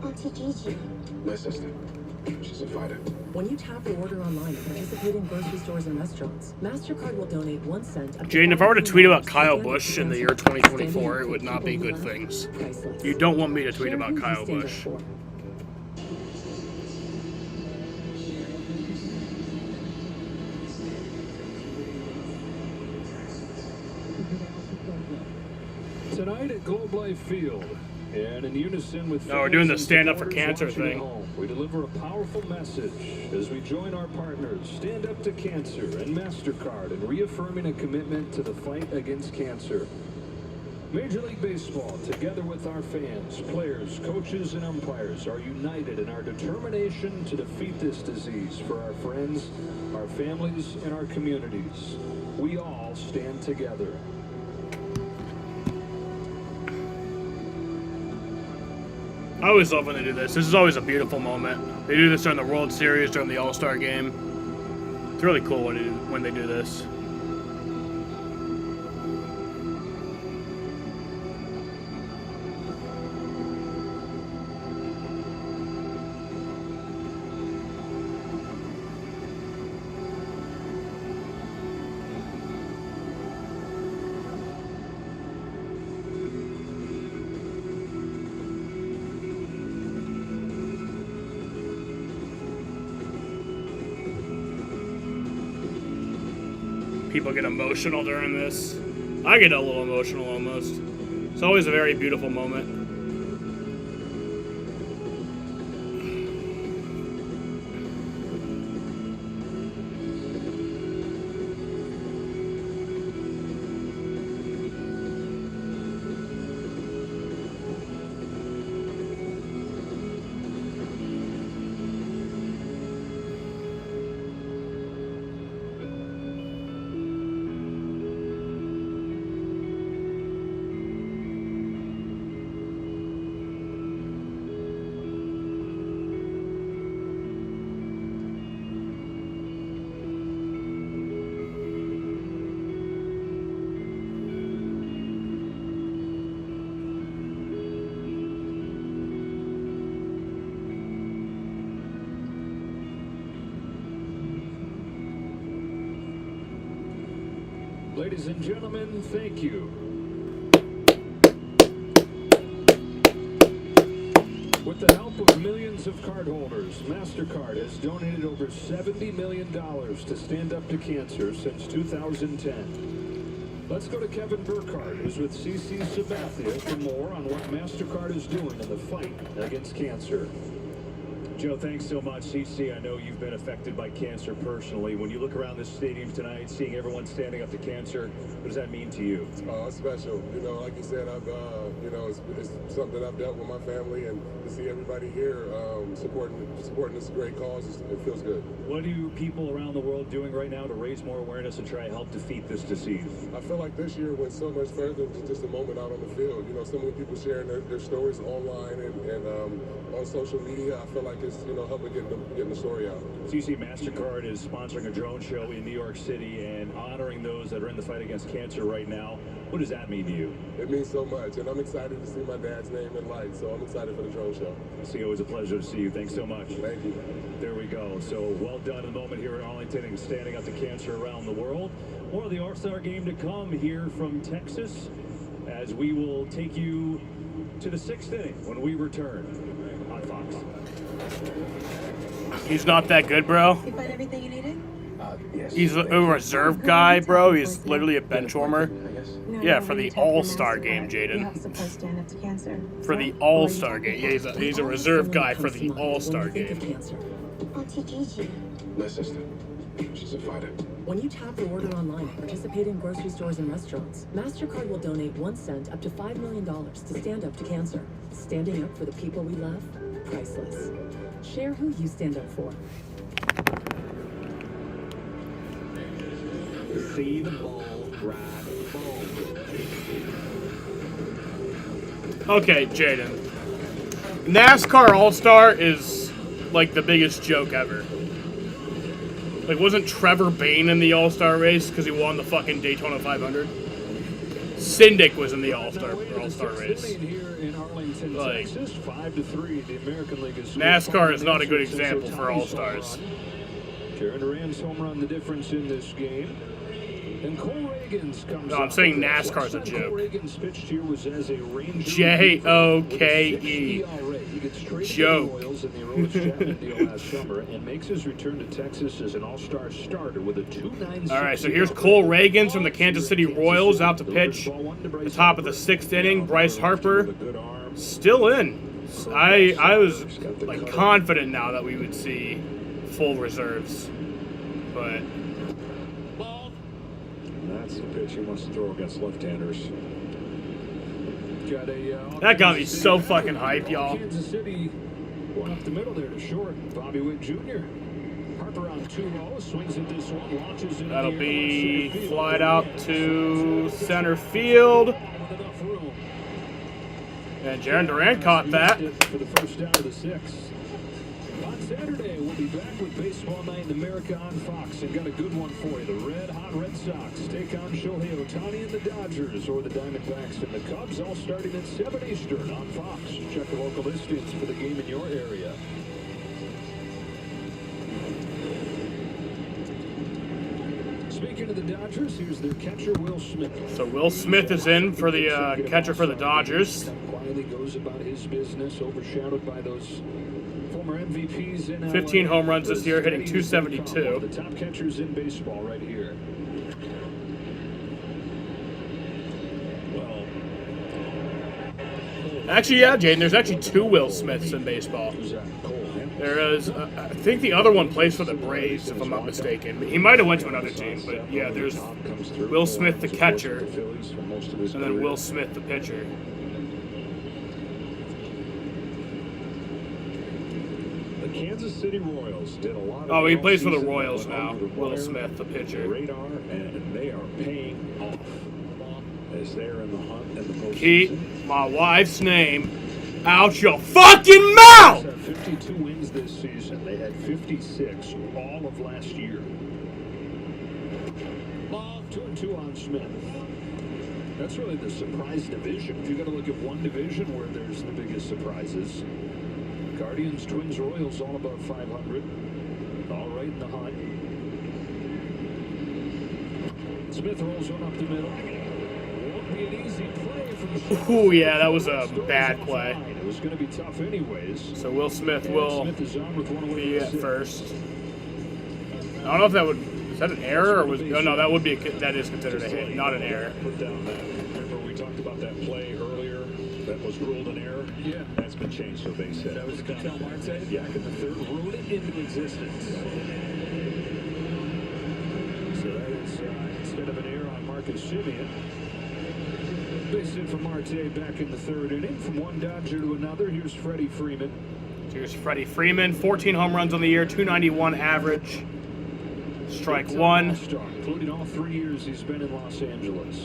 S13: Auntie Gigi.
S22: My sister. She's a fighter.
S13: When you tap or order online and participate in grocery stores and restaurants, MasterCard will donate 1 cent.
S2: Jaden, if I were to tweet about Kyle Busch in the year 2024, it would not be good things. You don't want me to tweet about Kyle Busch.
S1: Tonight at Globe Life Field, and in unison with
S2: No, we're doing the
S1: fans and
S2: Stand Up for
S1: supporters
S2: Cancer
S1: watching at
S2: thing.
S1: home, we deliver a powerful message as we join our partners, Stand Up to Cancer and MasterCard, in reaffirming a commitment to the fight against cancer. Major League Baseball, together with our fans, players, coaches, and umpires, are united in our determination to defeat this disease for our friends, our families, and our communities. We all stand together.
S2: I always love when they do this. This is always a beautiful moment. They do this during the World Series, during the All-Star game. It's really cool when they do this. People get emotional during this. I get a little emotional almost. It's always a very beautiful moment.
S1: Ladies and gentlemen, thank you. With the help of millions of cardholders, MasterCard has donated over $70 million to Stand Up to Cancer since 2010. Let's go to Kevin Burkhardt, who's with CC Sabathia, for more on what MasterCard is doing in the fight against cancer.
S9: Joe, thanks so much. CC, I know you've been affected by cancer personally. When you look around this stadium tonight, seeing everyone standing up to cancer, what does that mean to you?
S15: It's special. You know, like you said, I've, you know, it's something I've dealt with my family, and to see everybody here supporting this great cause, it feels good.
S9: What are people around the world doing right now to raise more awareness and try to help defeat this disease?
S15: I feel like this year went so much further than just a moment out on the field. You know, so many people sharing their stories online and on social media. I feel like it's, you know, helping getting the story out.
S9: CC, MasterCard is sponsoring a drone show in New York City and honoring those that are in the fight against cancer right now. What does that mean to you?
S15: It means so much, and I'm excited to see my dad's name in lights, so I'm excited for the drone show.
S9: See, always a pleasure to see you. Thanks so much.
S15: Thank you.
S9: There we go. So well done in the moment here in Arlington and standing up to cancer around the world. More of the All-Star game to come here from Texas as we will take you to the 6th inning when we return on Fox.
S2: He's not that good, bro.
S16: You find everything you needed?
S15: Yes.
S2: He's a reserve guy, bro. He's literally a bench warmer. Yeah, for the All-Star game, Jaden. For the All-Star game. Yeah, he's a reserve guy for the All-Star game.
S16: Auntie Gigi.
S15: My sister. She's a fighter.
S17: When you tap or order online, participate in grocery stores and restaurants, MasterCard will donate 1 cent up to $5 million to Stand Up to Cancer. Standing up for the people we love, priceless. Share who you stand up for.
S9: See the ball, ride the ball.
S2: Okay, Jaden. NASCAR All-Star is like the biggest joke ever. Like, wasn't Trevor Bayne in the All-Star race because he won the fucking Daytona 500? Syndic was in the All-Star race. Like, NASCAR is not a good example for All-Stars.
S1: Jaren Duran's home run the difference in this game. And Cole Reagan's comes
S2: No, I'm saying NASCAR's a joke.
S1: Cole Reagan's pitch here was as a Ranger.
S2: J-O-K-E. Joke.
S1: In the deal last summer and makes his return to Texas as an all-star starter with a 2.96.
S2: All right, so here's Cole Reagans from the Kansas City Royals out to pitch. The top of the 6th inning. Bryce Harper still in. I was like confident now that we would see full reserves, but
S9: that's the pitch he wants to throw against left-handers.
S2: That got me so fucking hyped, y'all.
S1: Kansas City going up the middle there to short. Bobby Witt Jr. Harper on 2-0, swings at this one, launches into
S2: that'll be flied out to center field. And Jaren Duran caught that.
S1: For the first out of the 6th. On Saturday, we'll be back with Baseball Night in America on Fox, and got a good one for you. The Red Hot Red Sox take on Shohei Ohtani and the Dodgers, or the Diamondbacks and the Cubs, all starting at 7 Eastern on Fox. Check the local listings for the game in your area. Speaking of the Dodgers, here's their catcher, Will Smith.
S2: So Will Smith is in for the catcher for the Dodgers.
S1: Quietly goes about his business, overshadowed by those former MVPs in
S2: 15 home runs this year, hitting .272.
S1: The top catchers in baseball right here.
S2: Actually, yeah, Jaden, there's actually 2 Will Smiths in baseball. There is, I think the other one plays for the Braves, if I'm not mistaken. He might have went to another team, but yeah, there's Will Smith, the catcher, and then Will Smith, the pitcher.
S1: The Kansas City Royals did a lot of.
S2: Oh, he plays for the Royals now. Will Smith, the pitcher.
S1: Radar, and they are paying off as they're in the hunt and the postseason.
S2: Keep my wife's name out your fucking mouth!
S1: 52 wins this season. They had 56 all of last year. Ball 2-2 on Smith. That's really the surprise division. If you're going to look at one division where there's the biggest surprises, Guardians, Twins, Royals all above 500. All right in the hunt. Smith rolls one up the middle. Won't be an easy play from.
S2: Ooh, yeah, that was a bad play.
S1: It was going to be tough anyways.
S2: So Will Smith will be at first. I don't know if that would. Is that an error or was? Oh no, that would be. That is considered a hit, not an error.
S1: Put down that. Remember we talked about that play earlier that was ruled an error. Yeah, that's been changed. So they said that was Ketel Marte. Yeah, because the third ruled it into existence. So that is instead of an error on Marcus Semien. Base hit for Marte back in the 3rd inning. From one Dodger to another, here's Freddie Freeman.
S2: Here's Freddie Freeman, 14 home runs on the year, .291 average. Strike 1.
S1: Including all 3 years he's been in Los Angeles.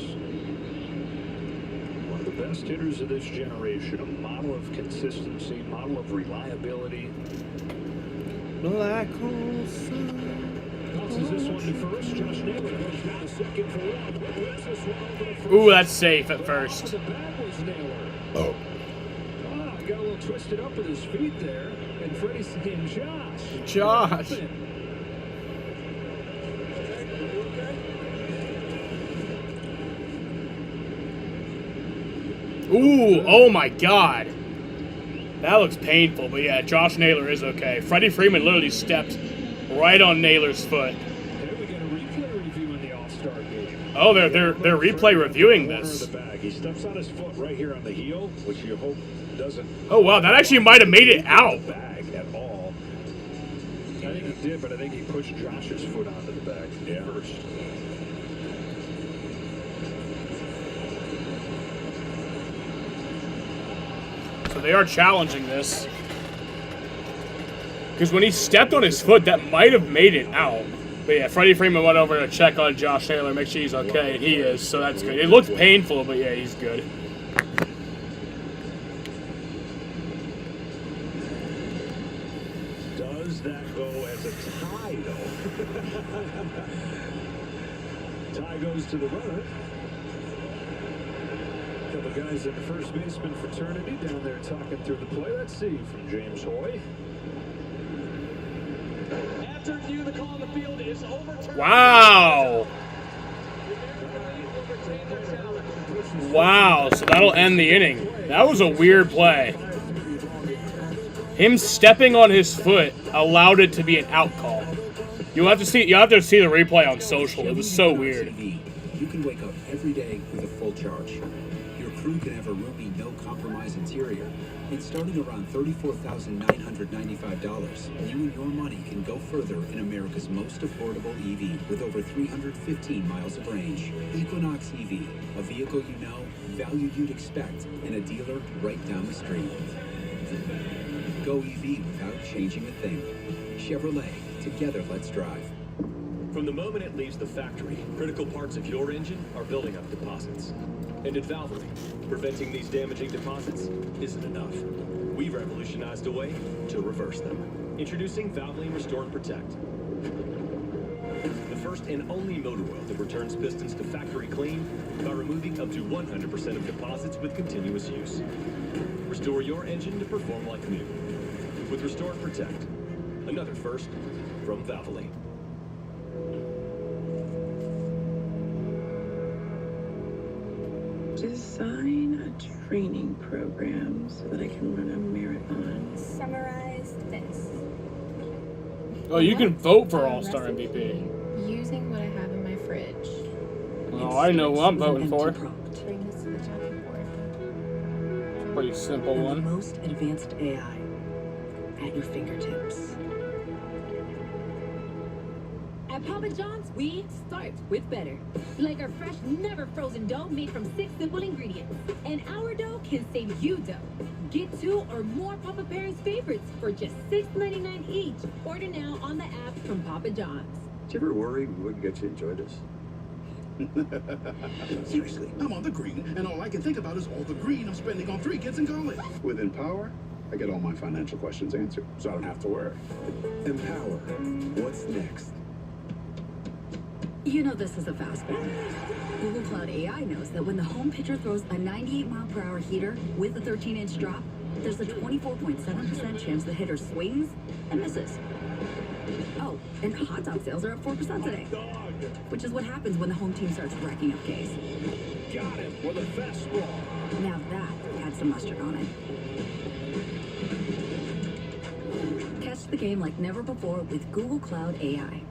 S1: One of the best hitters of this generation. A model of consistency, model of reliability.
S2: Black hole sun.
S1: Bounces this one to first. Josh Naylor goes down to second for one. Whips this one over to first.
S2: Ooh, that's safe at first.
S1: The bag was Naylor. Oh. Wow, got a little twisted up with his feet there. And Freddie's saying,
S2: Josh. Ooh, oh my God. That looks painful, but yeah, Josh Naylor is okay. Freddie Freeman literally stepped right on Naylor's foot.
S1: Here we get a replay review in the All-Star game.
S2: Oh, they're replay reviewing this.
S1: He steps on his foot right here on the heel, which you hope doesn't.
S2: Oh wow, that actually might have made it out.
S1: Bag at all. I think he did, but I think he pushed Josh's foot onto the bag first.
S2: So they are challenging this. Because when he stepped on his foot, that might have made it out. But yeah, Freddie Freeman went over to check on Josh Naylor, make sure he's okay, and he is, so that's good. It looked painful, but yeah, he's good.
S1: Does that go as a tie, though? Tie goes to the runner. A couple guys in the first baseman fraternity down there talking through the play. Let's see from James Hoy.
S3: After review, the call on the field is overturned.
S2: Wow. Wow, so that'll end the inning. That was a weird play. Him stepping on his foot allowed it to be an out call. You have to see the replay on social. It was so weird.
S18: You can wake up every day with a full charge. Your crew can have a roomy, no-compromise interior. And starting around $34,995, you and your money can go further in America's most affordable EV with over 315 miles of range. Equinox EV, a vehicle you know, value you'd expect, and a dealer right down the street. Go EV without changing a thing. Chevrolet, together let's drive.
S8: From the moment it leaves the factory, critical parts of your engine are building up deposits. And at Valvoline, preventing these damaging deposits isn't enough. We revolutionized a way to reverse them. Introducing Valvoline Restore and Protect. The first and only motor oil that returns pistons to factory clean by removing up to 100% of deposits with continuous use. Restore your engine to perform like new. With Restore and Protect. Another first from Valvoline.
S20: Design a training program so that I can run a marathon.
S21: Summarize this.
S2: Oh, you can vote for All-Star MVP.
S21: Using what I have in my fridge.
S2: Oh, I know what I'm voting for.
S21: Bring this to the chopping board.
S2: Pretty simple
S17: And
S2: one.
S17: the most advanced AI at your fingertips.
S10: At Papa John's, we start with better. Like our fresh, never frozen dough made from 6 simple ingredients. And our dough can save you dough. Get 2 or more Papa Parents favorites for just $6.99 each. Order now on the app from Papa John's.
S24: Did you ever worry we wouldn't get to enjoy this?
S25: Seriously, I'm on the green, and all I can think about is all the green I'm spending on 3 kids in college.
S24: With Empower, I get all my financial questions answered, so I don't have to worry.
S18: Empower. What's next?
S26: You know this is a fastball. Google Cloud AI knows that when the home pitcher throws a 98-mile-per-hour heater with a 13-inch drop, there's a 24.7% chance the hitter swings and misses. Oh, and hot dog sales are up 4% today. Which is what happens when the home team starts racking up Ks.
S1: Got him with a fastball.
S26: Now that had some mustard on it. Catch the game like never before with Google Cloud AI.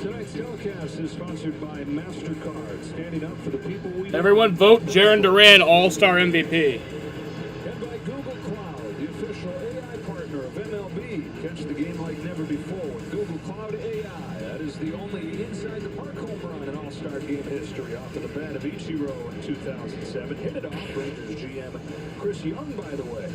S1: Tonight's telecast is sponsored by MasterCard, standing up for the people we
S2: Everyone vote Jaren Duran All-Star MVP.
S1: And by Google Cloud, the official AI partner of MLB. Catch the game like never before with Google Cloud AI. That is the only inside the park home run in All-Star game history off of the bat of Ichiro in 2007. Hit it off Rangers GM Chris Young, by the way.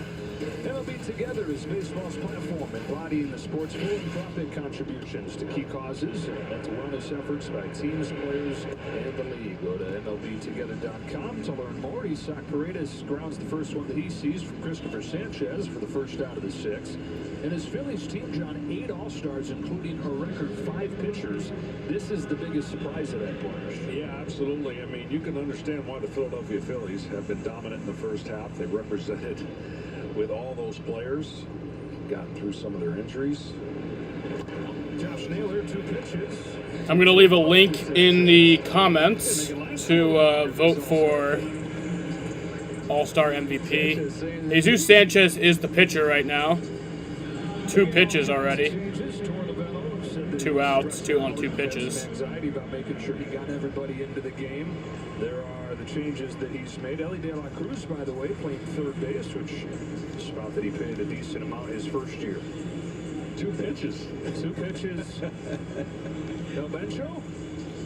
S1: MLB Together is baseball's platform embodying the sport's philanthropic contributions to key causes and mental wellness efforts by teams, players, and the league. Go to MLBtogether.com to learn more. Isak Paredes grounds the first one that he sees from Christopher Sanchez for the first out of the 6. And his Phillies team, John, 8 All-Stars, including a record 5 pitchers. This is the biggest surprise of that bunch.
S9: Yeah, absolutely. I mean, you can understand why the Philadelphia Phillies have been dominant in the first half. They represented with all those players, gotten through some of their injuries.
S1: Josh Naylor, 2 pitches.
S2: I'm going to leave a link in the comments to vote for All-Star MVP. Jesus Sanchez is the pitcher right now. 2 pitches already. 2 outs, 2 on 2 pitches.
S1: Anxiety about making sure he got everybody into the game. There are the changes that he's made. Ellie De La Cruz, by the way, playing third base, which is a spot that he paid a decent amount his first year. 2 pitches. 2 pitches. El Bencho?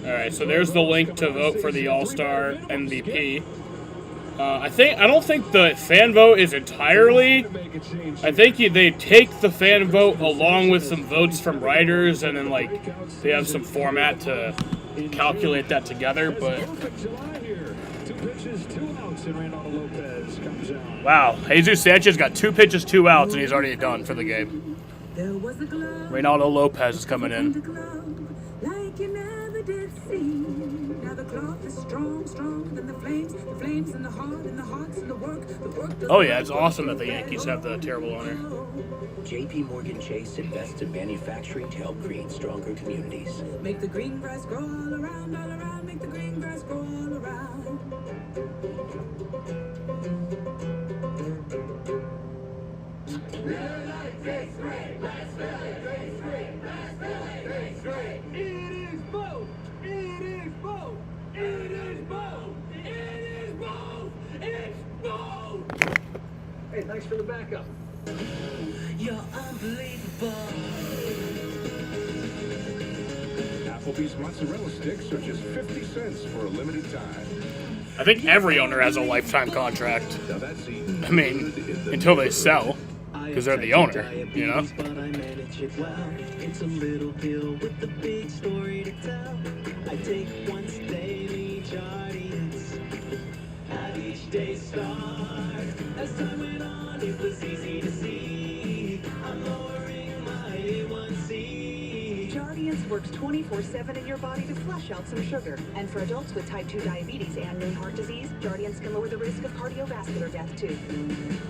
S2: All right, so there's the link to vote for the All-Star MVP. I don't think the fan vote is entirely. I think they take the fan vote along with some votes from writers, and then they have some format to calculate that together. But wow, Jesus Sanchez got 2 pitches, 2 outs, and he's already done for the game. Reynaldo Lopez is coming in.
S12: Like you never did see. Now the cloth is strong, stronger than the flames in the heart, and the heart's in the work.
S2: Oh yeah, it's awesome that the Yankees have the terrible owner.
S19: JP Morgan Chase invests in manufacturing to help create stronger communities.
S12: Make the green grass grow all around, make the green grass grow all around.
S19: Hey, thanks for the backup.
S12: You're unbelievable.
S1: Applebee's mozzarella sticks are just 50 cents for a limited time.
S2: I think every owner has a lifetime contract.
S1: Now that's
S2: I mean, until they sell.
S18: I
S2: because they're the owner, you know?
S4: But I manage it well. It's a little pill with a big story to tell. I take once daily Jardians. How each day start. As time went on, it was easy to see. I'm lowering my A1C.
S5: Jardians works 24/7 in your body to flush out some sugar. And for adults with type 2 diabetes and known heart disease, Jardians can lower the risk of cardiovascular death too.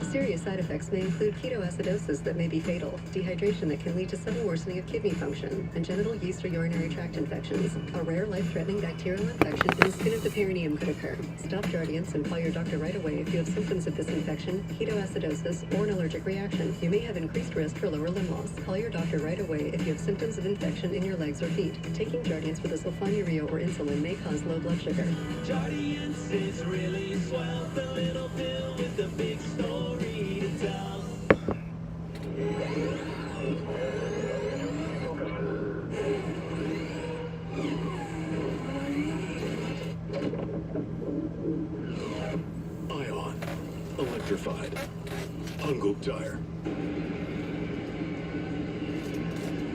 S6: Serious side effects may include ketoacidosis that may be fatal, dehydration that can lead to sudden worsening of kidney function, and genital yeast or urinary tract infections. A rare life-threatening bacterial infection in the skin of the perineum could occur. Stop Jardians and call your doctor right away if you have symptoms of this infection, ketoacidosis, or an allergic reaction. You may have increased risk for lower limb loss. Call your doctor right away if you have symptoms of infection in your legs or feet. Taking Jardians with a sulfonylurea or insulin may cause low blood sugar.
S4: Jardians is really swell. The little pill with the big story to tell.
S8: Ion. Electrified. Ungook tire.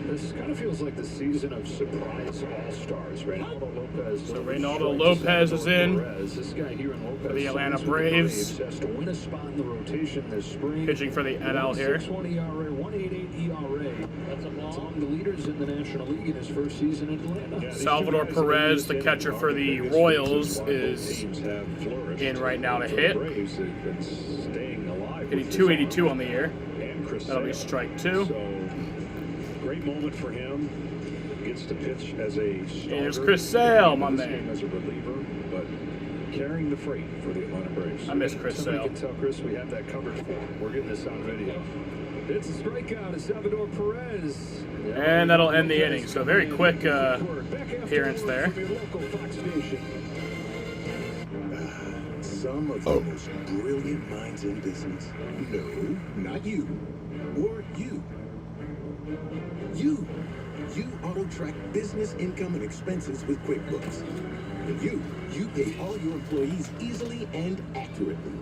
S1: This kind of feels like the season of surprise all-stars. Reynaldo Lopez.
S2: So Reynaldo Lopez is in
S1: This guy here in Lopez
S2: for the Atlanta Braves.
S1: has to win a spot in the rotation this spring.
S2: Pitching for the NL here.
S1: 6.20 ERA, 1.88 ERA. That's among the leaders in the National League in his first season in Atlanta.
S2: Salvador Perez, the catcher for the Royals, is in right now to hit. Hitting 282 on the year. That'll be strike 2.
S1: Great moment for him. Gets to pitch as a starter.
S2: Here's Chris Sale, my man.
S1: As a reliever, but carrying the freight for the Atlanta Braves.
S2: I miss Chris
S1: Somebody
S2: Sale.
S1: can tell Chris we have that covered for him. We're getting this on video. It's a strikeout of Salvador Perez.
S2: And that'll end the inning. So very quick appearance there.
S24: Some of the most brilliant minds in business. No, not you. Or you. You auto-track business income and expenses with QuickBooks. And you pay all your employees easily and accurately.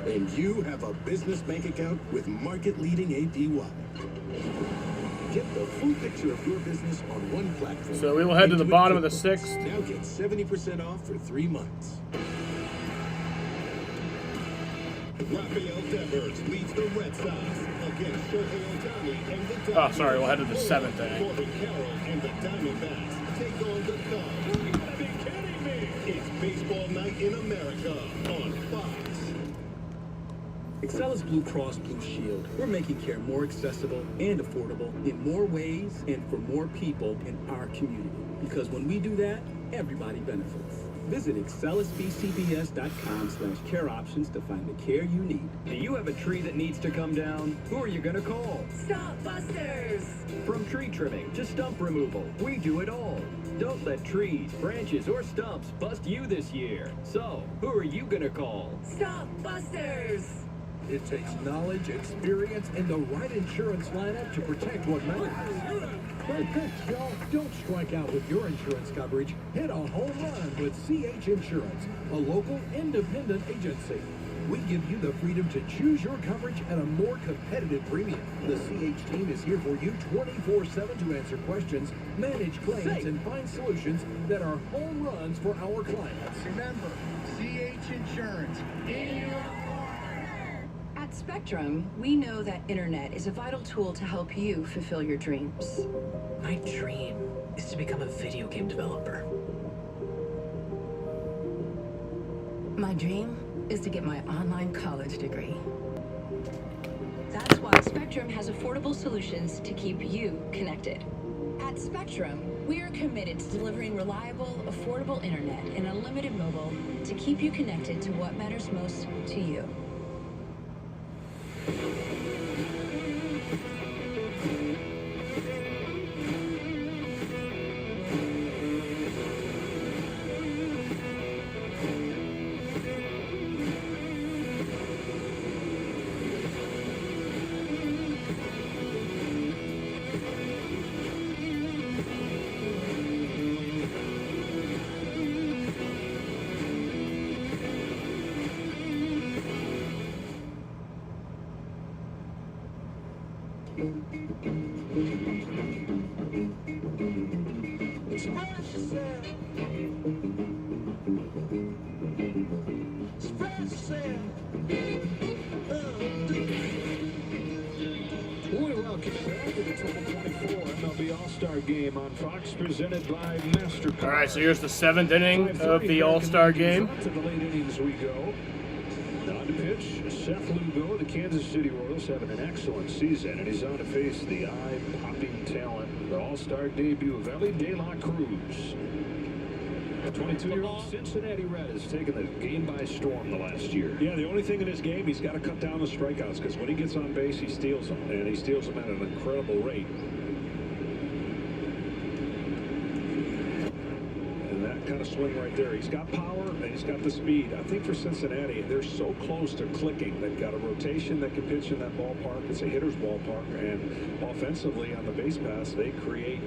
S24: And you have a business bank account with market-leading APY. Get the full picture of your business on one platform.
S2: So we will head to the bottom of the 6th.
S24: Now get 70% off for 3 months.
S8: Rafael Devers leads the Red Sox against Shohei Ohtani and the Dodgers.
S2: Oh, sorry, we'll head to the 7th inning.
S8: Corbin Carroll and the Diamondbacks take on the Cubs. You gotta be kidding me! It's baseball night in America on Fox.
S11: Excella's Blue Cross Blue Shield. We're making care more accessible and affordable in more ways and for more people in our community. Because when we do that, everybody benefits. Visit excellusbcbs.com/care options to find the care you need.
S14: Do you have a tree that needs to come down? Who are you going to call?
S5: Stop Busters!
S14: From tree trimming to stump removal, we do it all. Don't let trees, branches, or stumps bust you this year. So, who are you going to call?
S5: Stop Busters!
S9: It takes knowledge, experience, and the right insurance lineup to protect what matters. Right pitch, y'all. Don't strike out with your insurance coverage. Hit a home run with CH Insurance, a local independent agency. We give you the freedom to choose your coverage at a more competitive premium. The CH team is here for you 24/7 to answer questions, manage claims, and find solutions that are home runs for our clients.
S5: Remember, CH Insurance. In your
S23: At Spectrum, we know that internet is a vital tool to help you fulfill your dreams.
S27: My dream is to become a video game developer.
S23: My dream is to get my online college degree. That's why Spectrum has affordable solutions to keep you connected. At Spectrum, we are committed to delivering reliable, affordable internet and unlimited mobile to keep you connected to what matters most to you.
S1: All-Star game on Fox, presented by MasterCard.
S2: All right, so here's the 7th inning of the All-Star game.
S1: To the late innings we go. On to pitch, Seth Lugo. The Kansas City Royals having an excellent season, and he's on to face the eye-popping talent, the All-Star debut of Ellie De La Cruz. The 22-year-old Cincinnati Red has taken the game by storm the last year.
S9: Yeah, the only thing in this game, he's got to cut down the strikeouts, because when he gets on base, he steals them, and he steals them at an incredible rate. Kind of swing right there. He's got power and he's got the speed. I think for Cincinnati, they're so close to clicking. They've got a rotation that can pitch in that ballpark. It's a hitter's ballpark, and offensively on the base pass, they create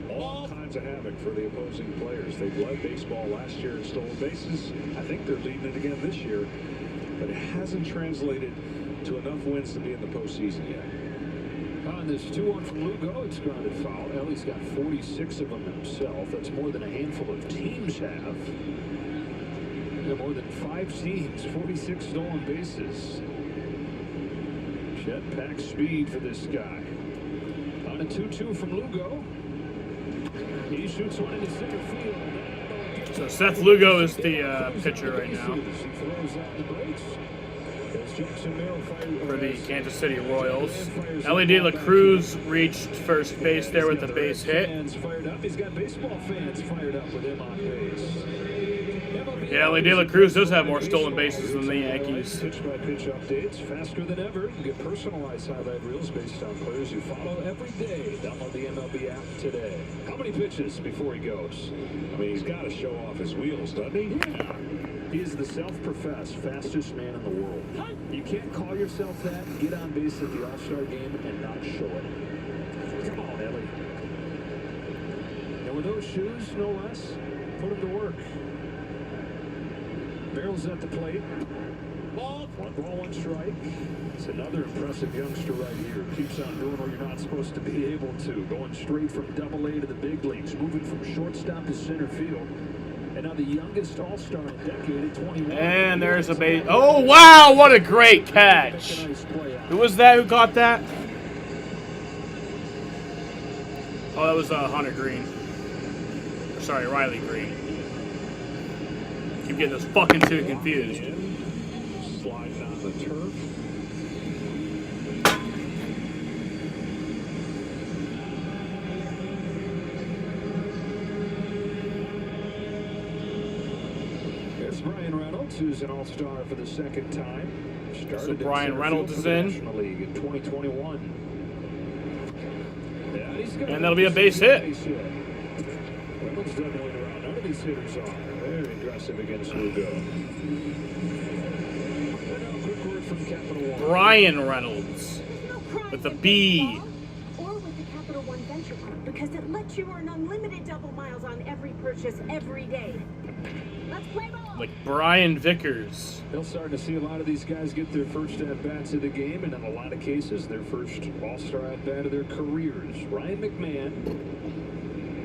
S9: all kinds of havoc for the opposing players. They've led baseball last year in stolen bases. I think they're leading it again this year, but it hasn't translated to enough wins to be in the postseason yet.
S1: On this 2-1 from Lugo, it's grounded foul. Ellie's got 46 of them himself. That's more than a handful of teams have. More than 5 teams, 46 stolen bases. Jetpack speed for this guy. On a 2-2 from Lugo. He shoots one into center field.
S2: So Seth Lugo is the pitcher right now for the Kansas City Royals. Ellie De La Cruz reached first base there with a base hit.
S1: He's got baseball fans fired up with him on base.
S2: Yeah, Ellie De La Cruz does have more stolen bases than the Yankees.
S1: Pitch-by-pitch updates faster than ever. You get personalized highlight reels based on players you follow every day. Download the MLB app today. How many pitches before he goes?
S9: I mean, he's got to show off his wheels, doesn't he?
S1: Yeah. He is the self-professed fastest man in the world. You can't call yourself that, get on base at the All-Star game, and not show it. Come on, Ellie. And with those shoes, no less, put him to work. Barrels at the plate. Ball. 1 ball, 1 strike. It's another impressive youngster right here. Keeps on doing what you're not supposed to be able to. Going straight from Double-A to the big leagues. Moving from shortstop to center field. And now the youngest All-Star in a decade at 21.
S2: And there's a base. Oh, wow, what a great catch. Who was that who caught that? Oh, that was Hunter Green. Sorry, Riley Green. Keep getting those fucking two confused.
S9: Sliding on the turf.
S1: Brian Reynolds, who's an All-Star for the 2nd time.
S2: So Brian Reynolds is in.
S1: National League in 2021. Yeah,
S2: and that'll be a base hit.
S1: Reynolds doesn't wait around. None of these hitters are very aggressive against Lugo. Quick word from Capital One.
S2: Brian Reynolds with a B.
S3: Or with the Capital One Venture Card, because it lets you earn unlimited double miles on every purchase every day. Let's play ball.
S2: Like Brian Vickers.
S1: They'll start to see a lot of these guys get their first at-bats of the game, and in a lot of cases, their first All-Star at-bat of their careers. Ryan McMahon,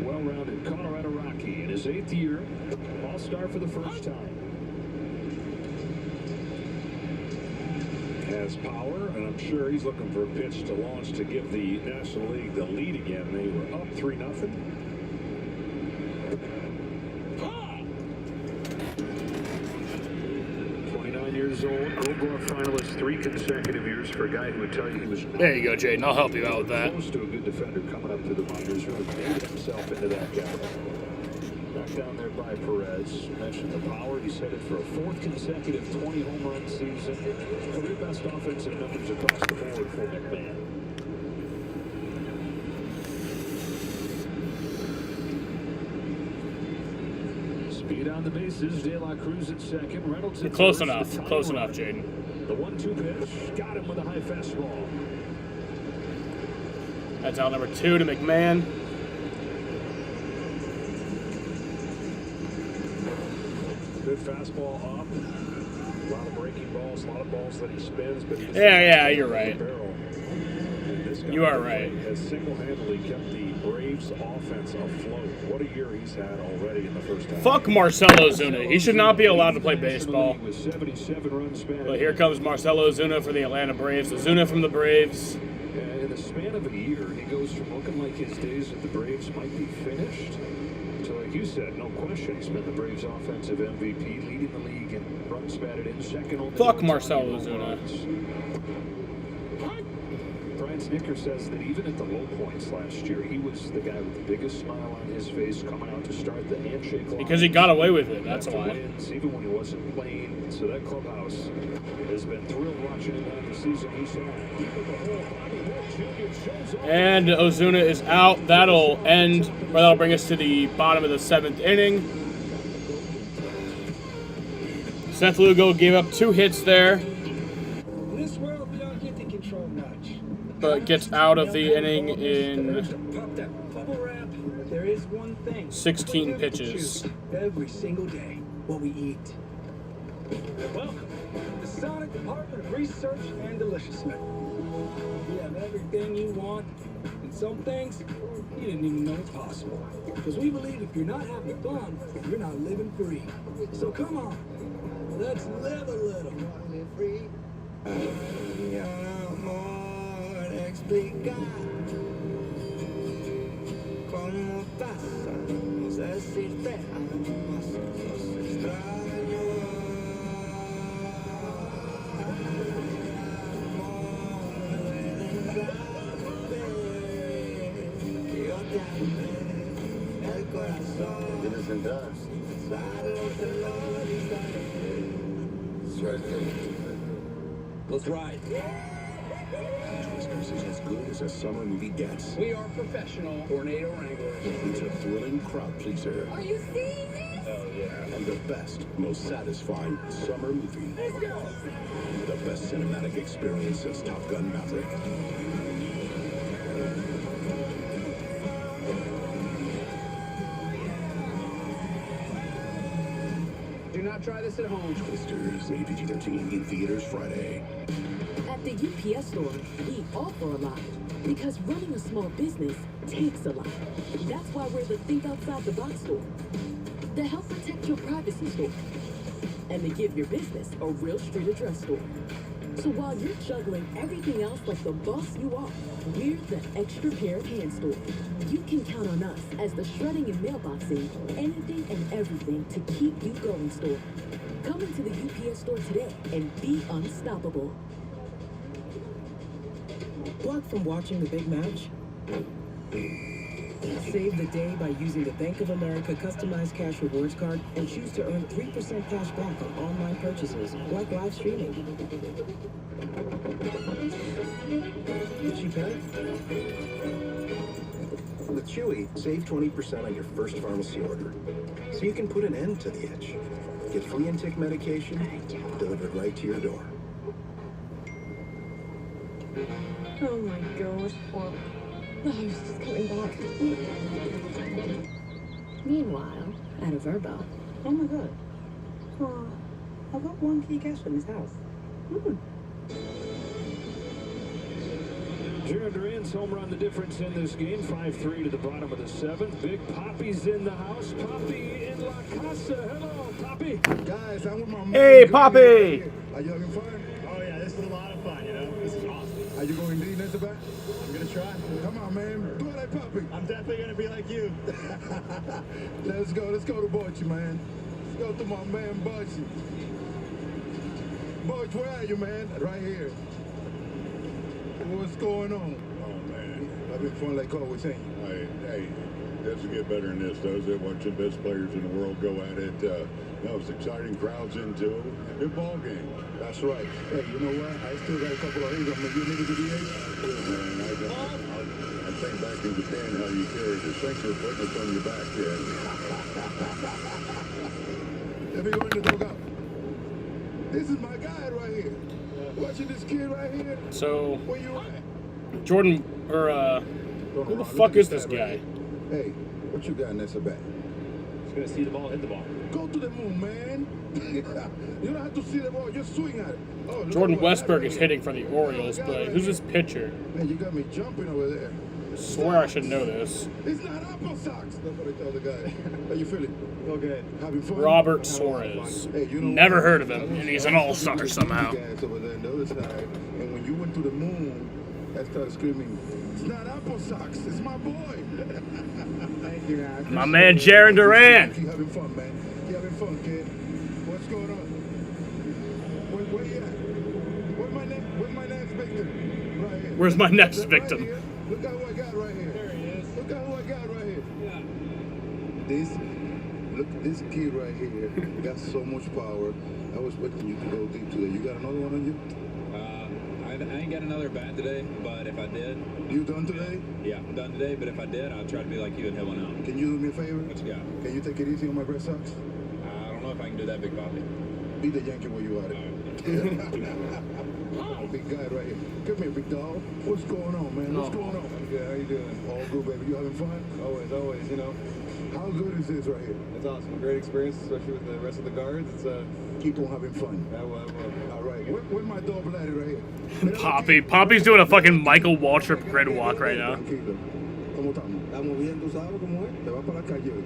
S1: well-rounded Colorado Rocky in his 8th year, All-Star for the first time.
S9: Has power, and I'm sure he's looking for a pitch to launch to give the National League the lead again. They were up 3-0.
S1: 29 years old, Gold Glove finalist 3 consecutive years for a guy who would tell you he was.
S2: There you go, Jaden. I'll help you out with that.
S1: Close to a good defender coming up to the minors, really made himself into that guy. Knocked down there by Perez. Mentioned the power. He's headed for a 4th consecutive 20 home run season. Career best offensive numbers across the board for McMahon. Speed on the bases. De La Cruz at 2nd. Reynolds at
S2: Close
S1: 1st.
S2: enough. Close enough, Jaden.
S1: The 1-2 pitch. Got him with a high fastball.
S2: That's out number 2 to McMahon.
S9: Good fastball up. A lot of breaking balls, a lot of balls that he spins, but
S2: yeah, you're right.
S9: In this
S2: You are right.
S1: Has single-handedly kept the Braves offense afloat. What a year he's had already in the first half.
S2: Fuck Marcell Ozuna. He should not be allowed to play baseball.
S1: With 77 runs span.
S2: But here comes Marcell Ozuna for the Atlanta Braves. Ozuna from the Braves.
S1: In the span of a year, he goes from looking like his days at the Braves might be finished to, like you said, no question, he's been the Braves' offensive MVP, leading the league in runs batted in, second only.
S2: Fuck Marcell Ozuna.
S1: Brian Snicker says that even at the low points last year, he was the guy with the biggest smile on his face coming out to start the handshake line.
S2: Because he got away with it, that's why.
S1: Wins, even when he wasn't playing. So that clubhouse has been thrilled watching him on the season he's had.
S2: And Ozuna is out. That'll end, or that'll bring us to the bottom of the 7th inning. Seth Lugo gave up 2 hits there,
S11: In this world, we don't get to control much.
S2: but gets out of the inning in
S11: Pop that bubble wrap. But there is one thing.
S2: 16 pitches.
S11: Every single day, what we eat. Welcome to the Sonic Department of Research and Deliciousness. We have everything you want, and some things you didn't even know it's possible. Because we believe if you're not having fun, you're not living free. So come on, let's live a little. Live free. Amor explicar cómo pasa, no sé decirte más, los extraño.
S19: Innocent dust.
S11: Let's ride.
S24: Twisters is as good as a summer movie gets.
S11: We are professional tornado wranglers.
S24: It's a thrilling crowd pleaser.
S3: Are you seeing this?
S24: Oh, yeah. And the best, most satisfying summer movie.
S3: Let's go.
S24: The best cinematic experience since Top Gun Maverick.
S11: Do not try this at home.
S24: Twisters, rated PG-13, in theaters Friday.
S17: At the UPS store, we offer a lot because running a small business takes a lot. That's why we're the Think Outside the Box store, the Help Protect Your Privacy store, and the Give Your Business a Real Street Address store. So while you're juggling everything else like the boss you are, we're the extra pair of hands store. You can count on us as the shredding and mailboxing, anything and everything to keep you going store. Come into the UPS store today and be unstoppable.
S5: Blocked from watching the big match? Save the day by using the Bank of America customized cash rewards card and choose to earn 3% cash back on online purchases, like live streaming. Did she pay?
S24: With Chewy, save 20% on your first pharmacy order. So you can put an end to the itch. Get flea and tick medication delivered right to your door.
S3: Oh my gosh. Well, the host is coming back.
S6: Meanwhile, at a Verbo.
S5: Oh my god. I got one key cash in this house.
S1: Jaren Duran's home run the difference in this game. 5-3 to the bottom of the 7th. Big Poppy's in the house. Poppy in La Casa. Hello, Poppy.
S25: Guys, I'm with my man.
S2: Hey, Poppy!
S25: Are you having fun?
S9: Oh, yeah, this is a lot of fun, you know? This is awesome.
S25: Are you going to lead this about?
S9: I'm going to try.
S25: Come on, man. Do it like Poppy.
S9: I'm definitely going to be like you.
S25: Let's go to Bochi, man. Let's go to my man, Bochi. Bochi, where are you, man? Right here. What's going on?
S7: Oh, man.
S25: Having fun like always, ain't you?
S7: Hey, doesn't get better than this, does it? Watch the best players in the world go at it. It's exciting crowds into it. Good ball game.
S25: That's right. Hey, you know what? I still got a couple of things. I'm going to give niggas to the eight.
S7: Man, I think back in Japan how you carried this. Thanks for putting us on your back, kid.
S25: Let me go in the dugout. This is my guy right here. Watching this kid right here.
S2: So,
S25: where you at?
S2: Jordan, or, who the fuck is this guy?
S25: Hey, what you got in that bat?
S9: He's going to see the ball, hit the ball.
S25: Go to the moon, man. You don't have to see the ball, just swing at it. Oh,
S2: Jordan Westberg is hitting for the Orioles, but who's this pitcher?
S25: Man, you got me jumping over there.
S2: Swear I should know this.
S25: It's not apple socks. That's what I tell the guy. How you feeling? Okay. Having fun?
S2: Robert Suarez.
S25: Hey, you know
S2: Never heard of him, and he's an all-star somehow.
S25: Guys over there on the other side, and when you went to the moon, I started screaming, "It's not apple socks, it's my boy." Thank you, man.
S2: My man Jaren Duran.
S25: Keep having fun, man. Keep having fun, kid. What's going on? Where you at? Where's my next victim? Right here.
S2: Where's my next
S25: Right
S2: victim?
S25: here. Look at who I got right here. There he is. Look at who I got right here. Yeah. This kid right here got so much power. I was expecting you to go deep today. You got another one on you?
S10: I ain't got another bat today, but if I did...
S25: You done today?
S10: Yeah, I'm done today, but if I did, I'd try to be like you and hit one out.
S25: Can you do me a favor?
S10: What you got?
S25: Can you take it easy on my Red Sox?
S10: I don't know if I can do that, Big Papi.
S25: Be the Yankee where you are. Big guy right here. Come here, big dog. What's going on, man? What's going on?
S13: Good, how you doing?
S25: All good, baby. You having fun?
S13: Always, you know.
S25: How good is this right here?
S13: It's awesome. A great experience, especially with the rest of the guards. It's
S25: keep on having fun.
S13: I will.
S25: All right. Where's my dog bladder right here?
S2: Poppy's doing a fucking Michael Waltrip grid walk right now.
S25: ¿Cómo estamos? Estamos bien, tú sabes cómo es. Te vas para la calle hoy.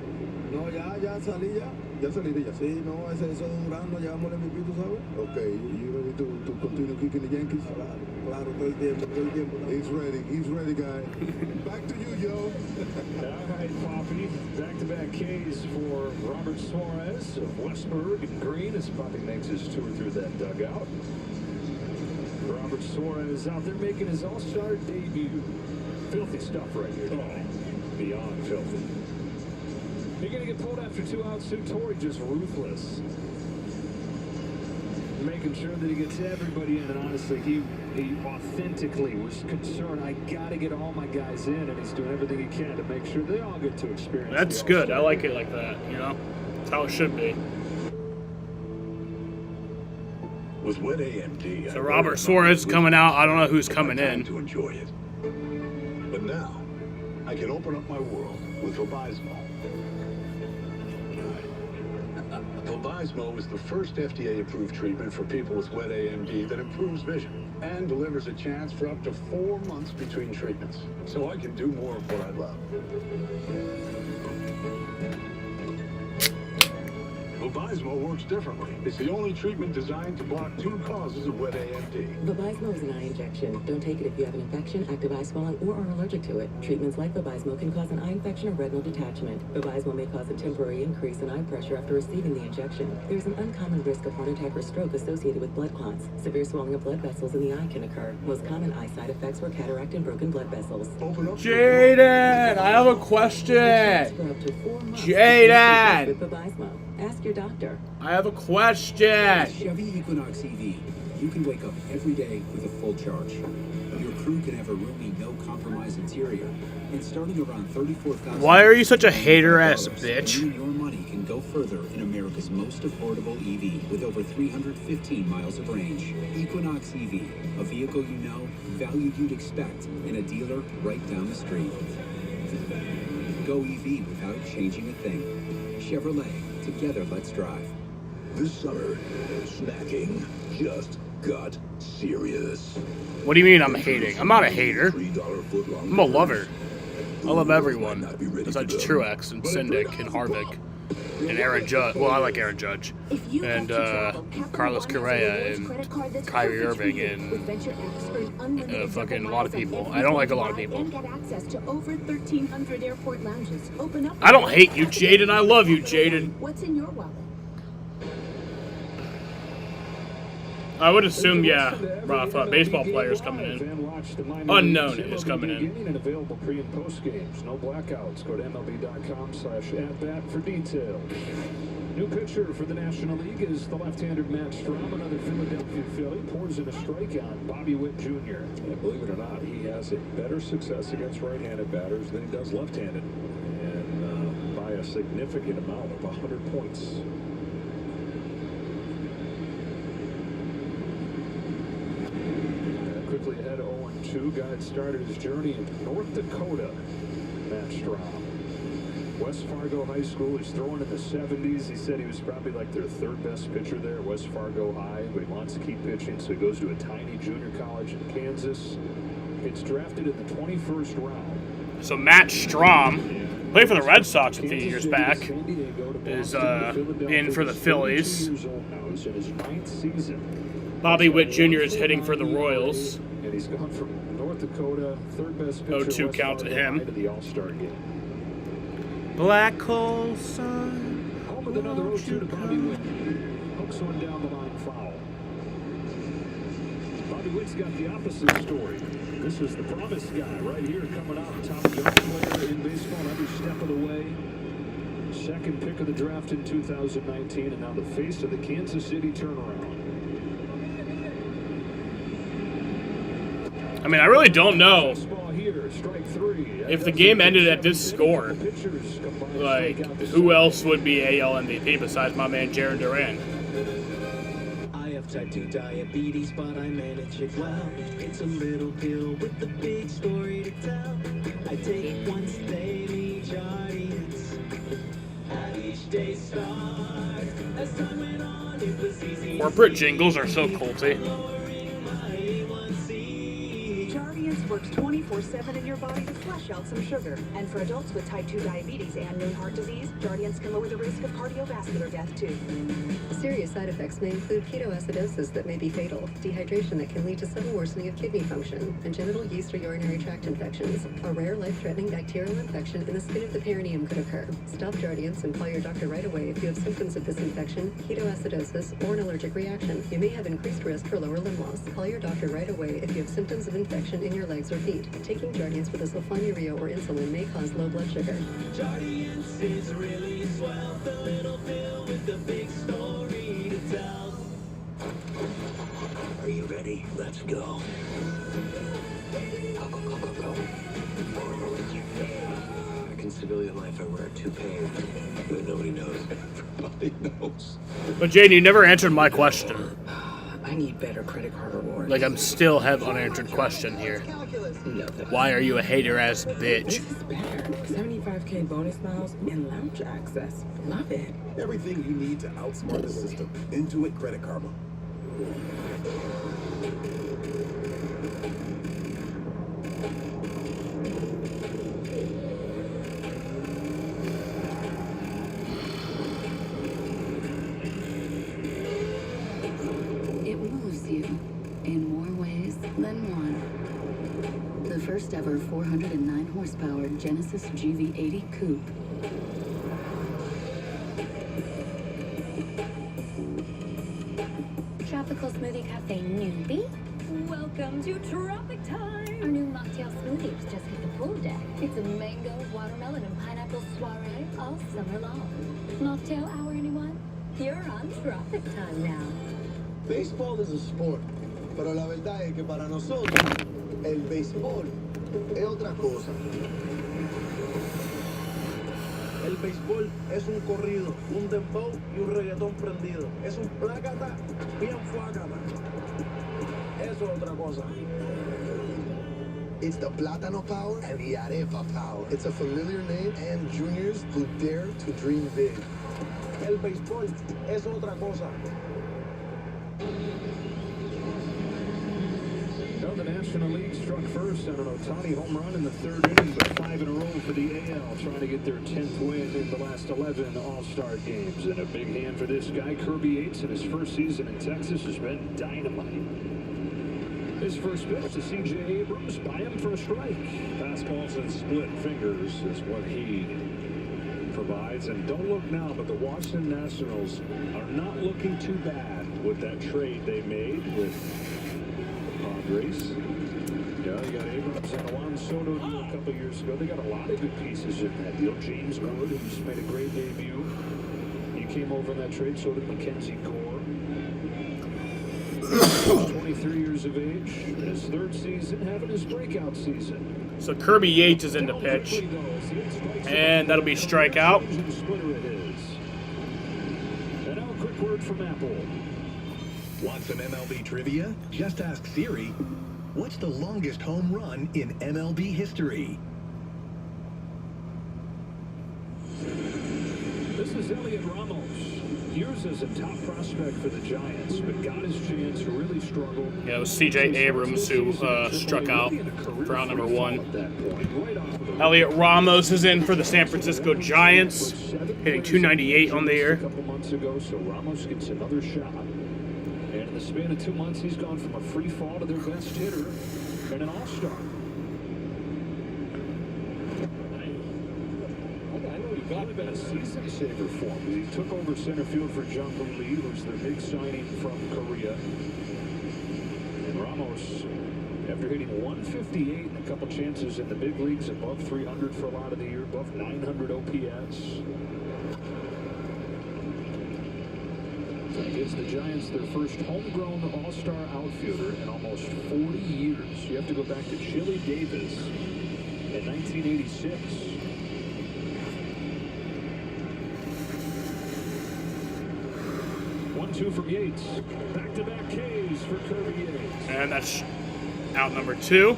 S25: No, ya salí ya. ¿Ya salí de ya? Sí, no, eso de Durán, no llevamos el MVP, tú sabes. Okay, you ready to continue kicking the Yankees? Claro, todo el tiempo. He's ready, guy. Back to you, yo.
S1: All right, Poppy. Back-to-back Ks for Robert Suarez of Westberg and Green as Poppy makes his tour through that dugout. Robert Suarez out there making his all-star debut. Filthy stuff right here. Oh, beyond filthy. You're going to get pulled after 2 outs. Torrey just ruthless. Making sure that he gets everybody in. And honestly, he authentically was concerned. I got to get all my guys in. And he's doing everything he can to make sure they all get to experience.
S2: That's good. I like it like that, you know? That's how it should be.
S15: With Wet AMD,
S2: So Robert Suarez coming out. I don't know who's coming in.
S15: To enjoy it. But now, I can open up my world with Vabysmo. Vabysmo is the first FDA-approved treatment for people with wet AMD that improves vision and delivers a chance for up to 4 months between treatments, so I can do more of what I love. Vabysmo works differently. It's the only treatment designed to block 2 causes of wet AMD.
S17: Vabysmo is an eye injection. Don't take it if you have an infection, active eye swelling, or are allergic to it. Treatments like Vabysmo can cause an eye infection or retinal detachment. Vabysmo may cause a temporary increase in eye pressure after receiving the injection. There's an uncommon risk of heart attack or stroke associated with blood clots. Severe swelling of blood vessels in the eye can occur. Most common eye side effects were cataract and broken blood vessels.
S2: Jaden, I have a question. Jaden!
S17: With Vabysmo. Ask your doctor.
S2: I have a question.
S18: Chevy Equinox EV. You can wake up every day with a full charge. Your crew can have a roomy, no-compromise interior. And starting around $34,000.
S2: Why are you such a hater-ass bitch?
S18: You and your money can go further in America's most affordable EV with over 315 miles of range. Equinox EV, a vehicle you know, value you'd expect, and a dealer right down the street. Go EV without changing a thing. Chevrolet. Together, let's drive.
S15: This summer, snacking just got serious.
S2: What do you mean I'm hating? I'm not a hater. I'm a lover. I love everyone. Besides Truex and Syndic and Harvick and Aaron Judge. Well, I like Aaron Judge. And Carlos Correa and Kyrie Irving and fucking a lot of people. I don't like a lot of people. I don't hate you, Jaden. I love you, Jaden.
S3: What's in your wallet?
S2: I would assume, yeah, Rafa, baseball players coming in. Unknown is coming in.
S1: And available pre and post games. No blackouts. Go to MLB.com/@bat for details. New pitcher for the National League is the left-hander Matt Strom. Another Philadelphia Philly pours in a strike on Bobby Witt Jr.
S9: And believe it or not, he has a better success against right-handed batters than he does left-handed, and by a significant amount of 100 points.
S1: Quickly ahead 0-2. Guy started his journey in North Dakota. Matt Strom. West Fargo High School. He's throwing in the 70s. He said he was probably like their third best pitcher there at West Fargo High, but he wants to keep pitching, so he goes to a tiny junior college in Kansas. Gets drafted in the 21st round.
S2: So Matt Strom, played for the Red Sox a few years back, is in for the Phillies. Bobby Witt Jr. is hitting for the Royals.
S1: And he's gone from North Dakota, third best pitcher.
S2: 0-2 count to him.
S1: To the All-Star game.
S2: Black hole sun.
S1: Home with another 0-2 to Bobby Witt. Hooks one down the line, foul. Bobby Witt's got the opposite story. This is the promise guy right here coming out. Top young player in baseball every step of the way. Second pick of the draft in 2019, and now the face of the Kansas City turnaround.
S2: I mean, I really don't know if the game ended at this score. Like, who else would be AL MVP besides my man Jaren Duran?
S4: I have type 2 diabetes, but I manage it well. It's a little pill with a big story to tell. I take it once daily, Jardians. How each day starts. As time went on, it was easy.
S2: Corporate jingles are so culty.
S5: Jardians works 24/7 in your body to flush out some sugar. And for adults with type 2 diabetes and known heart disease, Jardians can lower the risk of cardiovascular death too.
S6: Serious side effects may include ketoacidosis that may be fatal, dehydration that can lead to sudden worsening of kidney function, and genital yeast or urinary tract infections. A rare life-threatening bacterial infection in the skin of the perineum could occur. Stop Jardians and call your doctor right away if you have symptoms of this infection, ketoacidosis, or an allergic reaction. You may have increased risk for lower limb loss. Call your doctor right away if you have symptoms of infection in your legs or feet. Taking Jardians with a sulfonylurea or insulin may cause low blood sugar.
S4: Jardians is really swell, the little pill with the big story to tell.
S19: Are you ready? Let's go. Go, go, go, go, go. Back in civilian life, I wear a toupee, but nobody knows. Everybody knows.
S2: But Jaden, you never answered my question.
S12: I need better credit card rewards.
S2: Like, I'm still have unanswered question here. Why are you a hater-ass bitch?
S12: This is better. 75K bonus miles and lounge access. Love it.
S24: Everything you need to outsmart the system. Intuit Credit Karma.
S16: It moves you in more ways than one. The first ever 409 horsepower Genesis GV80 Coupe.
S20: Tropical Smoothie Cafe newbie. Welcome to Tropic Time. Our new mocktail smoothies just hit the pool deck. It's a mango, watermelon, and pineapple soiree all summer long. Mocktail hour, anyone? You're on Tropic Time now.
S21: Béisbol es un sport, pero la verdad es que para nosotros el béisbol es otra cosa. El béisbol es un corrido, un dembow y un reggaetón prendido. Es un plácata bien fuácata. Eso es otra cosa.
S24: It's the Plátano Power and the Arepa Power. It's a familiar name and juniors who dare to dream big.
S21: El béisbol es otra cosa.
S1: Well, the National League struck first on an Ohtani home run in the third inning, but 5 in a row for the AL, trying to get their 10th win in the last 11 All-Star games. And a big hand for this guy, Kirby Yates, in his first season in Texas has been dynamite. His first pitch to C.J. Abrams, by him for a strike.
S9: Fastballs and split fingers is what he provides. And don't look now, but the Washington Nationals are not looking too bad with that trade they made with Padres.
S1: Yeah, you got Abrams and Juan Soto deal a couple years ago. They got a lot of good pieces in that deal. James Wood, who's made a great debut. He came over in that trade, so did Mackenzie Gore. 23 years of age, his third season, having his breakout season.
S2: So Kirby Yates is in the pitch, and that'll be strikeout.
S1: And now a quick word from Apple.
S8: Want some MLB trivia? Just ask Siri, what's the longest home run in MLB history?
S1: Elliot Ramos. Years as a top prospect for the Giants, but got his chance, really struggled.
S2: Yeah, it was C.J. Abrams who struck out for round number 1. Elliot Ramos is in for the San Francisco Giants, hitting 298 on the year.
S1: A couple months ago, so Ramos gets another shot. And in the span of 2 months, he's gone from a free fall to their best hitter and an all-star. Probably been a season saver for him. He took over center field for Jung-Hoo Lee, who's their big signing from Korea. And Ramos, after hitting 158 and a couple chances in the big leagues, above 300 for a lot of the year, above 900 OPS. That gives the Giants their first homegrown all-star outfielder in almost 40 years. You have to go back to Chili Davis in 1986. 1-2 from Yates. Back-to-back Ks for Kirby Yates.
S2: And that's out number 2.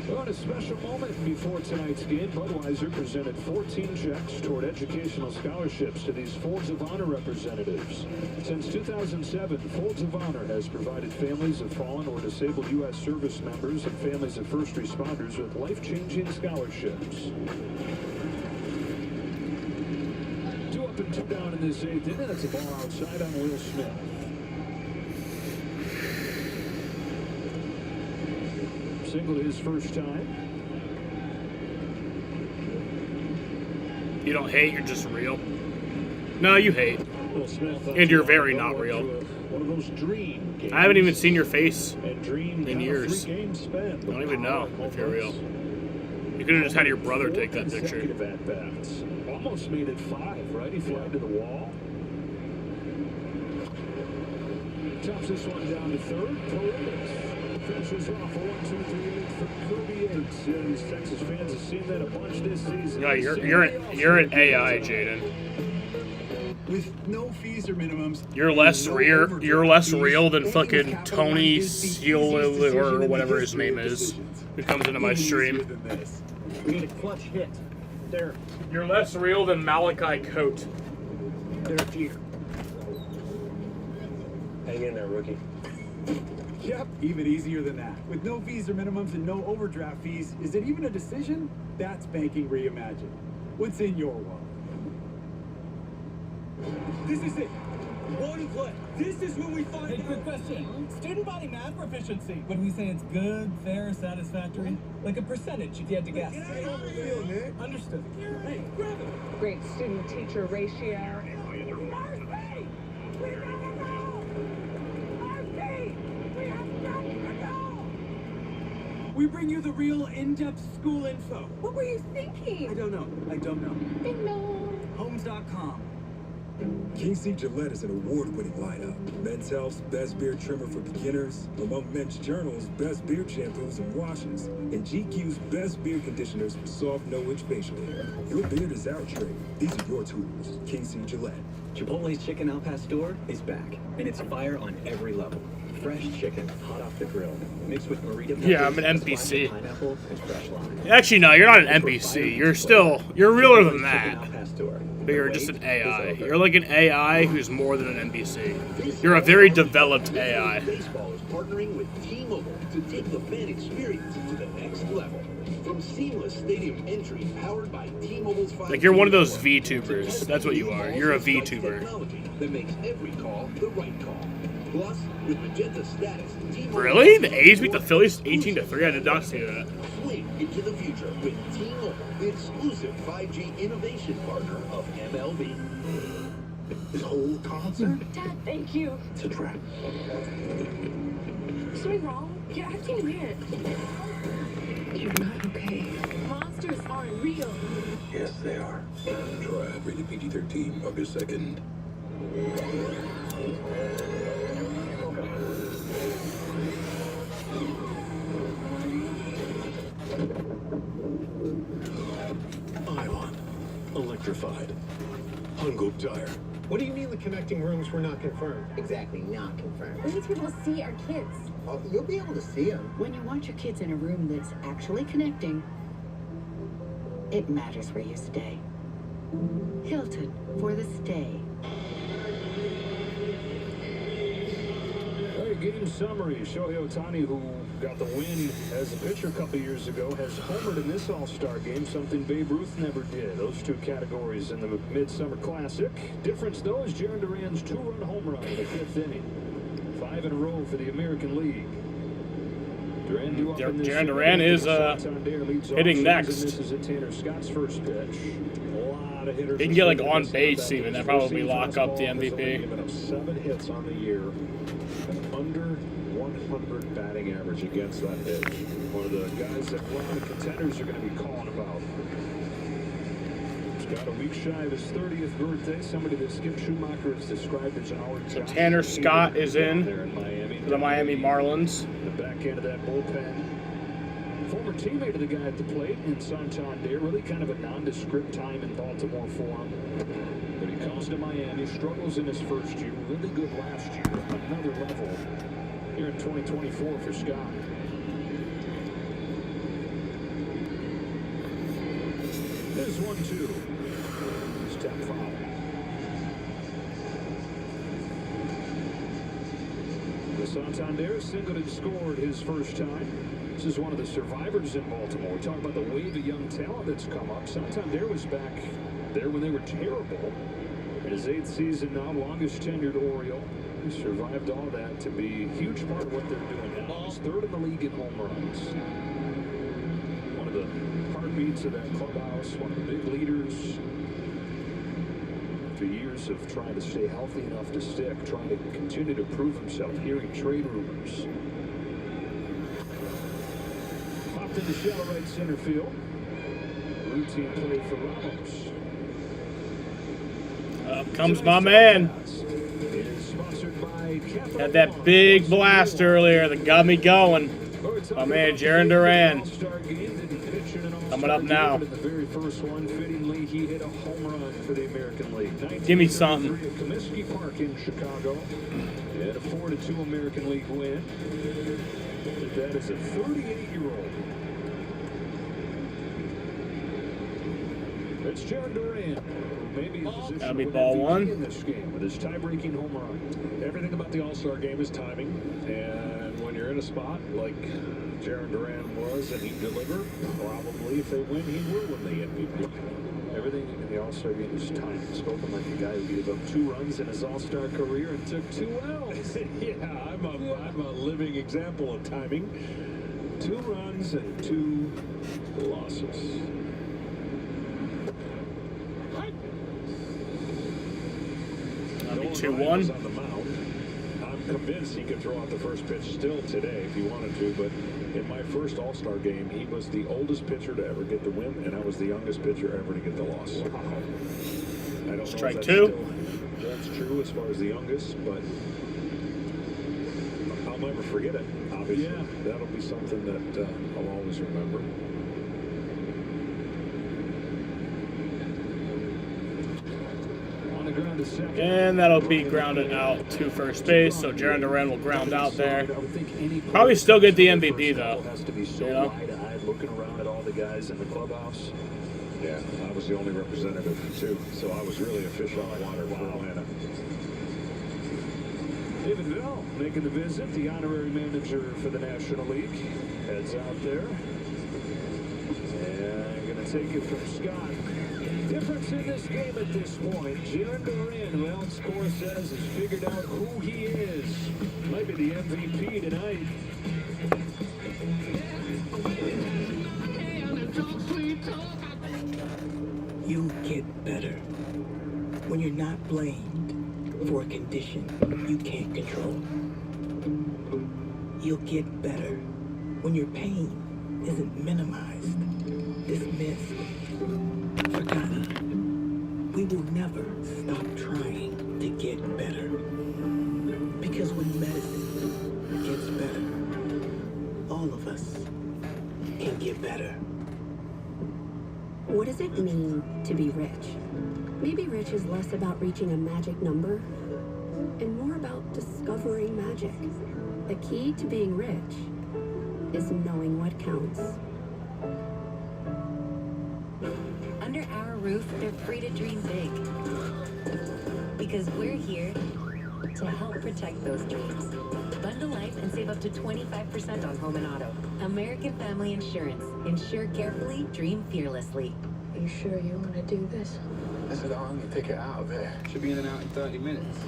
S1: Well, in a special moment before tonight's game, Budweiser presented 14 checks toward educational scholarships to these Folds of Honor representatives. Since 2007, Folds of Honor has provided families of fallen or disabled U.S. service members and families of first responders with life-changing scholarships. 2 up and 2 down in this 8th inning. That's a ball outside on Will Smith. Single his first time.
S2: You don't hate, you're just real. No, you hate. And you're very not real.
S1: One of those dream games.
S2: I haven't even seen your face in years. I don't even know if you're real. You could have just had your brother take that picture.
S1: At-bats. Almost made it 5, right? He flied to the wall. Chops this one down to third. Paredes finishes off a 1-2-3 for Kirby Yates. Yeah, these Texas fans have seen that a bunch this season.
S2: No, you're an AI, Jaden.
S18: With no fees or minimums,
S2: You're less real than fucking Tony Seal or whatever his name is, who comes into my stream.
S19: We need a clutch hit. There.
S2: You're less real than Malachi Coat.
S19: There's here. Hang in there, rookie.
S18: Yep, even easier than that. With no fees or minimums and no overdraft fees, is it even a decision? That's banking reimagined. What's in your wallet? This is it. One play. This is when we find out.
S7: Hey, quick question. Student body math proficiency. When we say it's good, fair, satisfactory, like a percentage if you had to guess. Understood. Hey, grab it.
S5: Great student-teacher ratio.
S18: We bring you the real in-depth school info.
S5: What were you thinking?
S18: I don't know.
S5: Ding dong.
S18: Homes.com.
S11: King C. Gillette is an award-winning lineup. Men's Health's best beard trimmer for beginners, among Men's Journal's best beard shampoos and washes, and GQ's best beard conditioners for soft, no-itch facial hair. Your beard is our trade. These are your tools. King C. Gillette.
S14: Chipotle's Chicken Al Pastor is back, and it's fire on every level. Fresh chicken, hot off the grill, mixed with burrito peppers,
S2: Yeah, I'm an NPC.
S14: pineapple, and fresh lime.
S2: Actually, no, you're not an NPC. You're realer than that. But you're just an AI. You're like an AI who's more than an NPC. You're a very developed AI.
S19: Baseball is partnering with T-Mobile to take the fan experience to the next level. From seamless stadium entry powered by T-Mobile's 5G
S2: Like, you're one of those VTubers. That's what you are. You're a VTuber.
S19: technology that makes every call the right call. Plus, with Magenta status, T-Mobile
S2: Really? The A's beat the Phillies 18-3? I did not see that.
S19: swing into the future with T-Mobile, the exclusive 5G innovation partner of MLB.
S15: This whole concert?
S3: Dad, thank you.
S15: It's a trap.
S3: Something wrong? You're acting weird.
S6: You're not okay.
S3: Monsters aren't real.
S15: Yes, they are. Tribe rated PG-13, August 2nd.
S8: Ion. Electrified. Hung Tire.
S19: What do you mean the connecting rooms were not confirmed?
S5: Exactly, not confirmed.
S3: We need to be able to see our kids.
S5: Oh, you'll be able to see them.
S16: When you want your kids in a room that's actually connecting, it matters where you stay. Hilton for the stay.
S1: All right, game summary. Shohei Ohtani, who got the win as a pitcher a couple years ago, has homered in this All-Star game, something Babe Ruth never did. Those two categories in the Midsummer Classic. Difference, though, is Jaren Duran's 2-run home run in the 5th inning. 5 in a row for the American League.
S2: Jaren Duran is hitting next.
S1: Tanner Scott's first pitch.
S2: He can get like on base even. That probably lock up the MVP.
S9: 7 hits on the year. An under 100 batting average against that pitch.
S1: One of the guys that a lot of contenders are going to be calling about. He's got a week shy of his 30th birthday. Somebody that Skip Schumacher has described as our
S2: So Tanner Scott is in for the Miami Marlins.
S1: The back end of that bullpen. Former teammate of the guy at the plate in Santander. Really kind of a nondescript time in Baltimore for him. But he comes to Miami, struggles in his first year. Really good last year. Another level here in 2024 for Scott. There's 1-2. Step foul. The Santander singled and scored his first time. This is one of the survivors in Baltimore. We talk about the wave of young talent that's come up. Santander was back there when they were terrible. In his 8th season now, longest tenured Oriole. He survived all that to be a huge part of what they're doing now. He's 3rd in the league in home runs. One of the heartbeats of that clubhouse, one of the big leaders. After years of trying to stay healthy enough to stick, trying to continue to prove himself, hearing trade rumors. Popped into shallow right center field. Routine play for Ramos.
S2: Up comes my man. Had that big blast earlier that got me going. My man, Jaren Duran. Coming up now.
S1: The very first one, fittingly, he hit a home run for the American League.
S2: Give me something.
S1: Comiskey Park in Chicago. He had a 4-2 American League win. That is a 38-year-old. It's Jaren Duran. Maybe
S2: that'll be ball one.
S1: In this game with his tie-breaking home run.
S9: Everything about the All-Star game is timing, and when you're in a spot like Jaren Duran was and he delivered, probably if they win, he will win the MVP.
S1: Everything in the All-Star game is timing. Spoken like a guy who gave up 2 runs in his All-Star career and took 2 L's.
S9: Yeah, I'm a living example of timing. 2 runs and 2 losses.
S2: That'll be 2-1.
S9: On the mound. I'm convinced he could throw out the first pitch still today if he wanted to, but in my first All-Star game, he was the oldest pitcher to ever get the win, and I was the youngest pitcher ever to get the loss. I don't know
S2: Strike
S9: if
S2: 2.
S9: That's true as far as the youngest, but I'll never forget it. Obviously, yeah. That'll be something that I'll always remember.
S2: And that'll be grounded out to first base, so Jaren Duran will ground out there. Probably still get the MVP though.
S1: You know? Looking around at all the guys in the clubhouse.
S9: Yeah, I was the only representative too, so I was really a fish on the water for Atlanta.
S1: David Bell making the visit, the honorary manager for the National League, heads out there. And going to take it from Scott. Difference in this game at this point. Jaren Duran, who Alan Score says has figured out who he is. Might be the MVP tonight.
S10: You get better when you're not blamed for a condition you can't control. You'll get better when your pain isn't minimized, dismissed, forgotten. We will never stop trying to get better. Because when medicine gets better, all of us can get better.
S3: What does it mean to be rich? Maybe rich is less about reaching a magic number and more about discovering magic. The key to being rich is knowing what counts.
S13: Under our roof, they're free to dream big. Because we're here to help protect those dreams. Bundle life and save up to 25% on home and auto. American Family Insurance. Insure carefully, dream fearlessly.
S10: You sure you want to do this?
S21: That's a long ticket out there.
S14: Should be in and out in 30 minutes.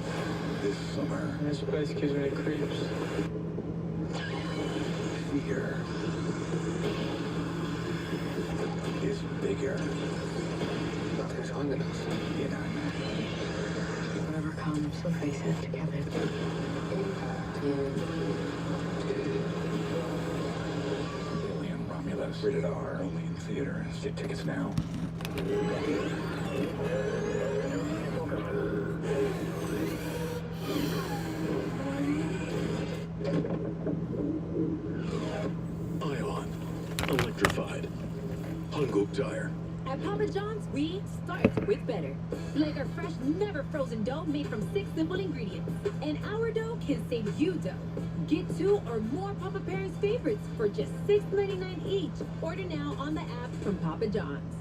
S21: This summer.
S10: This place gives me the creeps.
S21: Fear is bigger.
S10: Nothing's haunted us.
S21: You know.
S10: Whatever comes, we'll face it together.
S21: Alien Romulus. Rated R. Only in theaters. Get tickets now.
S8: Ion. Electrified. Hungok tire.
S17: At Papa John's, we start with better. Like our fresh, never frozen dough made from 6 simple ingredients. And our dough can save you dough. Get 2 or more Papa Parents favorites for just $6.99 each. Order now on the app from Papa John's.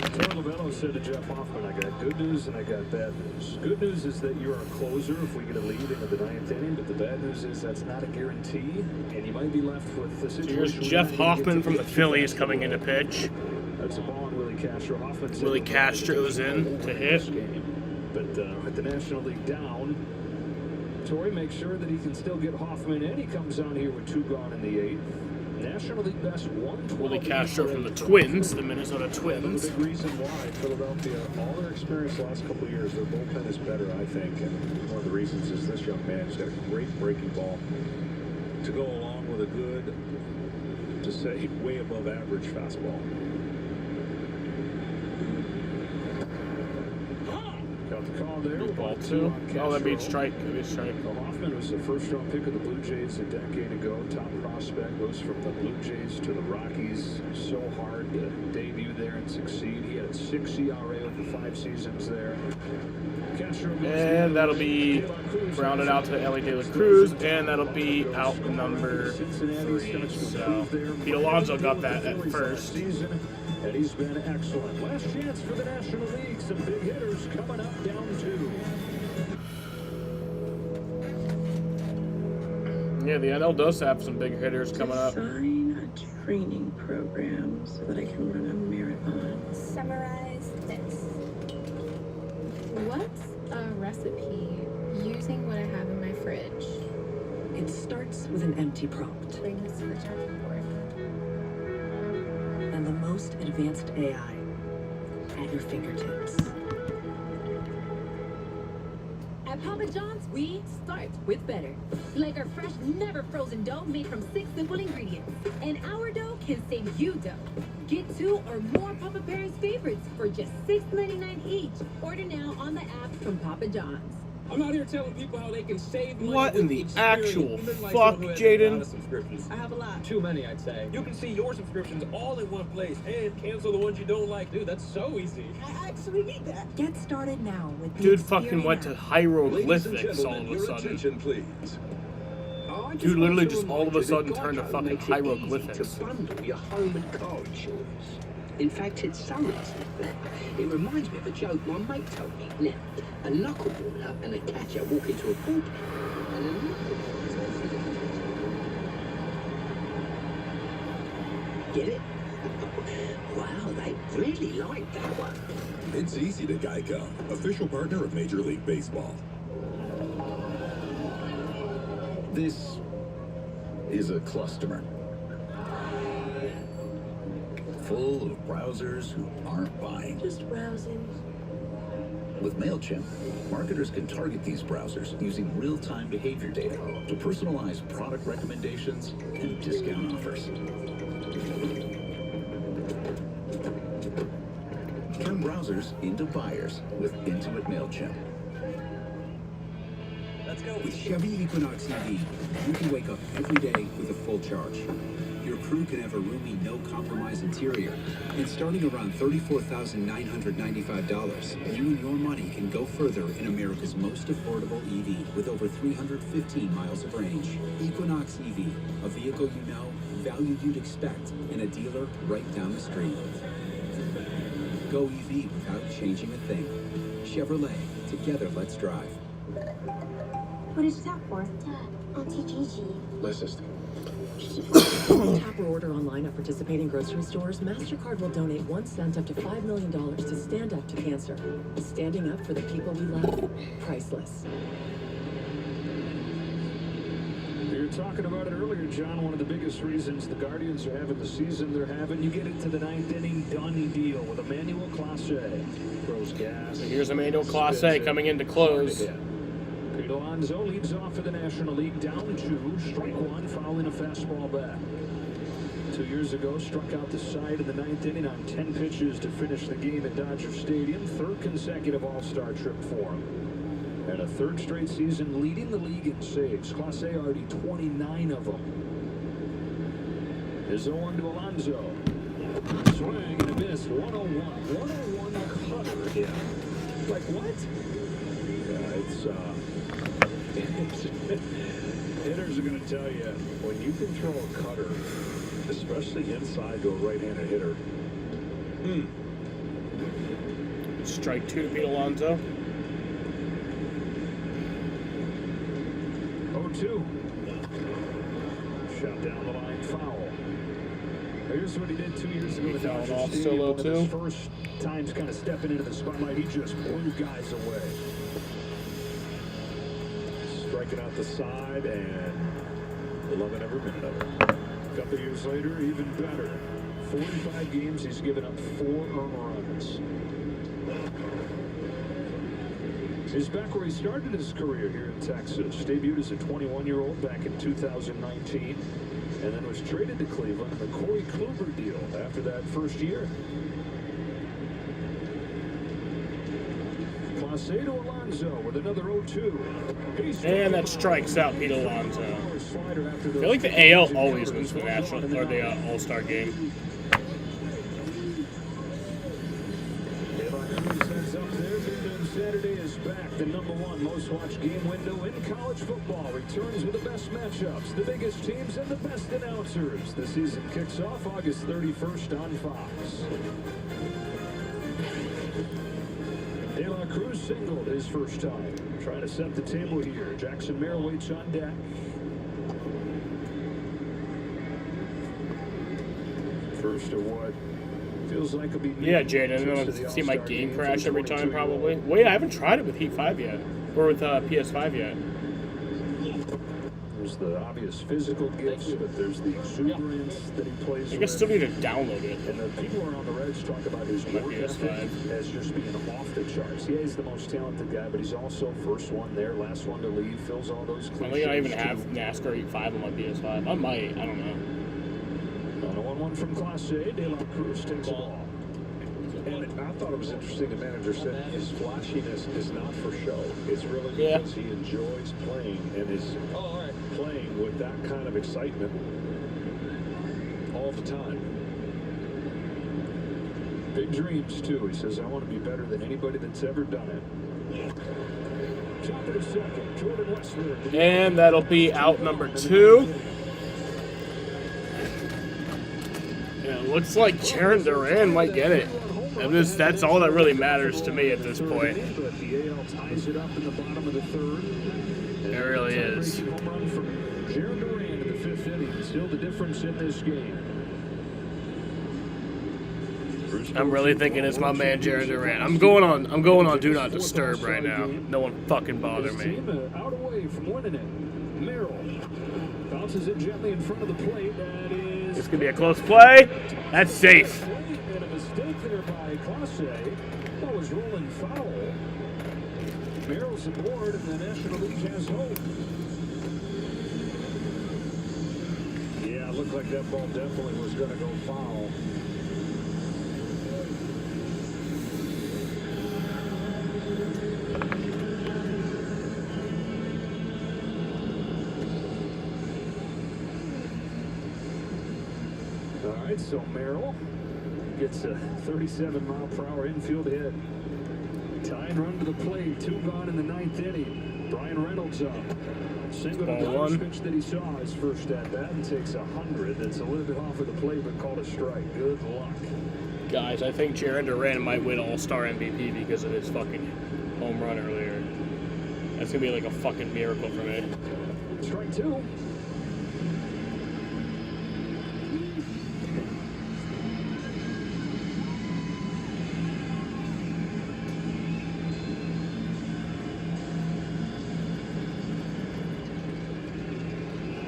S1: Tony Lavello said to Jeff Hoffman, I got good news and I got bad news. Good news is that you're a closer if we get a lead into the 9th inning, but the bad news is that's not a guarantee, and you might be left with the situation.
S2: Here's Jeff Hoffman from the Phillies coming in to pitch.
S1: That's a ball on Willie Castro. Hoffman said
S2: Willie Castro's in to hit.
S1: But with the National League down, Torrey makes sure that he can still get Hoffman in. He comes on here with 2 gone in the 8th. National League best 112.
S2: Willie Castro from the Twins, the Minnesota Twins.
S1: The big reason why Philadelphia, all their experience the last couple of years, their bullpen is better, I think. And one of the reasons is this young man has got a great breaking ball to go along with a good, to say, way above average fastball. Got the call there.
S2: Ball 2. Oh, that beats strike. That beats strike.
S1: Well, Hoffman was the first-round pick of the Blue Jays a decade ago. Top prospect, goes from the Blue Jays to the Rockies. So hard to debut there and succeed. He had a 6 ERA over 5 seasons there.
S2: And that'll be rounded out to Ellie De La Cruz, and that'll be out number 3. So Pete Alonso got that at first.
S1: And he's been excellent. Last chance for the National League. Some big hitters coming up down 2.
S2: Yeah, the NL does have some big hitters coming up.
S10: Design a training program so that I can run a marathon.
S22: Summarize this. What's a recipe using what I have in my fridge?
S3: It starts with an empty prompt.
S22: Bring this for chopping board.
S3: And the most advanced AI at your fingertips.
S17: At Papa John's, we start with better. Like our fresh, never frozen dough made from 6 simple ingredients. And our dough can save you dough. Get 2 or more Papa Parents favorites for just $6.99 each. Order now on the app from Papa John's.
S23: I'm out here telling people how they can save money.
S2: What in the actual fuck, Jaden?
S23: I have a lot. Too many, I'd say. You can see your subscriptions all in one place and cancel the ones you don't like. Dude, that's so easy.
S5: I actually need that. Get started now with the
S2: Dude fucking went to hieroglyphics all of a
S15: your
S2: sudden.
S15: attention, please.
S2: Dude literally just all of a sudden turned to fucking hieroglyphics.
S19: Bundle your home and car insurance. In fact, it's so easy. It reminds me of a joke my mate told me. Now, a knuckleballer and a catcher walk into a bullpen, and a Get it? Wow, they really like that one.
S11: It's easy to Geico, official partner of Major League Baseball.
S15: This is a cluster. Full of browsers who aren't buying.
S10: Just browsing.
S15: With MailChimp, marketers can target these browsers using real-time behavior data to personalize product recommendations and discount offers. Turn browsers into buyers with Intuit MailChimp.
S23: Let's go.
S18: With Chevy Equinox EV, you can wake up every day with a full charge. Your crew can have a roomy, no-compromise interior. And starting around $34,995, you and your money can go further in America's most affordable EV with over 315 miles of range. Equinox EV, a vehicle you know, value you'd expect, and a dealer right down the street. Go EV without changing a thing. Chevrolet, together let's drive.
S4: What is that for? Auntie Gigi.
S15: My sister.
S12: Tap or order online at participating grocery stores, MasterCard will donate 1 cent up to $5 million to Stand Up to Cancer. Standing up for the people we love. Priceless.
S1: We were talking about it earlier, John. One of the biggest reasons the Guardians are having the season they're having. You get into the 9th inning, done deal with Emmanuel Clase. Throws gas.
S2: So here's Emmanuel Clase coming in to close.
S1: Pete Alonso leads off for the National League, down 2, strike 1, fouling a fastball back. 2 years ago, struck out the side in the 9th inning on 10 pitches to finish the game at Dodger Stadium. 3rd consecutive All-Star trip for him. And a 3rd straight season leading the league in saves. Clase already 29 of them. His 0-1 to Alonso. Swing and a miss. 101. 101 cutter. Yeah. Like what? Yeah, it's hitters are going to tell you, when you can throw a cutter, especially inside to a right-handed hitter.
S2: Strike 2 to Pete Alonso.
S1: 0-2. Shot down the line, foul. Here's what he did 2 years ago.
S2: He's down off, still 0-2.
S1: First times kind of stepping into the spotlight, he just blew guys away. Striking out the side and loving every minute of it. A couple years later, even better. 45 games, he's given up 4 earned runs. He's back where he started his career here in Texas. Debuted as a 21-year-old back in 2019, and then was traded to Cleveland in the Corey Kluber deal after that first year. Clase to Alonso with another 0-2.
S2: And that strikes out Pete Alonso. I feel like the AL always wins the national or the All-Star game.
S1: Saturday is back. The #1 most watched game window in college football returns with the best matchups, the biggest teams, and the best announcers. The season kicks off August 31st on Fox. De La Cruz singled his first time. Trying to set the table here. Jackson Merrill waits on deck. First of what feels like it'll be.
S2: Yeah, Jaden, I don't see my game crash every time, probably. Well, yeah, I haven't tried it with Heat 5 yet. Or with PS5 yet.
S1: There's the obvious physical gifts, but there's the exuberance that he plays with.
S2: I guess still need to download it.
S1: And the people around the Reds talk about his work ethic as just being off the charts. Yeah, he's the most talented guy, but he's also first one there, last one to leave, fills all those cliches.
S2: I don't think I even have NASCAR Heat 5 on my PS5. I might, I don't know.
S1: On a 1-1 from Clase, De La Cruz takes the ball.
S9: And I thought it was interesting, the manager said his flashiness is not for show. It's really because he enjoys playing and is playing with that kind of excitement all the time.
S1: Big dreams, too. He says, I want to be better than anybody that's ever done it. Top of the second, Jordan Westler.
S2: And that'll be out number 2. Yeah, it looks like Jaren Duran might get it. That's all that really matters to me at this point.
S1: But the AL ties it up in the bottom of the 3rd.
S2: It really is.
S1: Home run from Jaren Duran in the 5th inning. Still the difference in this game.
S2: I'm really thinking it's my man Jaren Duran. I'm going on Do Not Disturb right now. No one fucking bother me.
S1: Out away from winning it. Merrill bounces it gently in front of the plate. That is.
S2: This could be a close play. That's safe.
S1: And a mistake there by Clase. That was rolling foul. Merrill's aboard, and the National League has hope. Yeah, it looked like that ball definitely was going to go foul. All right, so Merrill gets a 37-mile-per-hour infield hit. Tying run to the plate, 2 gone in the 9th inning. Brian Reynolds up. Single to the pitch that he saw his first at bat and takes 100. That's a little bit off of the plate, but called a strike. Good luck.
S2: Guys, I think Jaren Duran might win All-Star MVP because of his fucking home run earlier. That's gonna be like a fucking miracle for me.
S1: Strike two.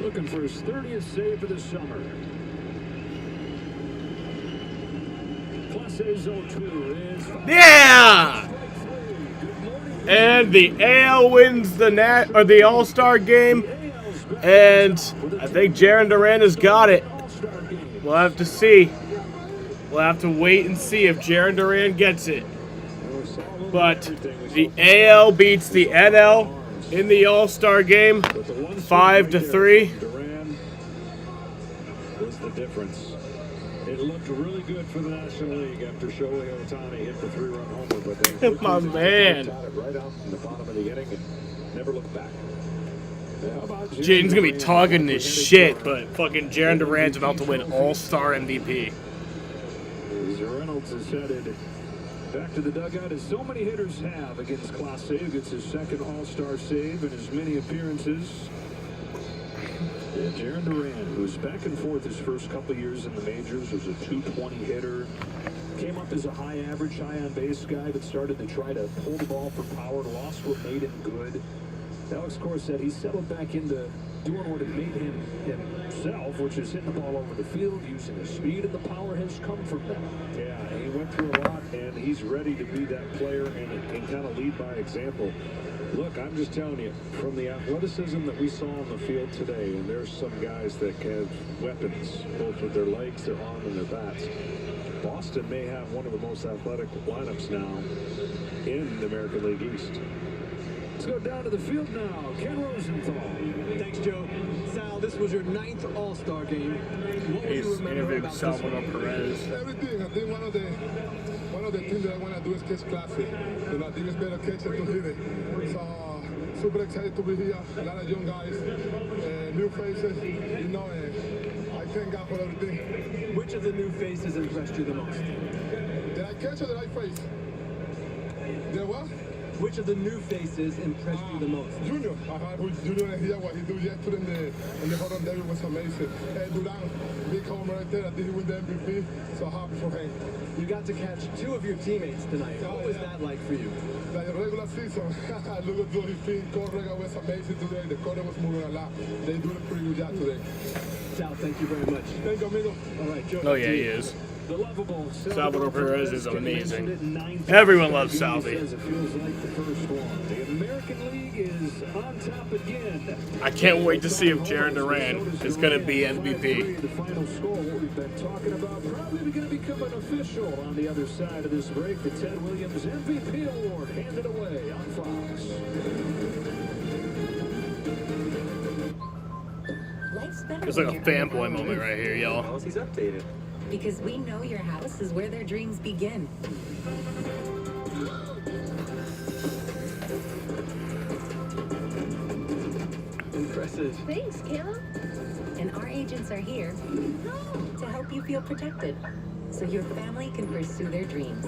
S1: Looking for his 30th save of the summer. Class A's 0-2 is...
S2: Yeah! And the AL wins the All-Star game. And I think Jaren Duran has got it. We'll have to see. We'll have to wait and see if Jaren Duran gets it. But the AL beats the NL in the All-Star game 5-3.
S1: Duran was the difference. It looked really good for the National League after Shohei Ohtani hit the 3-run homer, but then
S2: my man,
S1: right out in the bottom of the inning and never looked back.
S2: Jaden's gonna be talking this shit, but fucking Jaren Duran's about to win All-Star MVP.
S1: As Reynolds is headed back to the dugout, as so many hitters have against Class A. Gets his second All-Star save in as many appearances. Yeah, Jaren Duran, who's back and forth his first couple years in the majors, was a 220 hitter. Came up as a high average, high on base guy, but started to try to pull the ball for power. Lost what made him good. Alex Cora said he settled back into doing what it made him himself, which is hitting the ball over the field, using his speed, and the power has come from that. Yeah, he went through a lot, and he's ready to be that player and kind of lead by example. Look, I'm just telling you, from the athleticism that we saw on the field today, and there's some guys that have weapons, both with their legs, their arm, and their bats. Boston may have one of the most athletic lineups now in the American League East. Let's go down to the field now. Ken Rosenthal.
S6: Thanks, Joe. Sal, this was your 9th All-Star game. What will you remember about
S2: Salvador Perez.
S7: Everything. I think one of the things that I want to do is catch classic. You know, I think it's better catch it to hit it. So super excited to be here. A lot of young guys, new faces. You know, I thank God for everything.
S6: Which of the new faces impressed you the most?
S7: Did I catch or did I face? Did what?
S6: Which of the new faces impressed you the most?
S7: Junior. Junior here, what he did yesterday in the home run derby was amazing. Duran, big home right there. I think he won the MVP, so happy for him.
S6: You got to catch 2 of your teammates tonight. What was that like for you?
S7: Like the regular season, look at his feet. Correga was amazing today. The corner was moving a lot. They do a pretty good job today.
S6: Sal, thank you very much.
S7: Thank you, amigo.
S6: All right, Joe.
S2: Oh yeah, he is.
S1: The lovable
S2: Salvador Perez is amazing. Everyone loves Salvi.
S1: It feels like the first one. The American League is on top again.
S2: I can't wait to see if Jaren Duran is going to be MVP.
S1: The final score, what we've been talking about, probably going to become an official on the other side of this break. The Ted Williams MVP award handed away on Fox.
S2: It's like a fanboy moment right here, y'all.
S14: He's updated.
S13: Because we know your house is where their dreams begin.
S6: Impressive.
S22: Thanks, Kayla.
S13: And our agents are here to help you feel protected, so your family can pursue their dreams.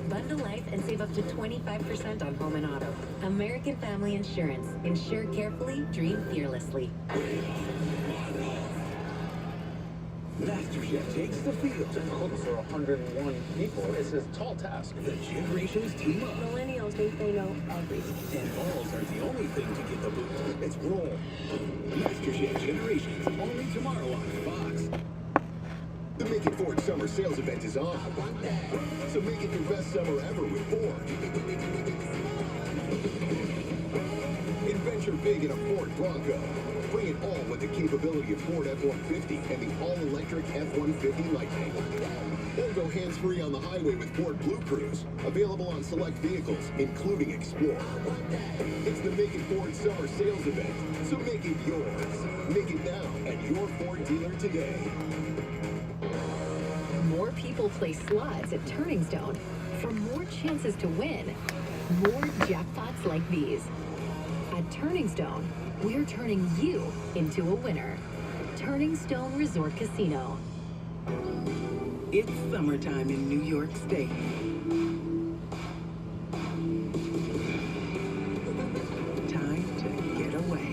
S13: Bundle life and save up to 25% on home and auto. American Family Insurance. Insure carefully, dream fearlessly.
S19: MasterChef takes the field to cook for 101 people. It's a tall task. The generations team up.
S22: Millennials think they know everything.
S19: And balls are the only thing to get the boot. It's roll. MasterChef Generations, only tomorrow on Fox.
S20: The Make It Ford Summer Sales Event is on. So make it your best summer ever with Ford. Adventure big in a Ford Bronco. Bring it all with the capability of Ford F-150 and the all-electric F-150 Lightning. Or go hands-free on the highway with Ford Blue Cruise. Available on select vehicles, including Explorer. It's the Make It Ford Summer Sales Event, so make it yours. Make it now at your Ford dealer today.
S17: More people play slots at Turning Stone for more chances to win. More jackpots like these. At Turning Stone, we're turning you into a winner. Turning Stone Resort Casino.
S10: It's summertime in New York State. Time to get away.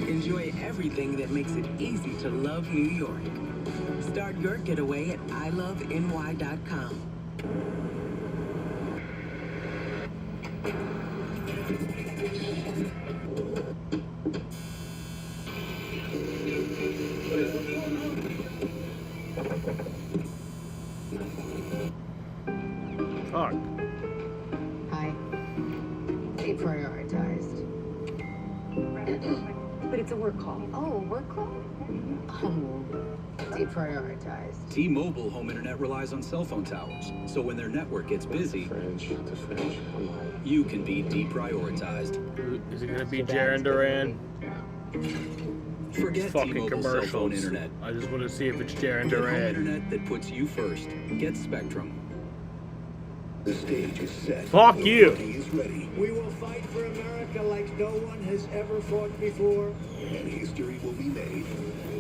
S10: Enjoy everything that makes it easy to love New York. Start your getaway at iloveny.com.
S12: Hi. Deprioritized. But it's a work call. Oh, work call? Oh, deprioritized.
S18: T-Mobile home internet relies on cell phone towers, so when their network gets busy, you can be deprioritized.
S2: Is it gonna be Jaren Duran?
S18: Forget
S2: Fucking
S18: T-Mobile cell phone
S2: commercials.
S18: internet.
S2: I just want to see if it's Jaren
S18: Get home
S2: Duran.
S18: internet that puts you first. Get Spectrum.
S19: The stage is set.
S2: Fuck you.
S19: He is ready.
S8: We will fight for America like no one has ever fought before.
S19: And history will be made.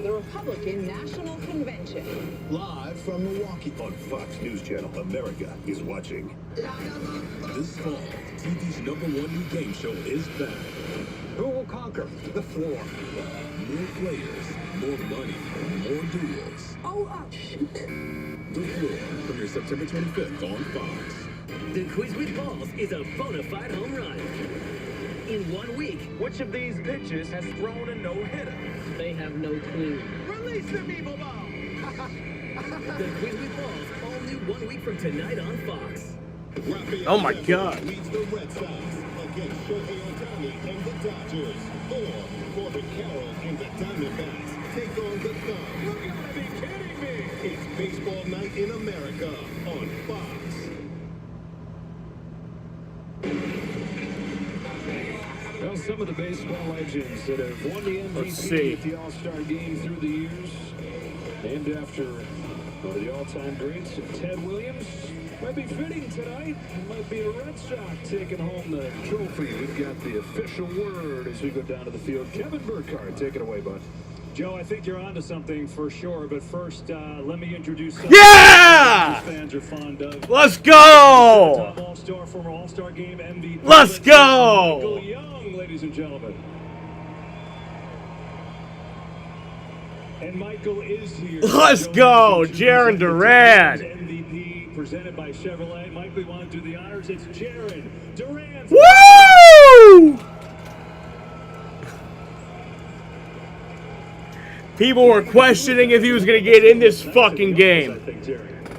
S5: The Republican National Convention.
S19: Live from Milwaukee on Fox News Channel. America is watching. This fall, TV's #1 new game show is back.
S8: Who will conquer the floor?
S19: More players, more money, more duels.
S8: Oh, shoot.
S19: The Floor premieres September 25th on Fox.
S16: The Quiz with Balls is a bona fide home run. In 1 week,
S8: Which of these pitches has thrown a no-hitter?
S16: they have no clue.
S8: Release the evil ball!
S16: The Quiz with Balls, all new 1 week from tonight on Fox.
S2: Oh my God.
S19: Leads the Red Sox against Shohei Ohtani and the Dodgers. Or Corbin Carroll and the Diamondbacks take on the Cubs.
S8: You gotta be kidding me!
S19: It's Baseball Night in America on Fox.
S1: Well, some of the baseball legends that have won the
S2: Let's see.
S1: MVP at the All-Star game through the years, named after one of the all-time greats, Ted Williams. Might be fitting tonight. It might be a Red Sox taking home the trophy. We've got the official word as we go down to the field. Kevin Burkhardt, take it away, bud.
S9: Joe, I think you're onto something for sure, but first, let me introduce
S2: Yeah!
S9: fans are fond of.
S2: Let's go!
S9: Top All-Star, former All-Star Game MVP.
S2: Let's go!
S9: Michael Young, ladies and gentlemen. And Michael is here.
S2: Let's go, Jaren Duran.
S9: MVP presented by Chevrolet. Michael, you want to do the honors? It's Jaren Duran.
S2: Woo! People were questioning if he was going to get in this fucking game.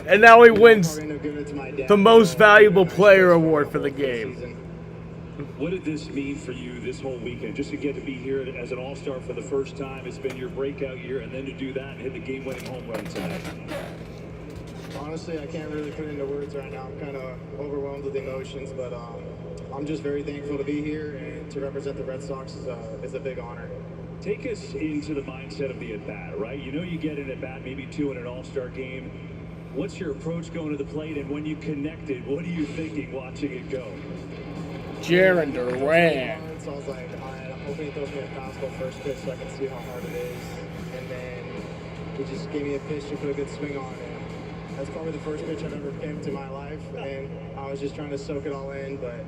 S2: And now he wins the most valuable player award for the game.
S9: What did this mean for you this whole weekend? Just to get to be here as an All-Star for the first time. It's been your breakout year, and then to do that and hit the game-winning home run tonight.
S21: Honestly, I can't really put it into words right now. I'm kind of overwhelmed with emotions, but I'm just very thankful to be here, and to represent the Red Sox is a big honor.
S9: Take us into the mindset of the at-bat, right? You know you get an at-bat, maybe two in an All-Star game. What's your approach going to the plate, and when you connected, what are you thinking watching it go?
S2: Jaren Duran.
S21: So I was like, all right, I'm hoping he throws me a fastball first pitch so I can see how hard it is. And then he just gave me a pitch to put a good swing on it. That's probably the first pitch I've ever pimped in my life, and I was just trying to soak it all in, but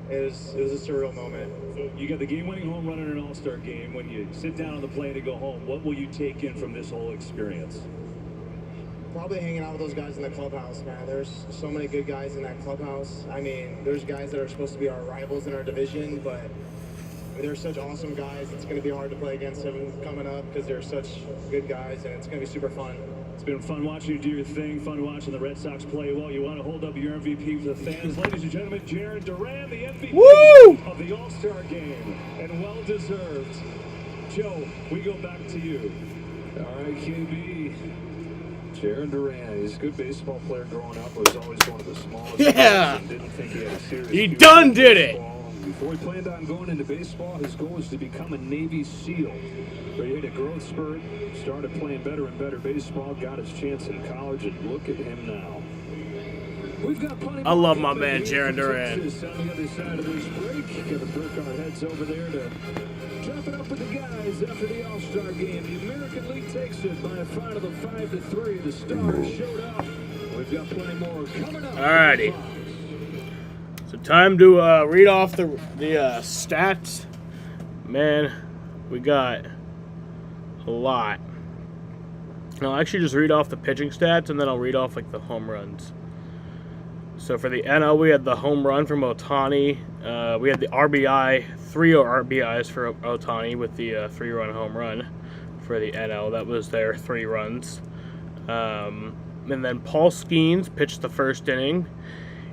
S21: it was a surreal moment.
S9: You got the game-winning home run in an All-Star game. When you sit down on the plane to go home, what will you take in from this whole experience?
S21: Probably hanging out with those guys in the clubhouse, man. There's so many good guys in that clubhouse. I mean, there's guys that are supposed to be our rivals in our division, but they're such awesome guys. It's going to be hard to play against them coming up because they're such good guys, and it's going to be super fun.
S9: It's been fun watching you do your thing, fun watching the Red Sox play well. You want to hold up your MVP with the fans. Ladies and gentlemen, Jaren Duran, the MVP of the All-Star game, and well-deserved. Joe, we go back to you.
S1: All right, QB. Jaren Duran, he's a good baseball player growing up, but was always one of the smallest.
S2: Yeah!
S1: Didn't think he had a serious
S2: He
S1: future
S2: done
S1: in
S2: did it!
S1: baseball. Before he planned on going into baseball, his goal was to become a Navy SEAL. But he had a growth spurt, started playing better and better baseball, got his chance in college, and look at him now.
S2: I love my man Jaren Duran.
S1: On the other side of this break, Kevin Burkhardt heads over there to chop it up with the guys after the All-Star game. The American League takes it by a final of 5-3. The Stars showed up. We've got plenty more coming up.
S2: Alrighty. So time to read off the stats. Man, we got a lot. I'll actually just read off the pitching stats, and then I'll read off like the home runs. So for the NL, we had the home run from Ohtani. We had the RBI, 3 RBIs for Ohtani with the 3-run home run for the NL. That was their 3 runs. And then Paul Skeens pitched the first inning.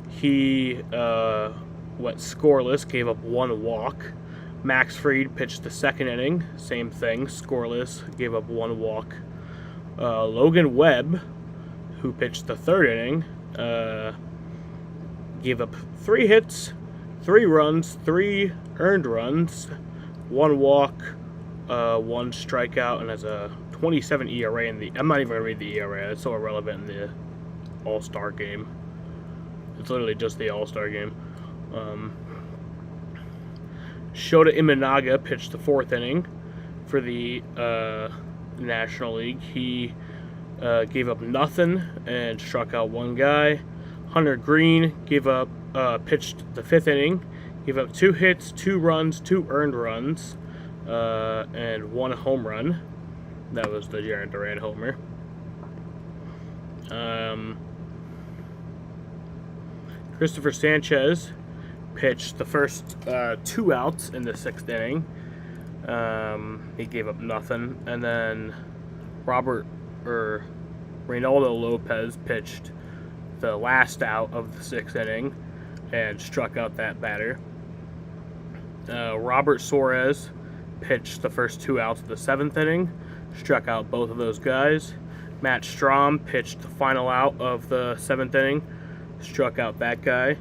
S2: He went scoreless, gave up 1 walk. Max Fried pitched the second inning. Same thing, scoreless, gave up 1 walk. Logan Webb, who pitched the third inning, gave up 3 hits, 3 runs, 3 earned runs, 1 walk, 1 strikeout, and has a 27 ERA in the... I'm not even going to read the ERA. It's so irrelevant in the All-Star game. It's literally just the All-Star game. Shota Imanaga pitched the 4th inning for the National League. He gave up nothing and struck out 1 guy. Hunter Green pitched the 5th inning, gave up 2 hits, 2 runs, 2 earned runs, and 1 home run. That was the Jaren Duran homer. Christopher Sanchez pitched the first 2 outs in the 6th inning. He gave up nothing. And then Reynaldo Lopez pitched the last out of the 6th inning and struck out that batter. Robert Suarez pitched the first 2 outs of the 7th inning, struck out both of those guys. Matt Strahm pitched the final out of the 7th inning, struck out that guy.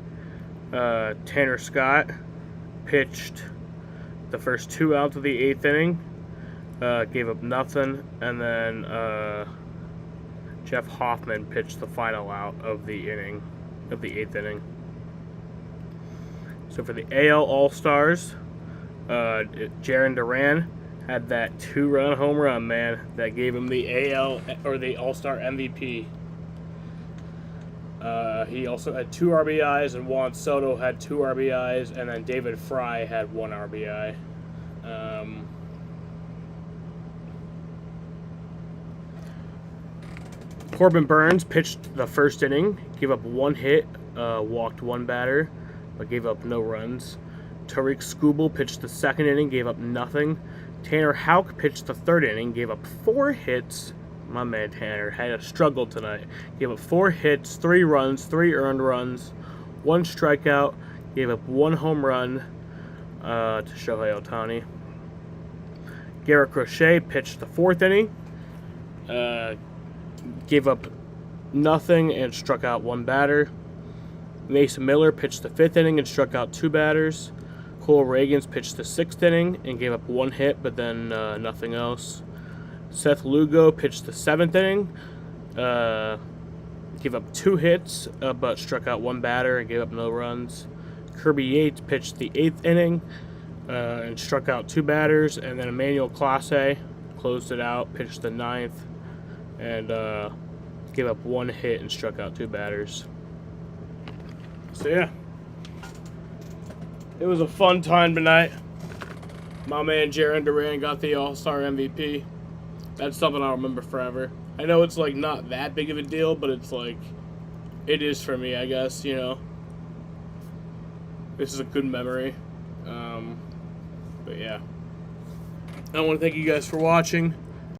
S2: Tanner Scott pitched the first 2 outs of the 8th inning, gave up nothing, and then Jeff Hoffman pitched the final out of the 8th inning. So for the AL All-Stars, Jaren Duran had that 2-run home run, man, that gave him the AL or the All-Star MVP. He also had 2 RBIs, and Juan Soto had 2 RBIs, and then David Fry had 1 RBI. Corbin Burns pitched the first inning, gave up 1 hit, walked 1 batter, but gave up no runs. Tariq Skubal pitched the 2nd inning, gave up nothing. Tanner Houck pitched the 3rd inning, gave up 4 hits. My man Tanner had a struggle tonight. Gave up 4 hits, 3 runs, 3 earned runs, 1 strikeout, gave up 1 home run to Shohei Ohtani. Garrett Crochet pitched the 4th inning, gave up nothing and struck out 1 batter. Mason Miller pitched the 5th inning and struck out 2 batters. Cole Reagans pitched the 6th inning and gave up 1 hit, but then nothing else. Seth Lugo pitched the 7th inning, gave up 2 hits, but struck out 1 batter and gave up no runs. Kirby Yates pitched the 8th inning and struck out 2 batters, and then Emmanuel Clase closed it out, pitched the 9th, and gave up 1 hit and struck out 2 batters. So yeah, it was a fun time tonight. My man Jaren Duran got the All-Star MVP. That's something I'll remember forever. I know it's like not that big of a deal, but it's like, it is for me, I guess, you know. This is a good memory. But yeah. I want to thank you guys for watching.